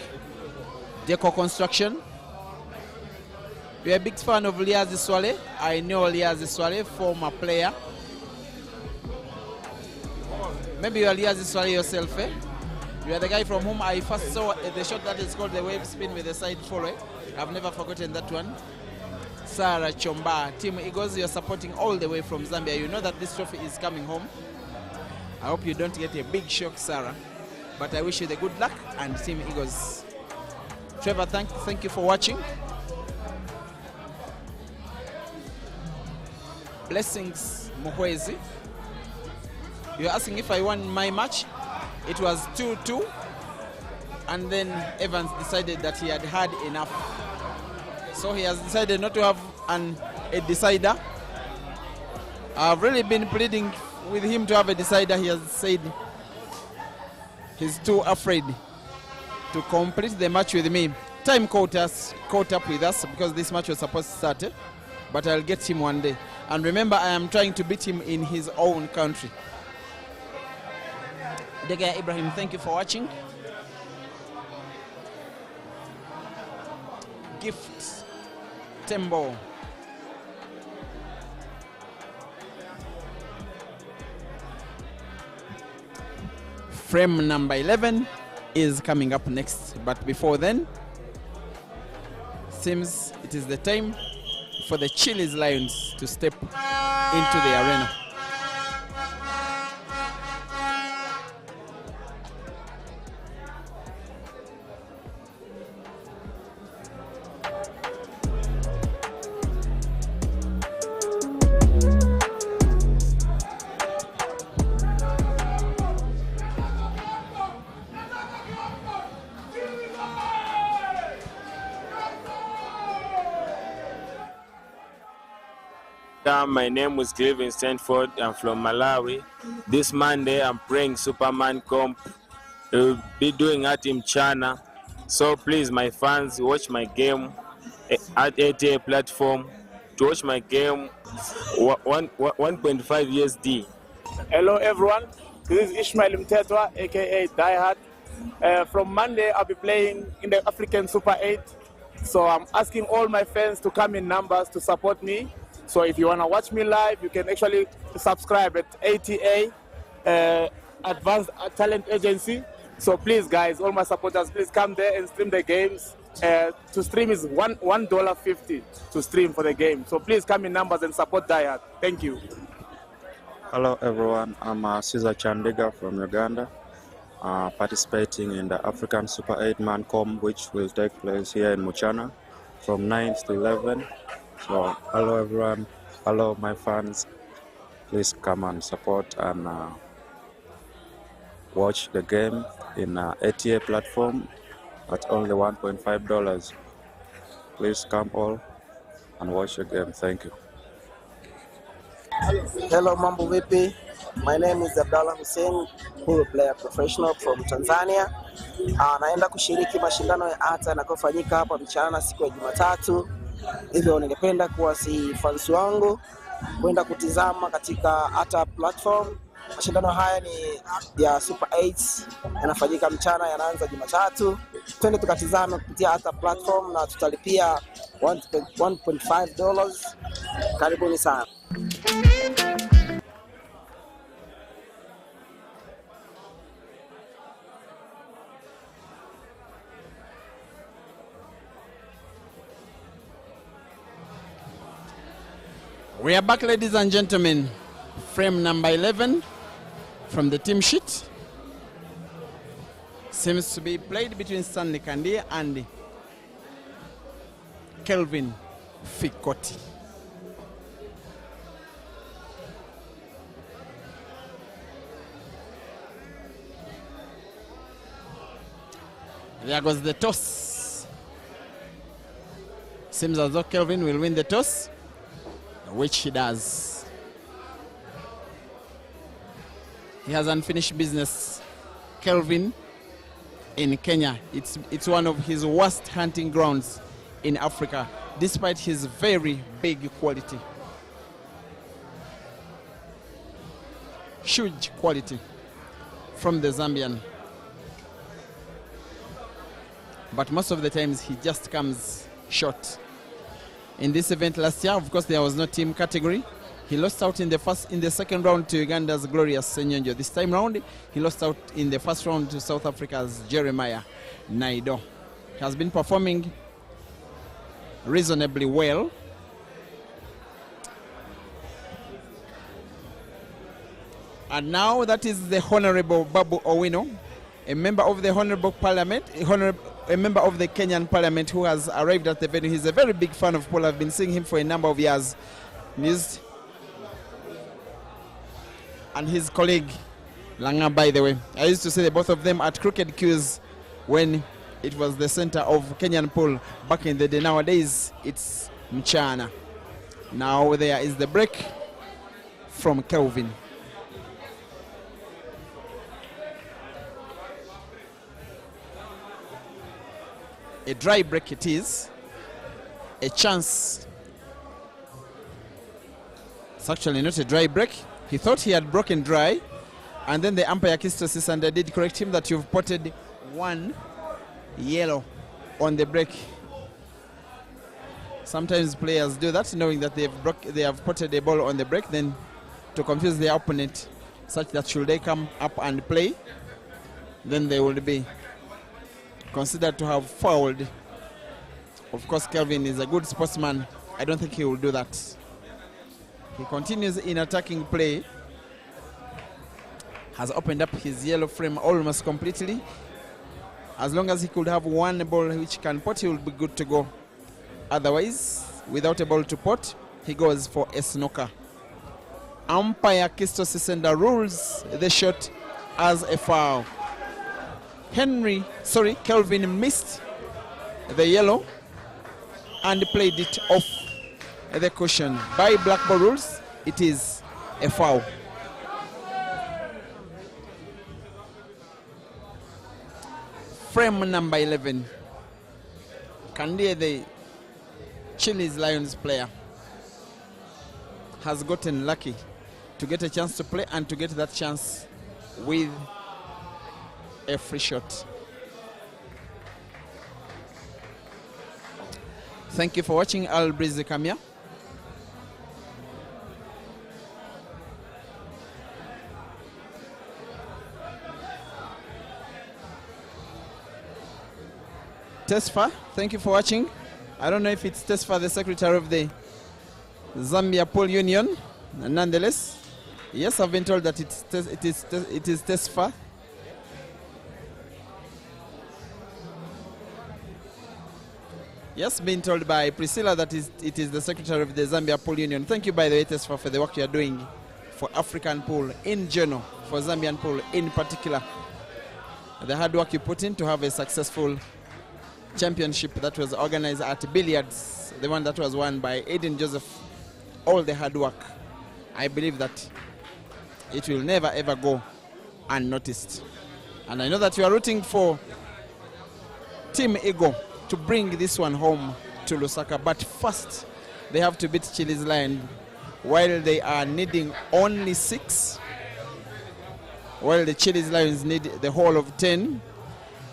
Deco Construction. You're a big fan of Liazi Swale. I know Liazi Swale, former player. Maybe you are Liazi Swale yourself, eh? You are the guy from whom I first saw the shot that is called the wave spin with the side follow. I've never forgotten that one. Sarah Chomba, Team Eagles, you're supporting all the way from Zambia. You know that this trophy is coming home. I hope you don't get a big shock, Sarah. But I wish you the good luck and Team Eagles. Trevor, thank you for watching. Blessings Muhwezi. You're asking if I won my match. It was 2-2. And then Evans decided that he had had enough. So he has decided not to have a decider. I've really been pleading with him to have a decider. He has said he's too afraid to complete the match with me. Time caught up with us because this match was supposed to start, but I'll get him one day. And remember, I am trying to beat him in his own country. Dega Ibrahim, thank you for watching. Gift Tembo. Frame number 11 is coming up next, but before then, seems it is the time for the Chilli's Lions to step into the arena. My name is Cleveland Stanford. I'm from Malawi. This Monday, I'm playing Superman Comp. We'll be doing at Mchana. So please, my fans, watch my game at ATA platform. To watch my game, 1.5 USD. Hello, everyone. This is Ishmael Mtetwa, aka Diehard. From Monday, I'll be playing in the African Super 8. So I'm asking all my fans to come in numbers to support me. So if you want to watch me live, you can actually subscribe at ATA, Advanced Talent Agency. So please, guys, all my supporters, please come there and stream the games. To stream is $1.50 to stream for the game. So please come in numbers and support Diehard. Thank you. Hello, everyone. I'm Caesar Chandega from Uganda, participating in the African Super 8-man comp, which will take place here in Mchana from 9th to 11th. So, hello everyone, hello my fans, please come and support and watch the game in ATA platform at only $1.5. Please come all and watch the game. Thank you. Hello, Mambo Vipi. My name is Abdallah Hussein, pool player professional from Tanzania. Naenda kushiriki mashindano ya ATA yanayofanyika hapa Mchana siku ya Jumatatu. Hivyo ningependa kuwasihi fans wangu kwenda kutizama katika ATA platform. Mashindano haya ni ya Super 8, yanafanyika Mchana, yanaanza Jumatatu. Twende tukatizame kupitia ATA platform na tutalipia $1.5. Karibuni sana. We are back, ladies and gentlemen. Frame number 11 from the team sheet seems to be played between Stanley Kandia and Kelvin Fikoti. There goes the toss. Seems as though Kelvin will win the toss, which he does. He has unfinished business. Kelvin in Kenya. It's one of his worst hunting grounds in Africa, despite his very big quality. Huge quality from the Zambian. But most of the times he just comes short. In this event last year, of course, there was no team category. He lost out in the second round to Uganda's Glorious Senyonjo. This time round, he lost out in the first round to South Africa's Jeremiah Naido. He has been performing reasonably well. And now that is the Honorable Babu Owino, a member of the Honorable Parliament, a member of the Kenyan Parliament who has arrived at the venue. He's a very big fan of Paul. I've been seeing him for a number of years. And his colleague, Langa, by the way. I used to see the both of them at Crooked Cues when it was the center of Kenyan pool back in the day. Nowadays, it's Mchana. Now there is the break from Kelvin. A dry break it is. A chance. It's actually not a dry break. He thought he had broken dry, and then the umpire Kistosis and I did correct him that you've potted one yellow on the break. Sometimes players do that, knowing that they have potted a ball on the break, then to confuse their opponent, such that should they come up and play, then they will be considered to have fouled. Of course, Kelvin is a good sportsman. I don't think he will do that. He continues in attacking play. Has opened up his yellow frame almost completely. As long as he could have one ball which can pot, he will be good to go. Otherwise, without a ball to pot, he goes for a snooker. Umpire Kisto Sisenda rules the shot as a foul. Kelvin missed the yellow and played it off the cushion. By black ball rules, it is a foul. Frame number 11. Kandie, the Chilli's Lions player, has gotten lucky to get a chance to play and to get that chance with a free shot. Thank you for watching. I'll breeze the camera. Tesfa, thank you for watching. I don't know if it's Tesfa, the secretary of the Zambia Pool Union. Nonetheless, yes, I've been told that it is Tesfa. Yes, being told by Priscilla that it is the secretary of the Zambia Pool Union. Thank you, by the way, Tesfa, for the work you are doing for African pool in general, for Zambian pool in particular. The hard work you put in to have a successful championship that was organized at Billiards, the one that was won by Aiden Joseph. All the hard work, I believe that it will never ever go unnoticed. And I know that you are rooting for Team Ego to bring this one home to Lusaka, but first they have to beat Chilli's Lion. While they are needing only 6, while the Chilli's Lions need the whole of 10,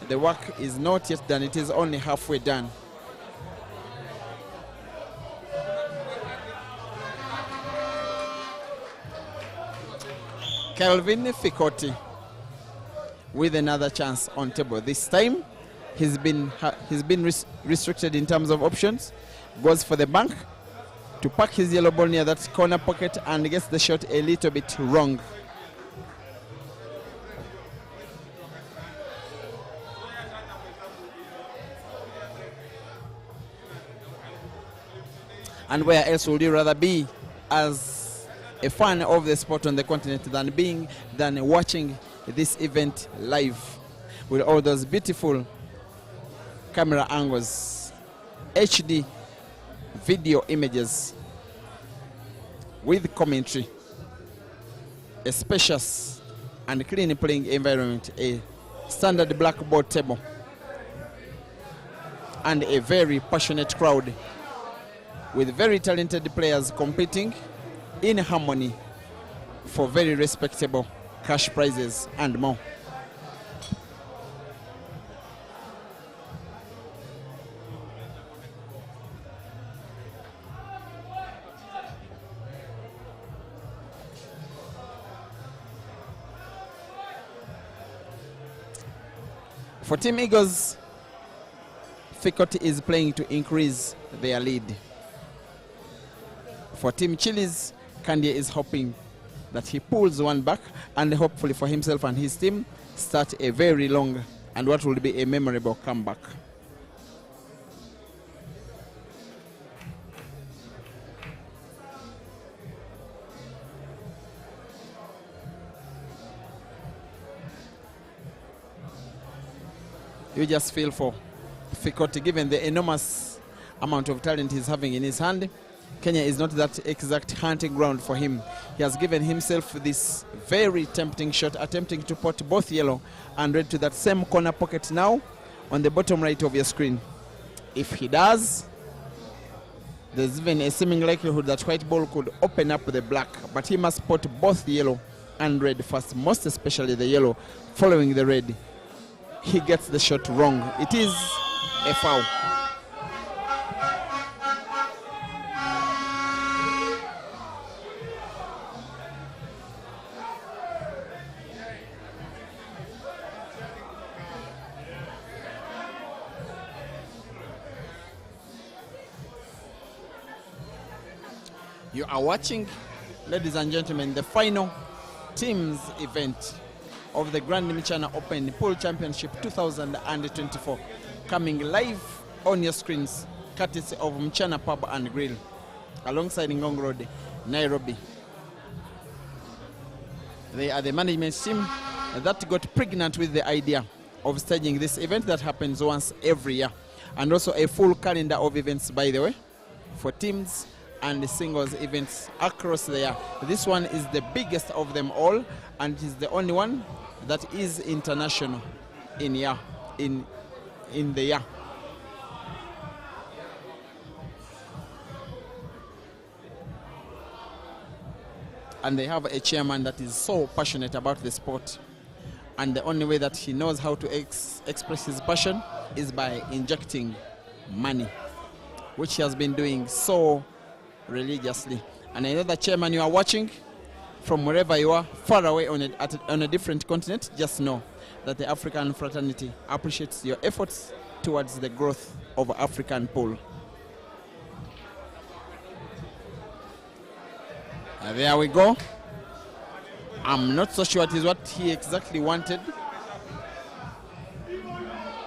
the work is not yet done. It is only halfway done. Kelvin Fikoti with another chance on table. This time he's been restricted in terms of options. Goes for the bank to park his yellow ball near that corner pocket and gets the shot a little bit wrong. And where else would you rather be as a fan of the sport on the continent than watching this event live with all those beautiful camera angles, HD video images with commentary, a spacious and clean playing environment, a standard blackboard table, and a very passionate crowd with very talented players competing in harmony for very respectable cash prizes and more. For Team Eagles, Fikoti is playing to increase their lead. For Team Chilli's, Kandia is hoping that he pulls one back and hopefully for himself and his team start a very long and what will be a memorable comeback. You just feel for Fikoti, given the enormous amount of talent he's having in his hand. Kenya is not that exact hunting ground for him. He has given himself this very tempting shot, attempting to put both yellow and red to that same corner pocket now on the bottom right of your screen. If he does, there's even a seeming likelihood that white ball could open up the black, but he must put both yellow and red first, most especially the yellow following the red. He gets the shot wrong. It is a foul. You are watching, ladies and gentlemen, the final teams event of the Grand Mchana Open Pool Championship 2024, coming live on your screens, courtesy of Mchana Pub and Grill, alongside Ngong Road, Nairobi. They are the management team that got pregnant with the idea of staging this event that happens once every year, and also a full calendar of events, by the way, for teams and singles events across the year. This one is the biggest of them all, and it is the only one that is international in the year. And they have a chairman that is so passionate about the sport, and the only way that he knows how to express his passion is by injecting money, which he has been doing so religiously. And I know the chairman, you are watching from wherever you are, far away on a different continent. Just know that the African fraternity appreciates your efforts towards the growth of African pool. There we go. I'm not so sure it is what he exactly wanted.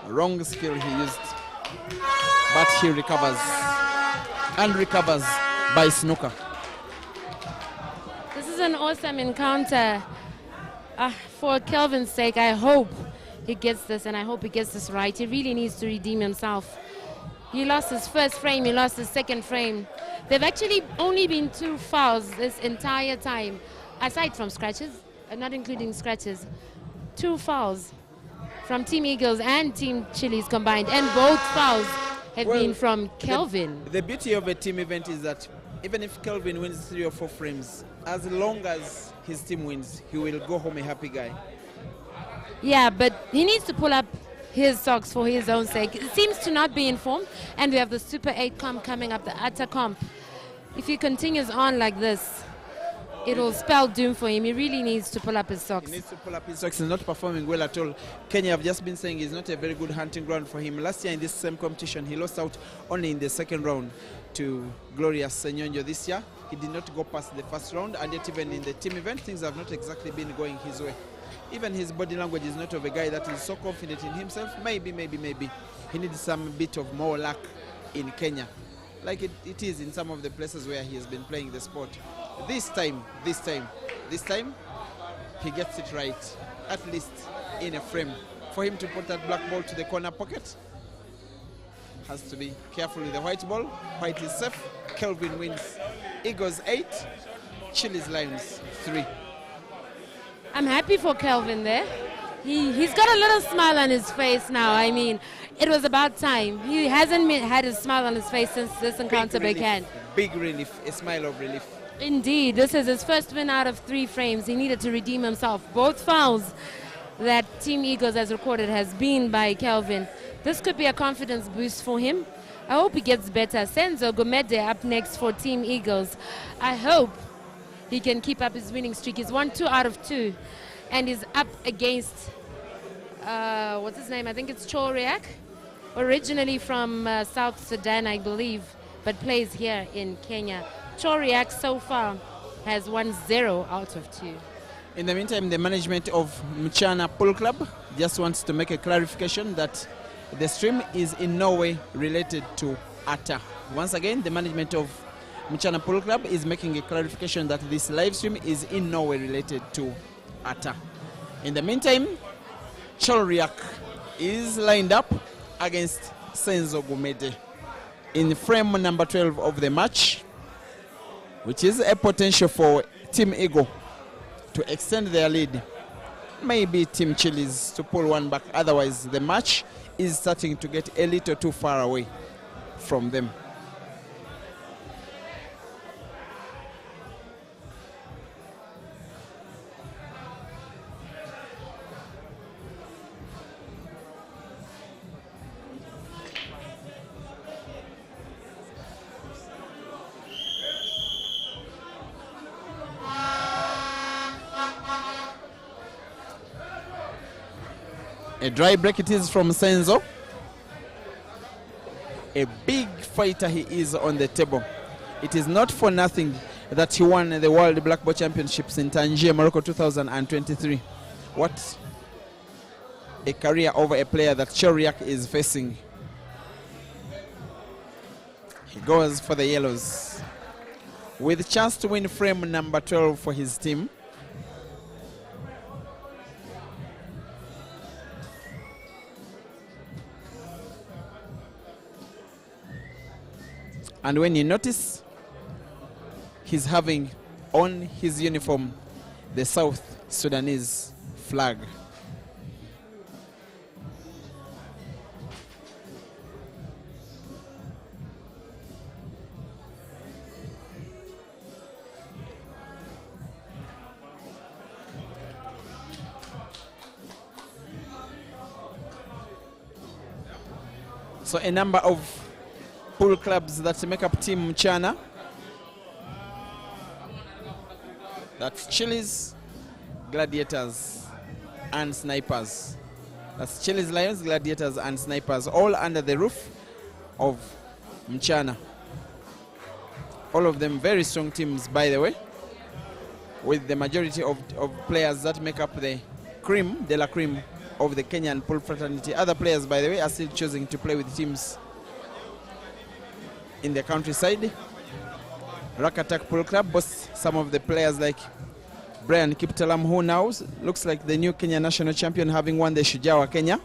Wrong skill he used, but he recovers and recovers by snooker. This is an awesome encounter. For Kelvin's sake, I hope he gets this, and I hope he gets this right. He really needs to redeem himself. He lost his first frame, he lost his second frame. There've actually only been 2 fouls this entire time, aside from scratches, not including scratches. 2 fouls from Team Eagles and Team Chilli's combined, and both fouls have been from Kelvin. The beauty of a team event is that even if Kelvin wins 3 or 4 frames, as long as his team wins, he will go home a happy guy. Yeah, but he needs to pull up his socks for his own sake. It seems to not be in form, and we have the Super 8 comp coming up, the Atta comp. If he continues on like this, it will spell doom for him. He really needs to pull up his socks. He needs to pull up his socks. He's not performing well at all. Kenya, I've just been saying, is not a very good hunting ground for him. Last year in this same competition, he lost out only in the second round to Glorious Senyonjo. This year, he did not go past the first round, and yet even in the team event, things have not exactly been going his way. Even his body language is not of a guy that is so confident in himself. Maybe he needs some bit of more luck in Kenya, like it is in some of the places where he has been playing the sport. This time, he gets it right, at least in a frame. For him to put that black ball to the corner pocket, has to be careful with the white ball. White is safe. Kelvin wins. Eagles 8, Chilli's Lions 3. I'm happy for Kelvin there. He's got a little smile on his face now. I mean, it was about time. He hasn't had a smile on his face since this encounter began. Big relief, a smile of relief. Indeed, this is his first win out of 3 frames. He needed to redeem himself. Both fouls that Team Eagles has recorded has been by Kelvin. This could be a confidence boost for him. I hope he gets better. Senzo Gomede up next for Team Eagles. I hope he can keep up his winning streak. He's won 2 out of 2 and is up against, what's his name? I think it's Choriak, originally from South Sudan, I believe, but plays here in Kenya. Choriak so far has won 0 out of 2. In the meantime, the management of Mchana Pool Club just wants to make a clarification that the stream is in no way related to ATA. Once again, the management of Mchana Pool Club is making a clarification that this live stream is in no way related to ATA. In the meantime, Choriak is lined up against Senzo Gumede in frame number 12 of the match, which is a potential for Team Eagle to extend their lead. Maybe Team Chilli's to pull one back. Otherwise, the match is starting to get a little too far away from them. A dry break it is from Senzo. A big fighter he is on the table. It is not for nothing that he won the World Black Ball Championships in Tangier, Morocco 2023. What a career over a player that Choriak is facing. He goes for the yellows with a chance to win frame number 12 for his team. And when you notice, he's having on his uniform the South Sudanese flag. So a number of pool clubs that make up Team Mchana. That's Chilli's, Gladiators, and Snipers. That's Chilli's, Lions, Gladiators, and Snipers, all under the roof of Mchana. All of them very strong teams, by the way, with the majority of players that make up the cream, de la cream, of the Kenyan pool fraternity. Other players, by the way, are still choosing to play with teams in the countryside. Rakatak Pool Club boasts some of the players like Brian Kiptalam, who now looks like the new Kenya national champion, having won the Shujaa Kenya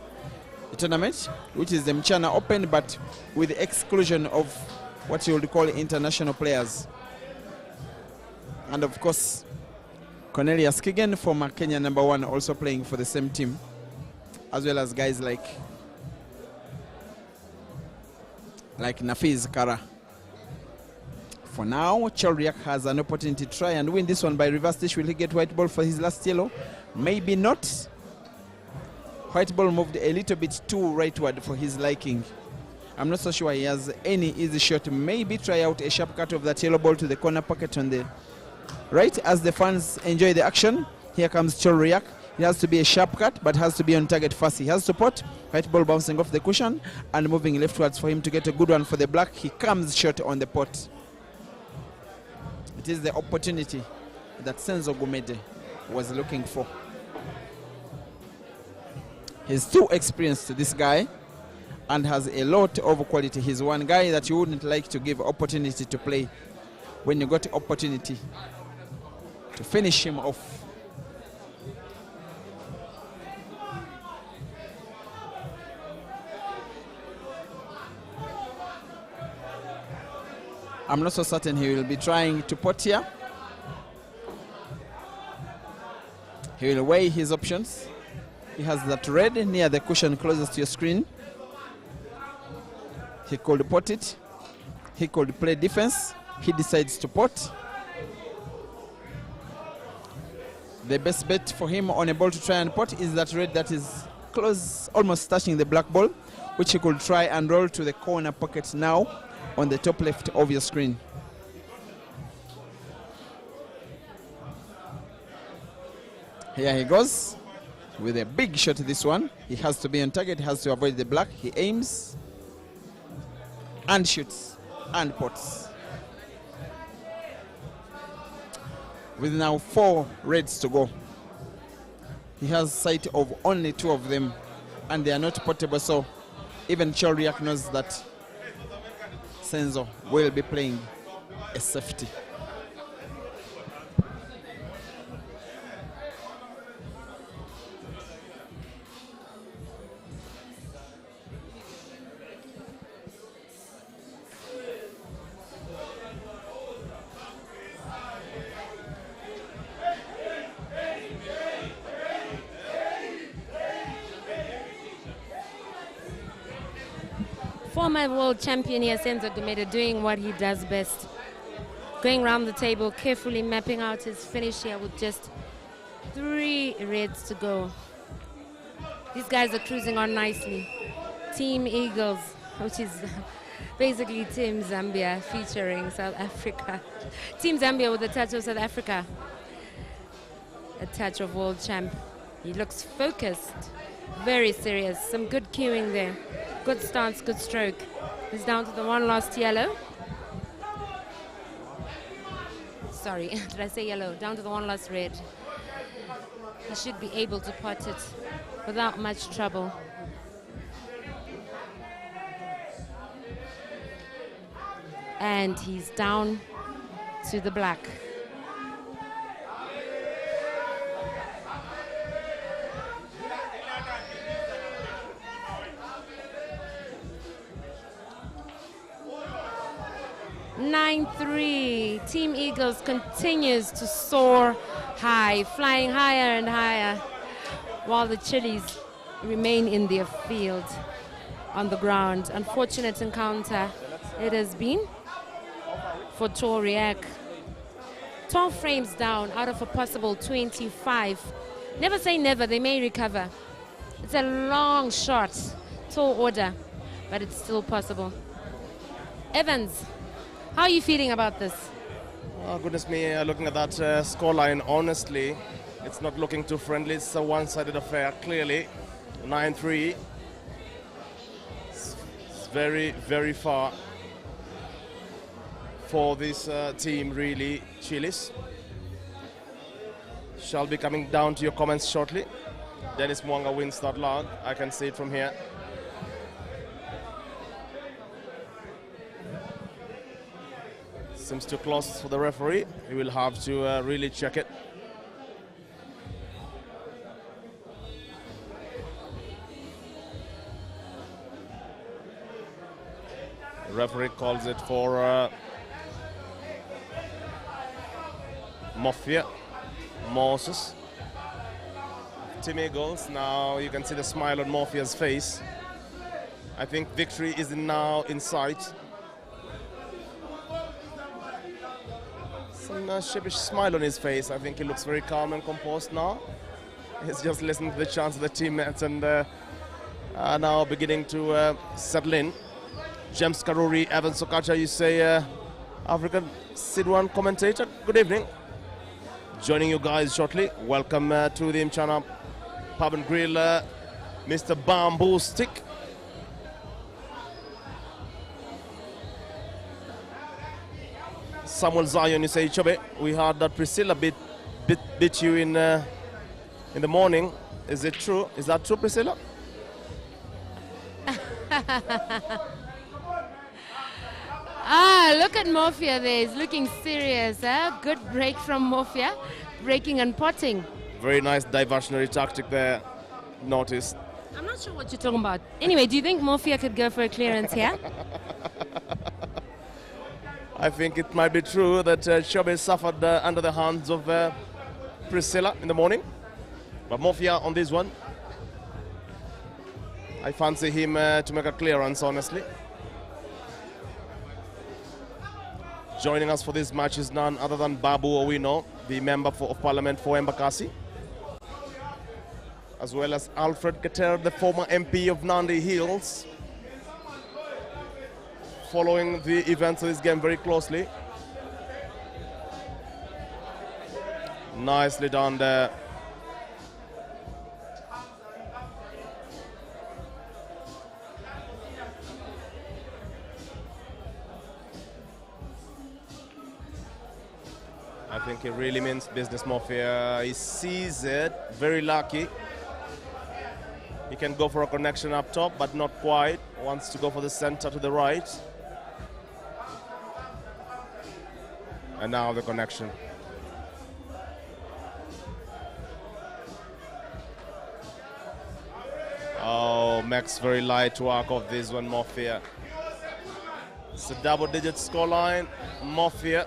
tournament, which is the Mchana Open, but with the exclusion of what you would call international players. And of course, Cornelius Kigen, former Kenya #1, also playing for the same team, as well as guys like Nafiz Kara. For now, Choriak has an opportunity to try and win this one by reverse dish. Will he get white ball for his last yellow? Maybe not. White ball moved a little bit too rightward for his liking. I'm not so sure he has any easy shot. Maybe try out a sharp cut of that yellow ball to the corner pocket on the right. As the fans enjoy the action, here comes Choriak. It has to be a sharp cut, but has to be on target fast. He has support. White ball bouncing off the cushion and moving leftwards for him to get a good one for the black. He comes short on the pot. It is the opportunity that Senzo Gumede was looking for. He's too experienced, this guy, and has a lot of quality. He's one guy that you wouldn't like to give opportunity to play when you got opportunity to finish him off. I'm not so certain he will be trying to pot here. He will weigh his options. He has that red near the cushion closest to your screen. He could pot it. He could play defense. He decides to pot. The best bet for him on a ball to try and pot is that red that is close, almost touching the black ball, which he could try and roll to the corner pocket now on the top left of your screen. Here he goes with a big shot, this one. He has to be on target, he has to avoid the black. He aims and shoots and pots. With now 4 reds to go. He has sight of only 2 of them, and they are not potable, so even Chilli knows that Senzo will be playing a safety. Former world champion here, Senzo Gumede, doing what he does best. Going around the table, carefully mapping out his finish here with just 3 reds to go. These guys are cruising on nicely. Team Eagles, which is basically Team Zambia featuring South Africa. Team Zambia with a touch of South Africa. A touch of world champ. He looks focused, very serious. Some good cueing there. Good stance, good stroke. He's down to the 1 last yellow. Sorry, did I say yellow? Down to the 1 last red. He should be able to pot it without much trouble. And he's down to the black. (9-3). Team Eagles continues to soar high, flying higher and higher, while the Chillis remain in their field on the ground. Unfortunate encounter it has been for Toriak. 12 frames down out of a possible 25. Never say never, they may recover. It's a long shot, tall order, but it's still possible. Evans, how are you feeling about this? Oh, goodness me, looking at that scoreline, honestly, it's not looking too friendly. It's a one-sided affair, clearly. 9-3. It's very, very far for this team, really, Chillis. Shall be coming down to your comments shortly. Dennis Mwanga wins that log. I can see it from here. Seems too close for the referee. He will have to really check it. The referee calls it for Mafia Moses. Team Eagles, now you can see the smile on Mafia's face. I think victory is now in sight. Some sheepish smile on his face. I think he looks very calm and composed now. He's just listening to the chants of the teammates and now beginning to settle in. James Karuri, Evan Sokacha, you say African Sidwan commentator. Good evening. Joining you guys shortly. Welcome to the Mchana Pub and Grill, Mr. Bamboo Stick. Samuel Zion, you say, Chobe, we heard that Priscilla bit you in the morning. Is it true? Is that true, Priscilla? Look at Mafia there. He's looking serious. Good break from Mafia. Breaking and potting. Very nice diversionary tactic there. Noticed. I'm not sure what you're talking about. Anyway, do you think Mafia could go for a clearance here? I think it might be true that Shobe suffered under the hands of Priscilla in the morning. But Mafia on this one, I fancy him to make a clearance, honestly. Joining us for this match is none other than Babu Owino, the Member of Parliament for Embakasi, as well as Alfred Keter, the former MP of Nandi Hills, following the events of this game very closely. Nicely done there. I think he really means business, Mafia. He sees it, very lucky. He can go for a connection up top, but not quite. Wants to go for the center to the right. And now the connection. Oh, Max very light work of this one, Mafia. It's a double-digit scoreline, Mafia.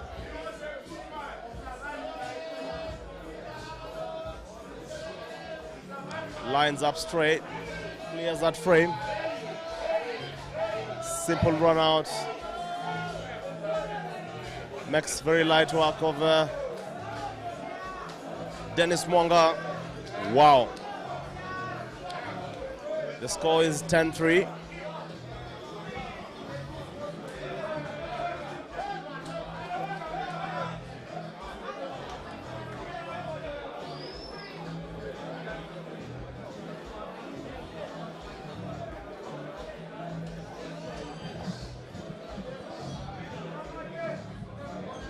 Lines up straight, clears that frame. Simple run out. Max very light work of Dennis Mwanga. Wow. The score is 10-3.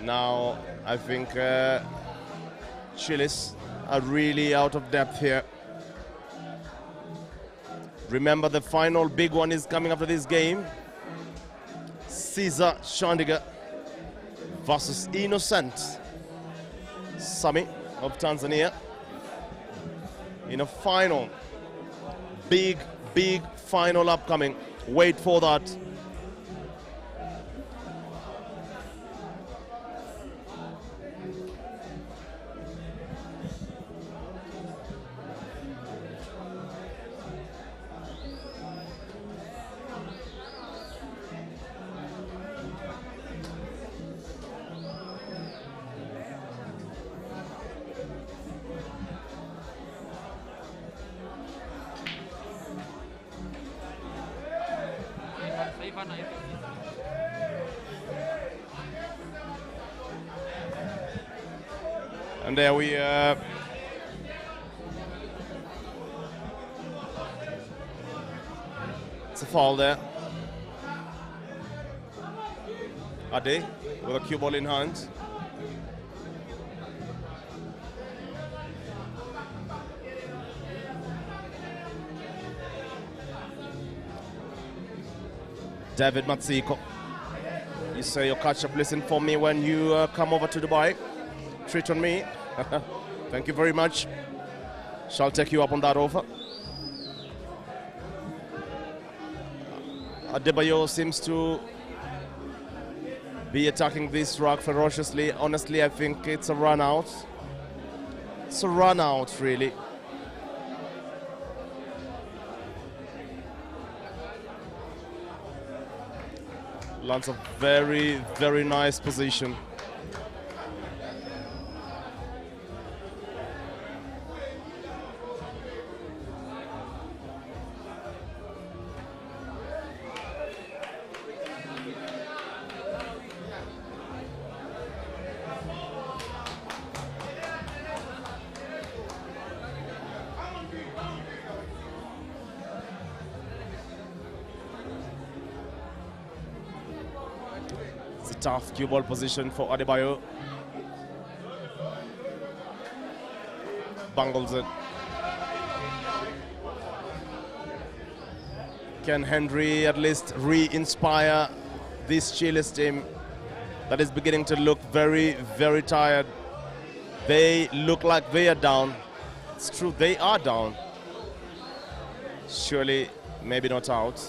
Now, I think Chillis are really out of depth here. Remember, the final big one is coming after this game. Caesar Chandigarh versus Innocent Sami of Tanzania in a final. Big final upcoming. Wait for that. And there we it's a foul there. Ade with a cue ball in hand. David Matsiko, you say you'll catch up, listen for me when you come over to Dubai. Treat on me. Thank you very much. Shall take you up on that offer. Adebayo seems to be attacking this rock ferociously. Honestly, I think it's a run out. It's a run out, really. Lands a very nice position. Tough cue ball position for Adebayo. Bungles it. Can Henry at least re-inspire this Chilli's team that is beginning to look very tired? They look like they are down. It's true, they are down. Surely, maybe not out.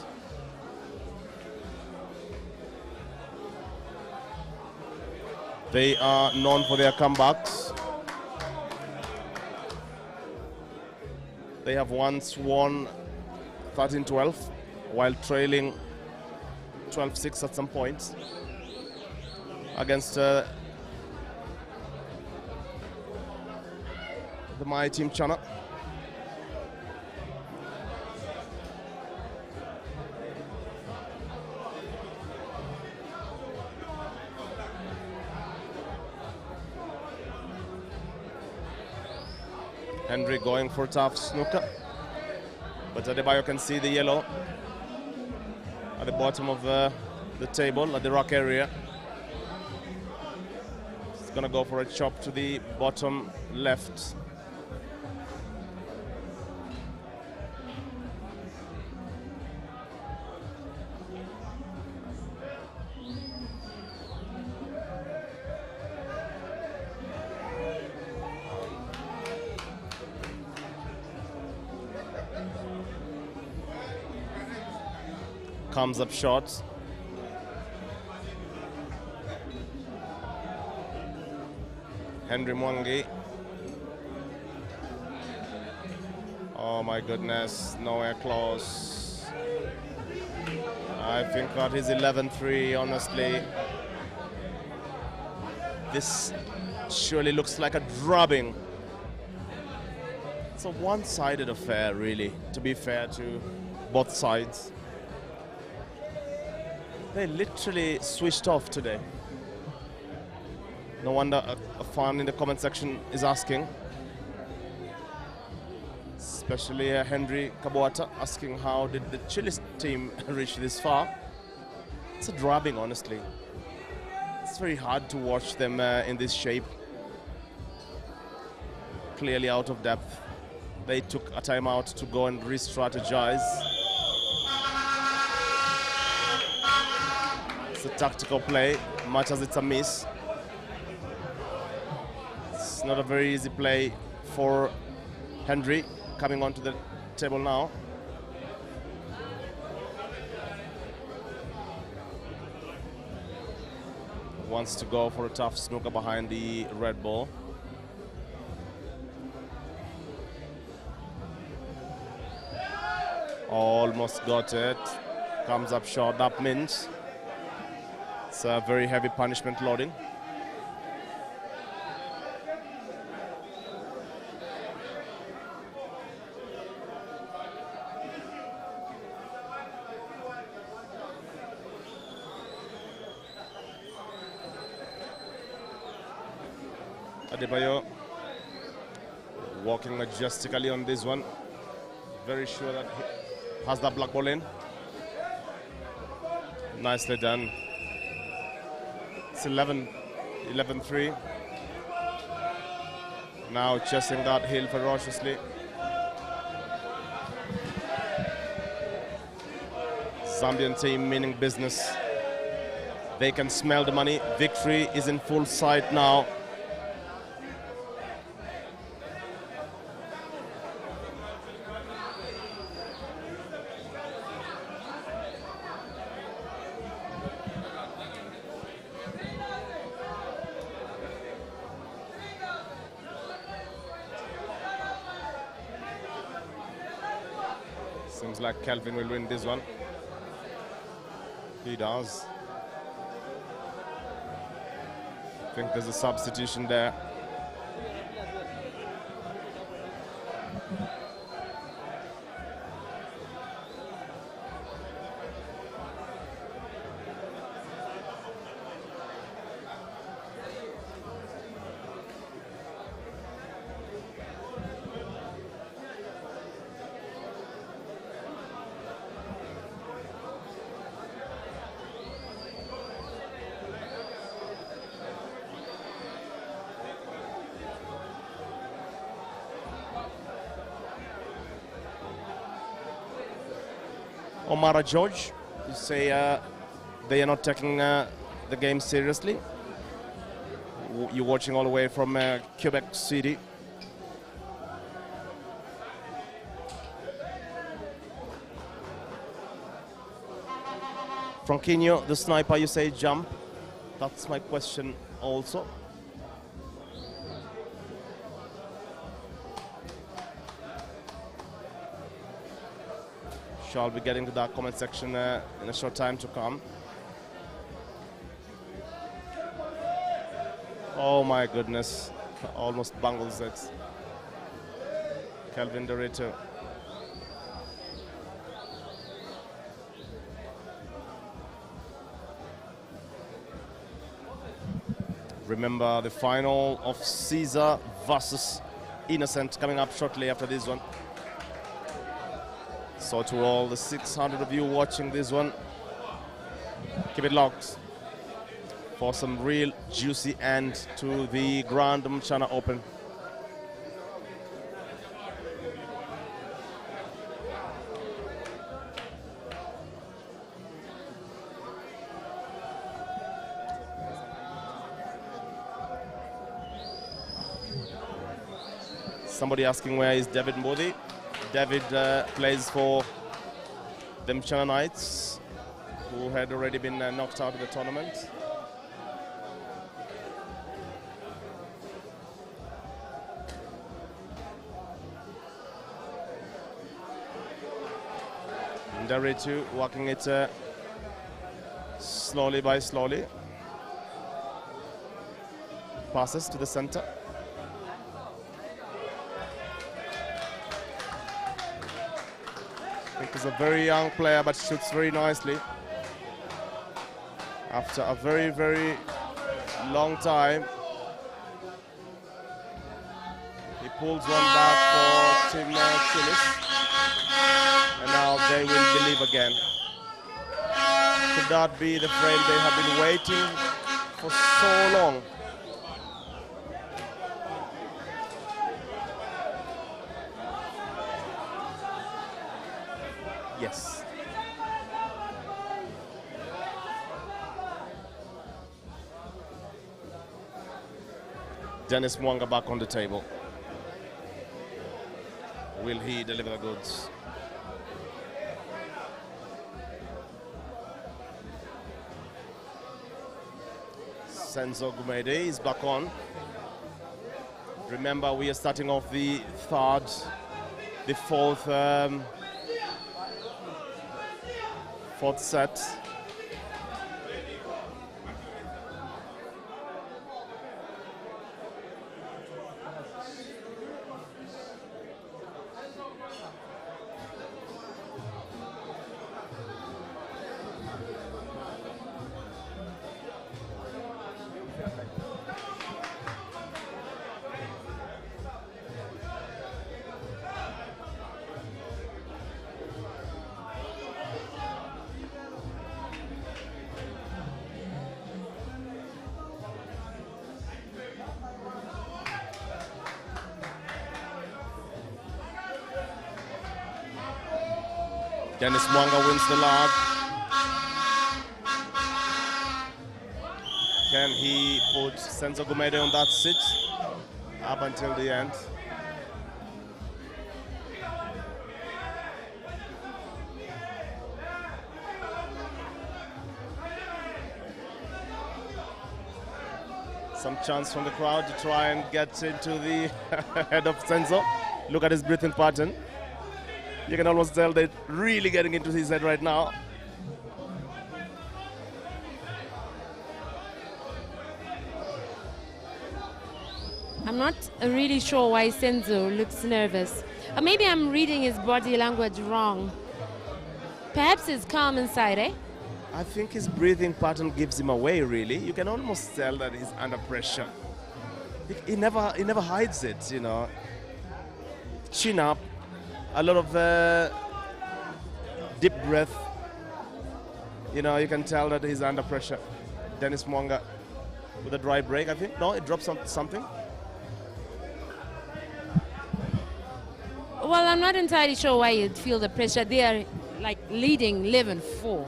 They are known for their comebacks. They have once won 13-12 while trailing 12-6 at some points against the mighty Mchana. Henry going for tough snooker, but Adebayo can see the yellow at the bottom of the table at the rock area. He's gonna go for a chop to the bottom left. Comes up short. Henry Mwangi. Oh my goodness, nowhere close. I think that is 11-3, honestly. This surely looks like a drubbing. It's a one-sided affair, really, to be fair to both sides. They literally switched off today. No wonder a fan in the comment section is asking. Especially Henry Kabuata asking how did the Chilli team reach this far. It's a drubbing, honestly. It's very hard to watch them in this shape. Clearly out of depth. They took a timeout to go and re-strategize. It's a tactical play, much as it's a miss. It's not a very easy play for Henry coming onto the table now. Wants to go for a tough snooker behind the red ball. Almost got it. Comes up short, that means it's a very heavy punishment loading. Adebayo walking majestically on this one. Very sure that he has that black ball in. Nicely done. It's 11-3. Now chasing that hill ferociously. Zambian team meaning business. They can smell the money. Victory is in full sight now. Seems like Kelvin will win this one. He does. I think there's a substitution there. Omara George, you say they are not taking the game seriously. You're watching all the way from Quebec City. Franquinho, the sniper, you say jump. That's my question also. Shall be getting to that comment section in a short time to come. Oh my goodness, almost bungles it. Kelvin Dorito. Remember the final of Caesar versus Innocent coming up shortly after this one. So to all the 600 of you watching this one, keep it locked for some real juicy end to the Grand Mchana Open. Somebody asking where is David Modi. David plays for the Mchana Knights, who had already been knocked out of the tournament. Ndaritu walking it slowly by slowly. Passes to the center. I think he's a very young player, but shoots very nicely. After a very, very long time, he pulls one back for Team Chilli. And now they will believe again. Could that be the frame they have been waiting for so long? Yes. Dennis Mwanga back on the table. Will he deliver the goods? Senzo Gumede is back on. Remember, we are starting off the fourth set. Dennis Mwanga wins the log. Can he put Senzo Gumede on that sit up until the end? Some chance from the crowd to try and get into the head of Senzo. Look at his breathing pattern. You can almost tell they're really getting into his head right now. I'm not really sure why Senzo looks nervous. Or maybe I'm reading his body language wrong. Perhaps he's calm inside, eh? I think his breathing pattern gives him away, really. You can almost tell that he's under pressure. He never hides it, you know. Chin up, a lot of deep breath. You know, you can tell that he's under pressure. Dennis Mwanga with a dry break, I think. No, it drops something. Well, I'm not entirely sure why you'd feel the pressure. They are like leading 11-4.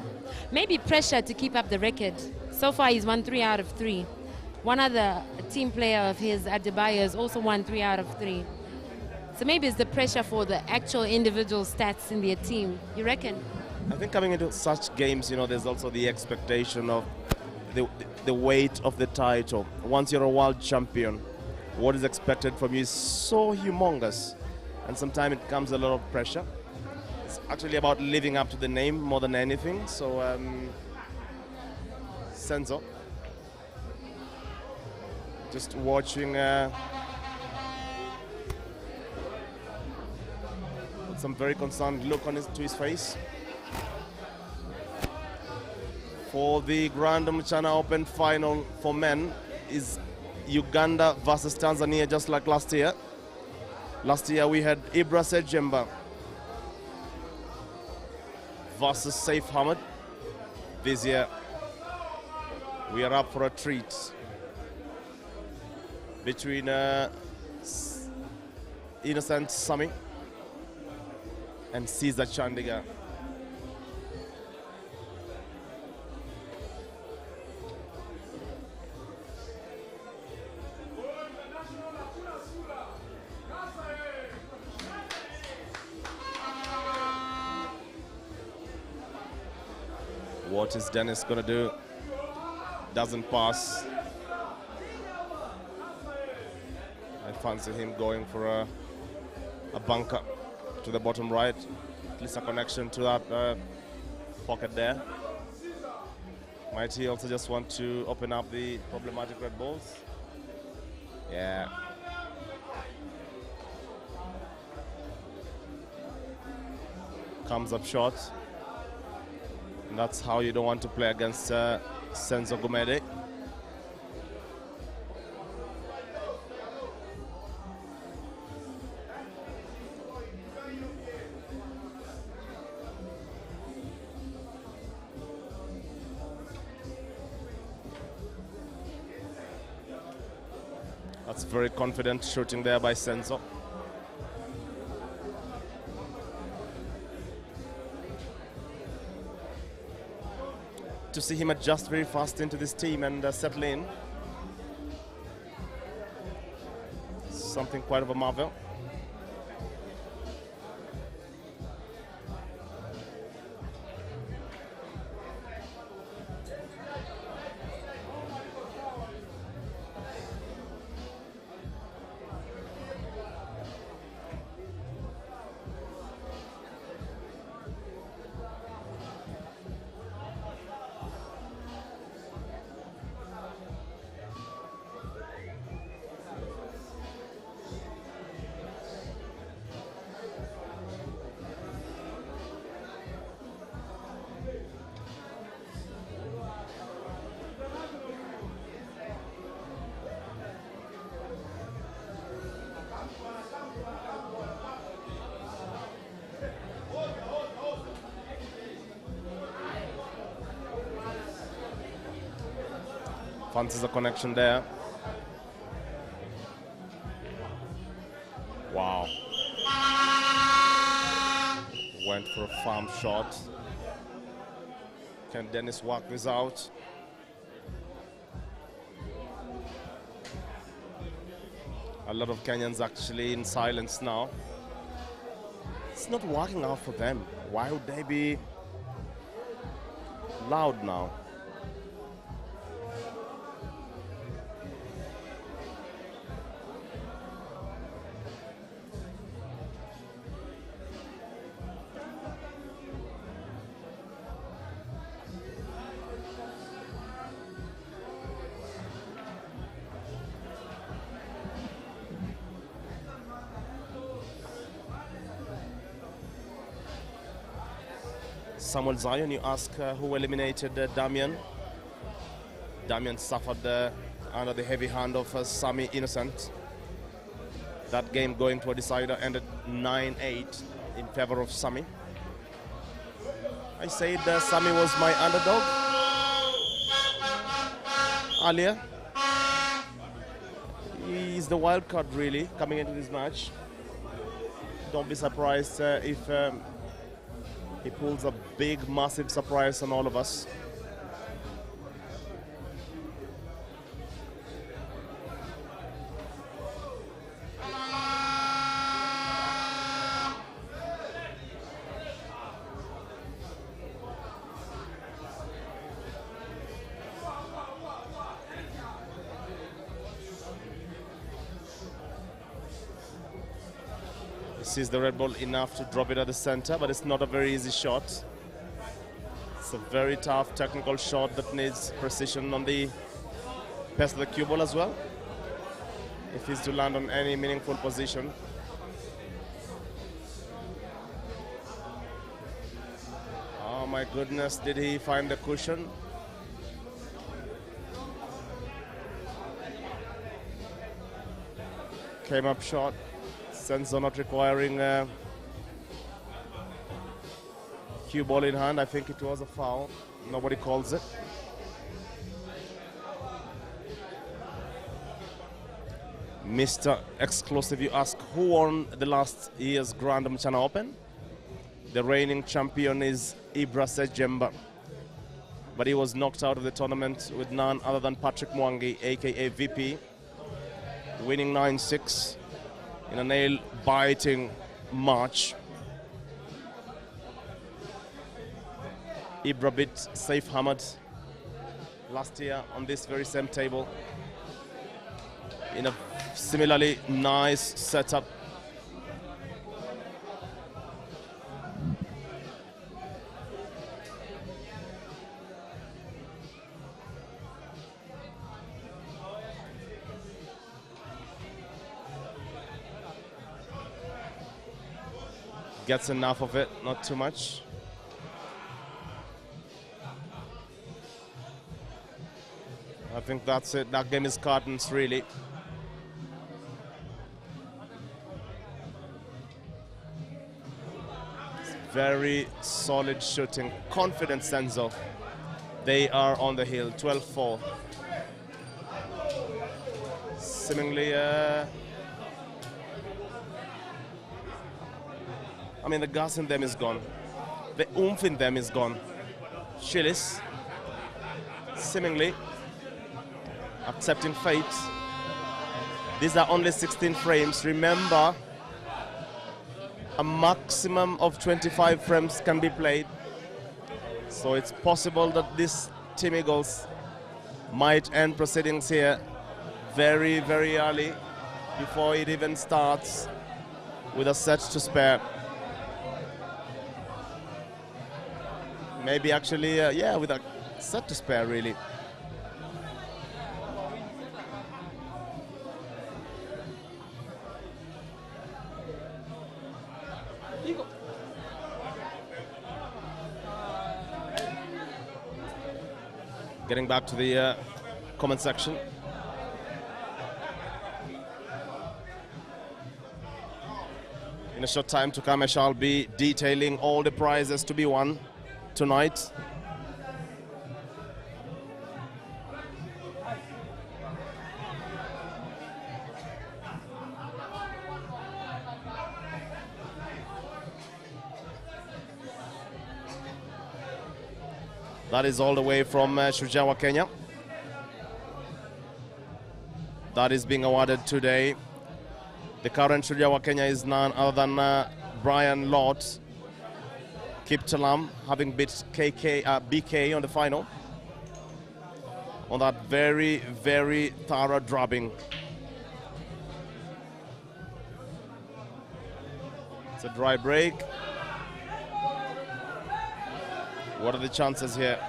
Maybe pressure to keep up the record. So far, he's won 3 out of 3. One other team player of his, Adebayo, has also won 3 out of 3. So maybe it's the pressure for the actual individual stats in their team. You reckon? I think coming into such games, you know, there's also the expectation of the weight of the title. Once you're a world champion, what is expected from you is so humongous, and sometimes it comes a lot of pressure. It's actually about living up to the name more than anything. So, Senzo, just watching with some very concerned look on to his face. For the Grand Mchana Open final for men is Uganda versus Tanzania, just like last year. Last year we had Ibra Sejemba versus Saif Hamad. This year we are up for a treat between Innocent Sami and Caesar Chandiga. What is Dennis gonna do? Doesn't pass. I fancy him going for a bunker to the bottom right. At least a connection to that pocket there. Might he also just want to open up the problematic red balls? Yeah. Comes up short. And that's how you don't want to play against Senzo Gumede. That's very confident shooting there by Senzo. To see him adjust very fast into this team and settle in. Something quite of a marvel. Fancies a connection there. Wow. Went for a farm shot. Can Dennis work this out? A lot of Kenyans actually in silence now. It's not working out for them. Why would they be loud now? Samuel Zion, you ask who eliminated Damian. Damian suffered under the heavy hand of Sami Innocent. That game going to a decider ended 9-8 in favor of Sami. I said Sami was my underdog earlier. He's the wild card really coming into this match. Don't be surprised if he pulls a big, massive surprise on all of us. sees the red ball enough to drop it at the center, but it's not a very easy shot. It's a very tough technical shot that needs precision on the pass of the cue ball as well, if he's to land on any meaningful position. Oh my goodness, did he find the cushion? Came up short. Senzo not requiring cue ball in hand. I think it was a foul. Nobody calls it. Mr. Exclusive, you ask who won the last year's Grand Mchana Open? The reigning champion is Ibra Sejemba, but he was knocked out of the tournament with none other than Patrick Mwangi, aka VP, winning 9-6 in a nail-biting match. Ibra beat Saif Hamad last year on this very same table in a similarly nice setup. Gets enough of it, not too much. I think that's it. That game is curtains, really. Very solid shooting. Confident Senzo. They are on the hill, 12-4. Seemingly, I mean, the gas in them is gone. The oomph in them is gone. Chillis, seemingly accepting fate. These are only 16 frames. Remember, a maximum of 25 frames can be played. So it's possible that this Team Eagles might end proceedings here very, very early before it even starts with a set to spare. Maybe actually, yeah, with a set to spare, really. Getting back to the comment section. In a short time to come, I shall be detailing all the prizes to be won tonight. That is all the way from Shujaa, Kenya. That is being awarded today. The current Shujaa, Kenya is none other than Brian Lott, Kiptalam, having beat BK on the final. On that very, very thorough drubbing. It's a dry break. What are the chances here?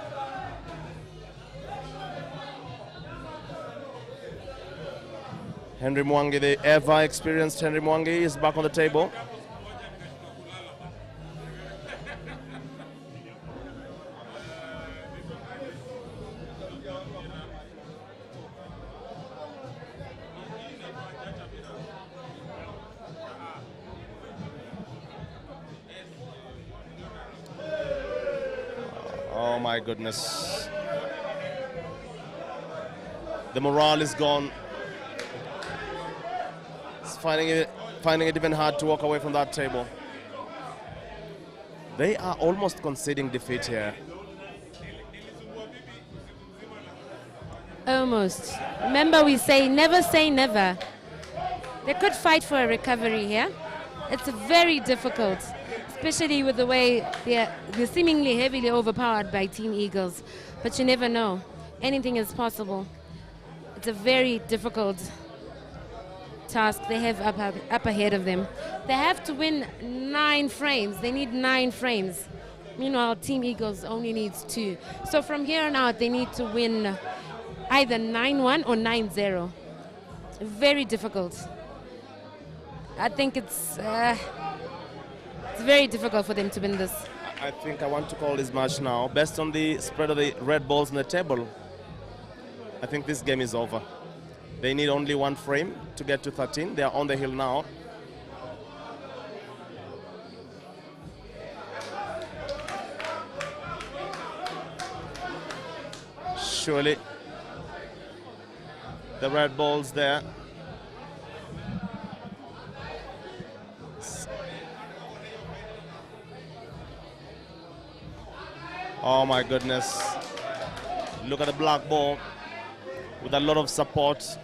Henry Mwangi, the ever-experienced Henry Mwangi, is back on the table. Oh my goodness. The morale is gone. It's finding it even hard to walk away from that table. They are almost conceding defeat here. Almost. Remember, we say never. They could fight for a recovery here. It's very difficult, especially with the way they're seemingly heavily overpowered by Team Eagles. But you never know. Anything is possible. It's a very difficult task they have up ahead of them. They have to win 9 frames. They need 9 frames. Meanwhile, Team Eagles only needs 2. So from here on out, they need to win either 9-1 or 9-0. Very difficult. I think it's very difficult for them to win this. I think I want to call this match now. Based on the spread of the red balls on the table, I think this game is over. They need only 1 frame to get to 13. They are on the hill now. Surely the red balls there. Oh my goodness. Look at the black ball with a lot of support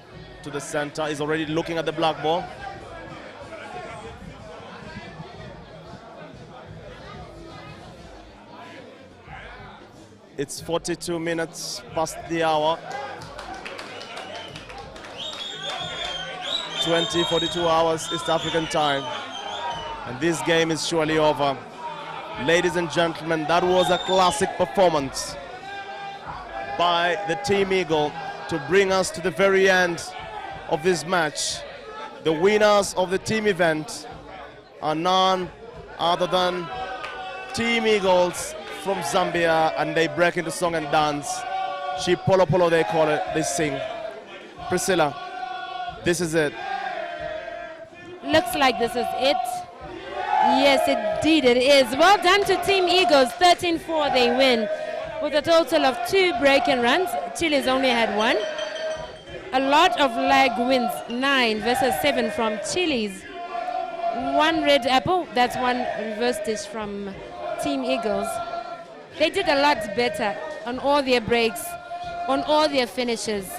to the center. He's already looking at the black ball. It's 42 minutes past the hour. 42 hours East African time. And this game is surely over. Ladies and gentlemen, that was a classic performance by the Team Eagle to bring us to the very end of this match. The winners of the team event are none other than Team Eagles from Zambia, and they break into song and dance. Chi Polo Polo, they call it, they sing. Priscilla, this is it. Looks like this is it. Yes, indeed it is. Well done to Team Eagles. 13-4 they win with a total of 2 break-in runs. Chilli's only had 1. A lot of lag wins, 9 versus 7 from Chilli's. 1 red apple, that's 1 reverse dish from Team Eagles. They did a lot better on all their breaks, on all their finishes,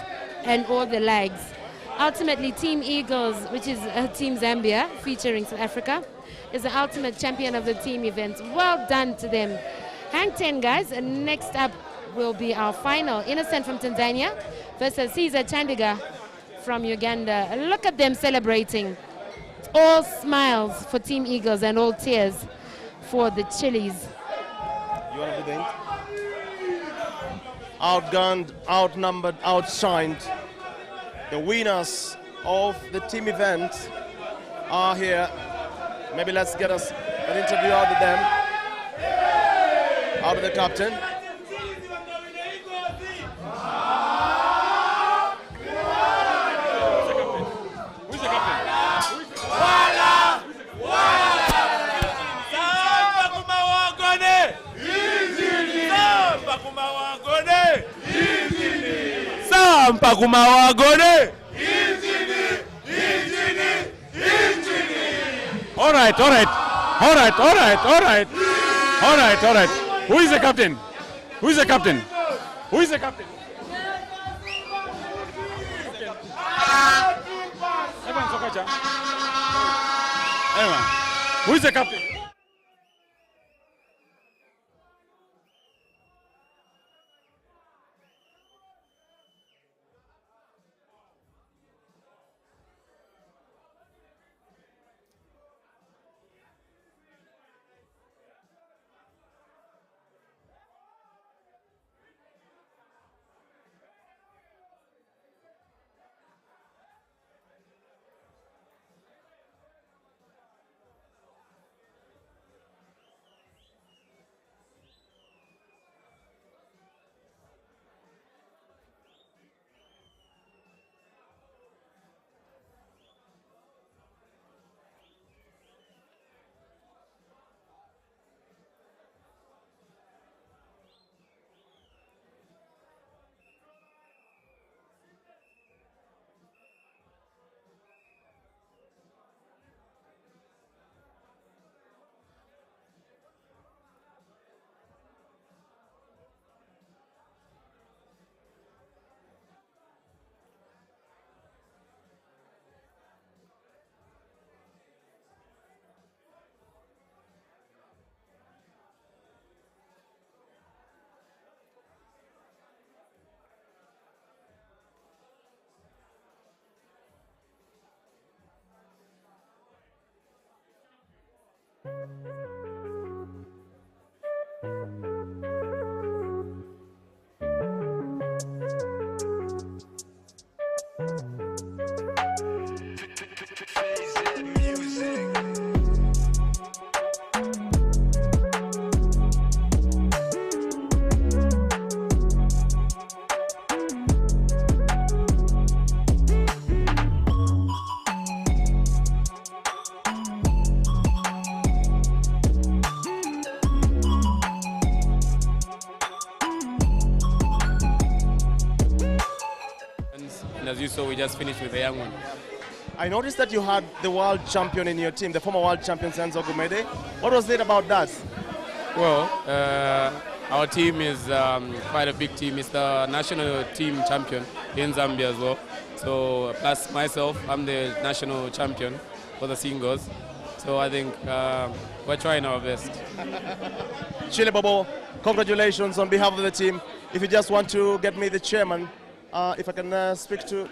and all the lags. Ultimately, Team Eagles, which is Team Zambia, featuring South Africa, is the ultimate champion of the team events. Well done to them. Hang 10, guys. And next up will be our final. Innocent from Tanzania versus Caesar Chandiga from Uganda. Look at them celebrating. All smiles for Team Eagles and all tears for the Chillies. You want to do the hint? Outgunned, outnumbered, outshined. The winners of the team event are here. Maybe let's get us an interview out of them, out of the captain. Who's the captain? All right. Who is the captain? Who is the captain? Who is the captain? Everyone, who is the captain? And as you saw, we just finished with a young one. I noticed that you had the world champion in your team, the former world champion Senzo Gumede. What was it about that? Well, our team is quite a big team. It's the national team champion in Zambia as well. So plus myself, I'm the national champion for the singles. So I think we're trying our best. Chilli Bobo, congratulations on behalf of the team. If you just want to get me the chairman, if I can speak to...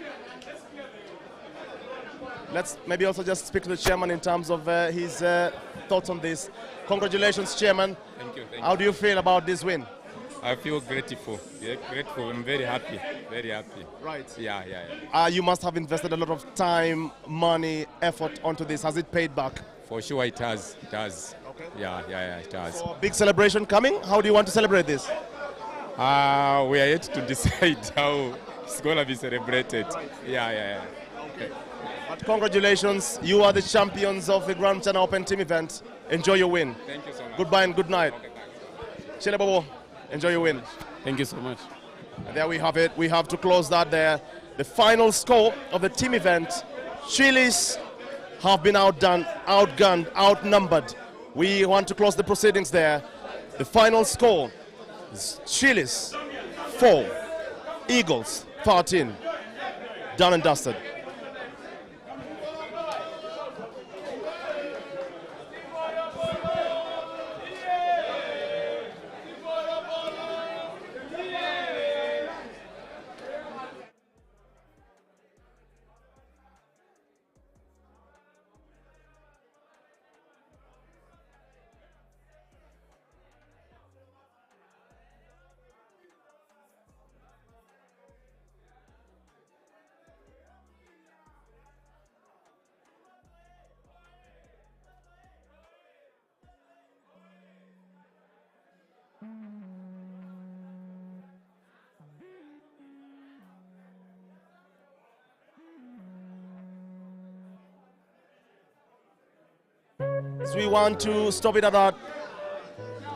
Let's maybe also just speak to the chairman in terms of his thoughts on this. Congratulations, chairman. Thank you. How do you feel about this win? I feel grateful. Yeah, grateful. I'm very happy. Very happy. Right. Yeah. You must have invested a lot of time, money, effort onto this. Has it paid back? For sure it has. It has. Okay. Yeah, it has. So big celebration coming. How do you want to celebrate this? We are yet to decide how it's going to be celebrated. Right. Yeah. Okay. But congratulations. You are the champions of the Grand Mchana Open Team event. Enjoy your win. Thank you so much. Goodbye and good night. Okay, thanks. Chilli Bobo, enjoy your win. Thank you so much. And there we have it. We have to close that there. The final score of the team event. Chillis have been outdone, outgunned, outnumbered. We want to close the proceedings there. The final score is Chillis 4, Eagles 13. Done and dusted. So we want to stop it at that.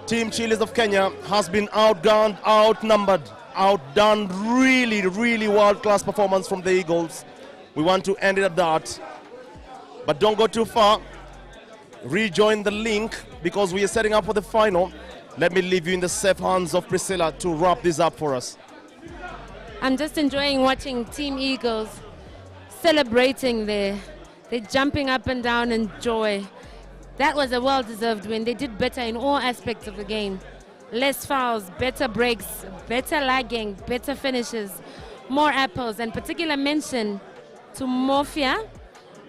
Team Chillis of Kenya has been outgunned, outnumbered, outdone. Really, really world-class performance from the Eagles. We want to end it at that. But don't go too far. Rejoin the link because we are setting up for the final. Let me leave you in the safe hands of Priscilla to wrap this up for us. I'm just enjoying watching Team Eagles celebrating they're jumping up and down in joy. That was a well-deserved win. They did better in all aspects of the game. Less fouls, better breaks, better lagging, better finishes, more apples, and particular mention to Mofia,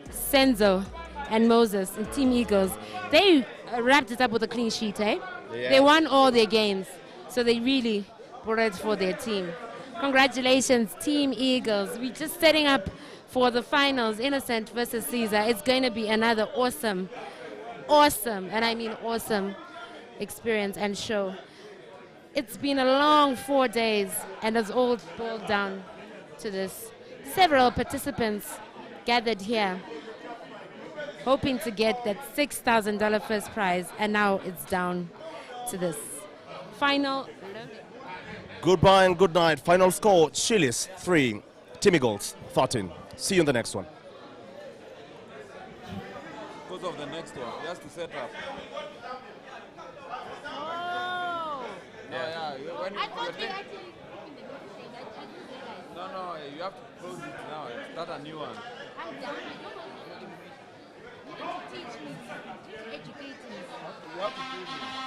Senzo, and Moses in Team Eagles. They wrapped it up with a clean sheet, eh? Yeah. They won all their games, so they really brought it for their team. Congratulations, Team Eagles. We're just setting up for the finals, Innocent versus Caesar. It's going to be another awesome, and I mean awesome, experience and show. It's been a long 4 days, and it's all boiled down to this. Several participants gathered here, hoping to get that $6,000 first prize, and now it's down to this. Final. Goodbye and good night. Final score, Chillis 3, Team Eagles 13. See you in the next one. Because of the next one, he has to set up. Oh! Yeah. When I thought we actually... No, you have to close it now and start a new one. I'm done. You need to teach me, educate me. You have to teach me.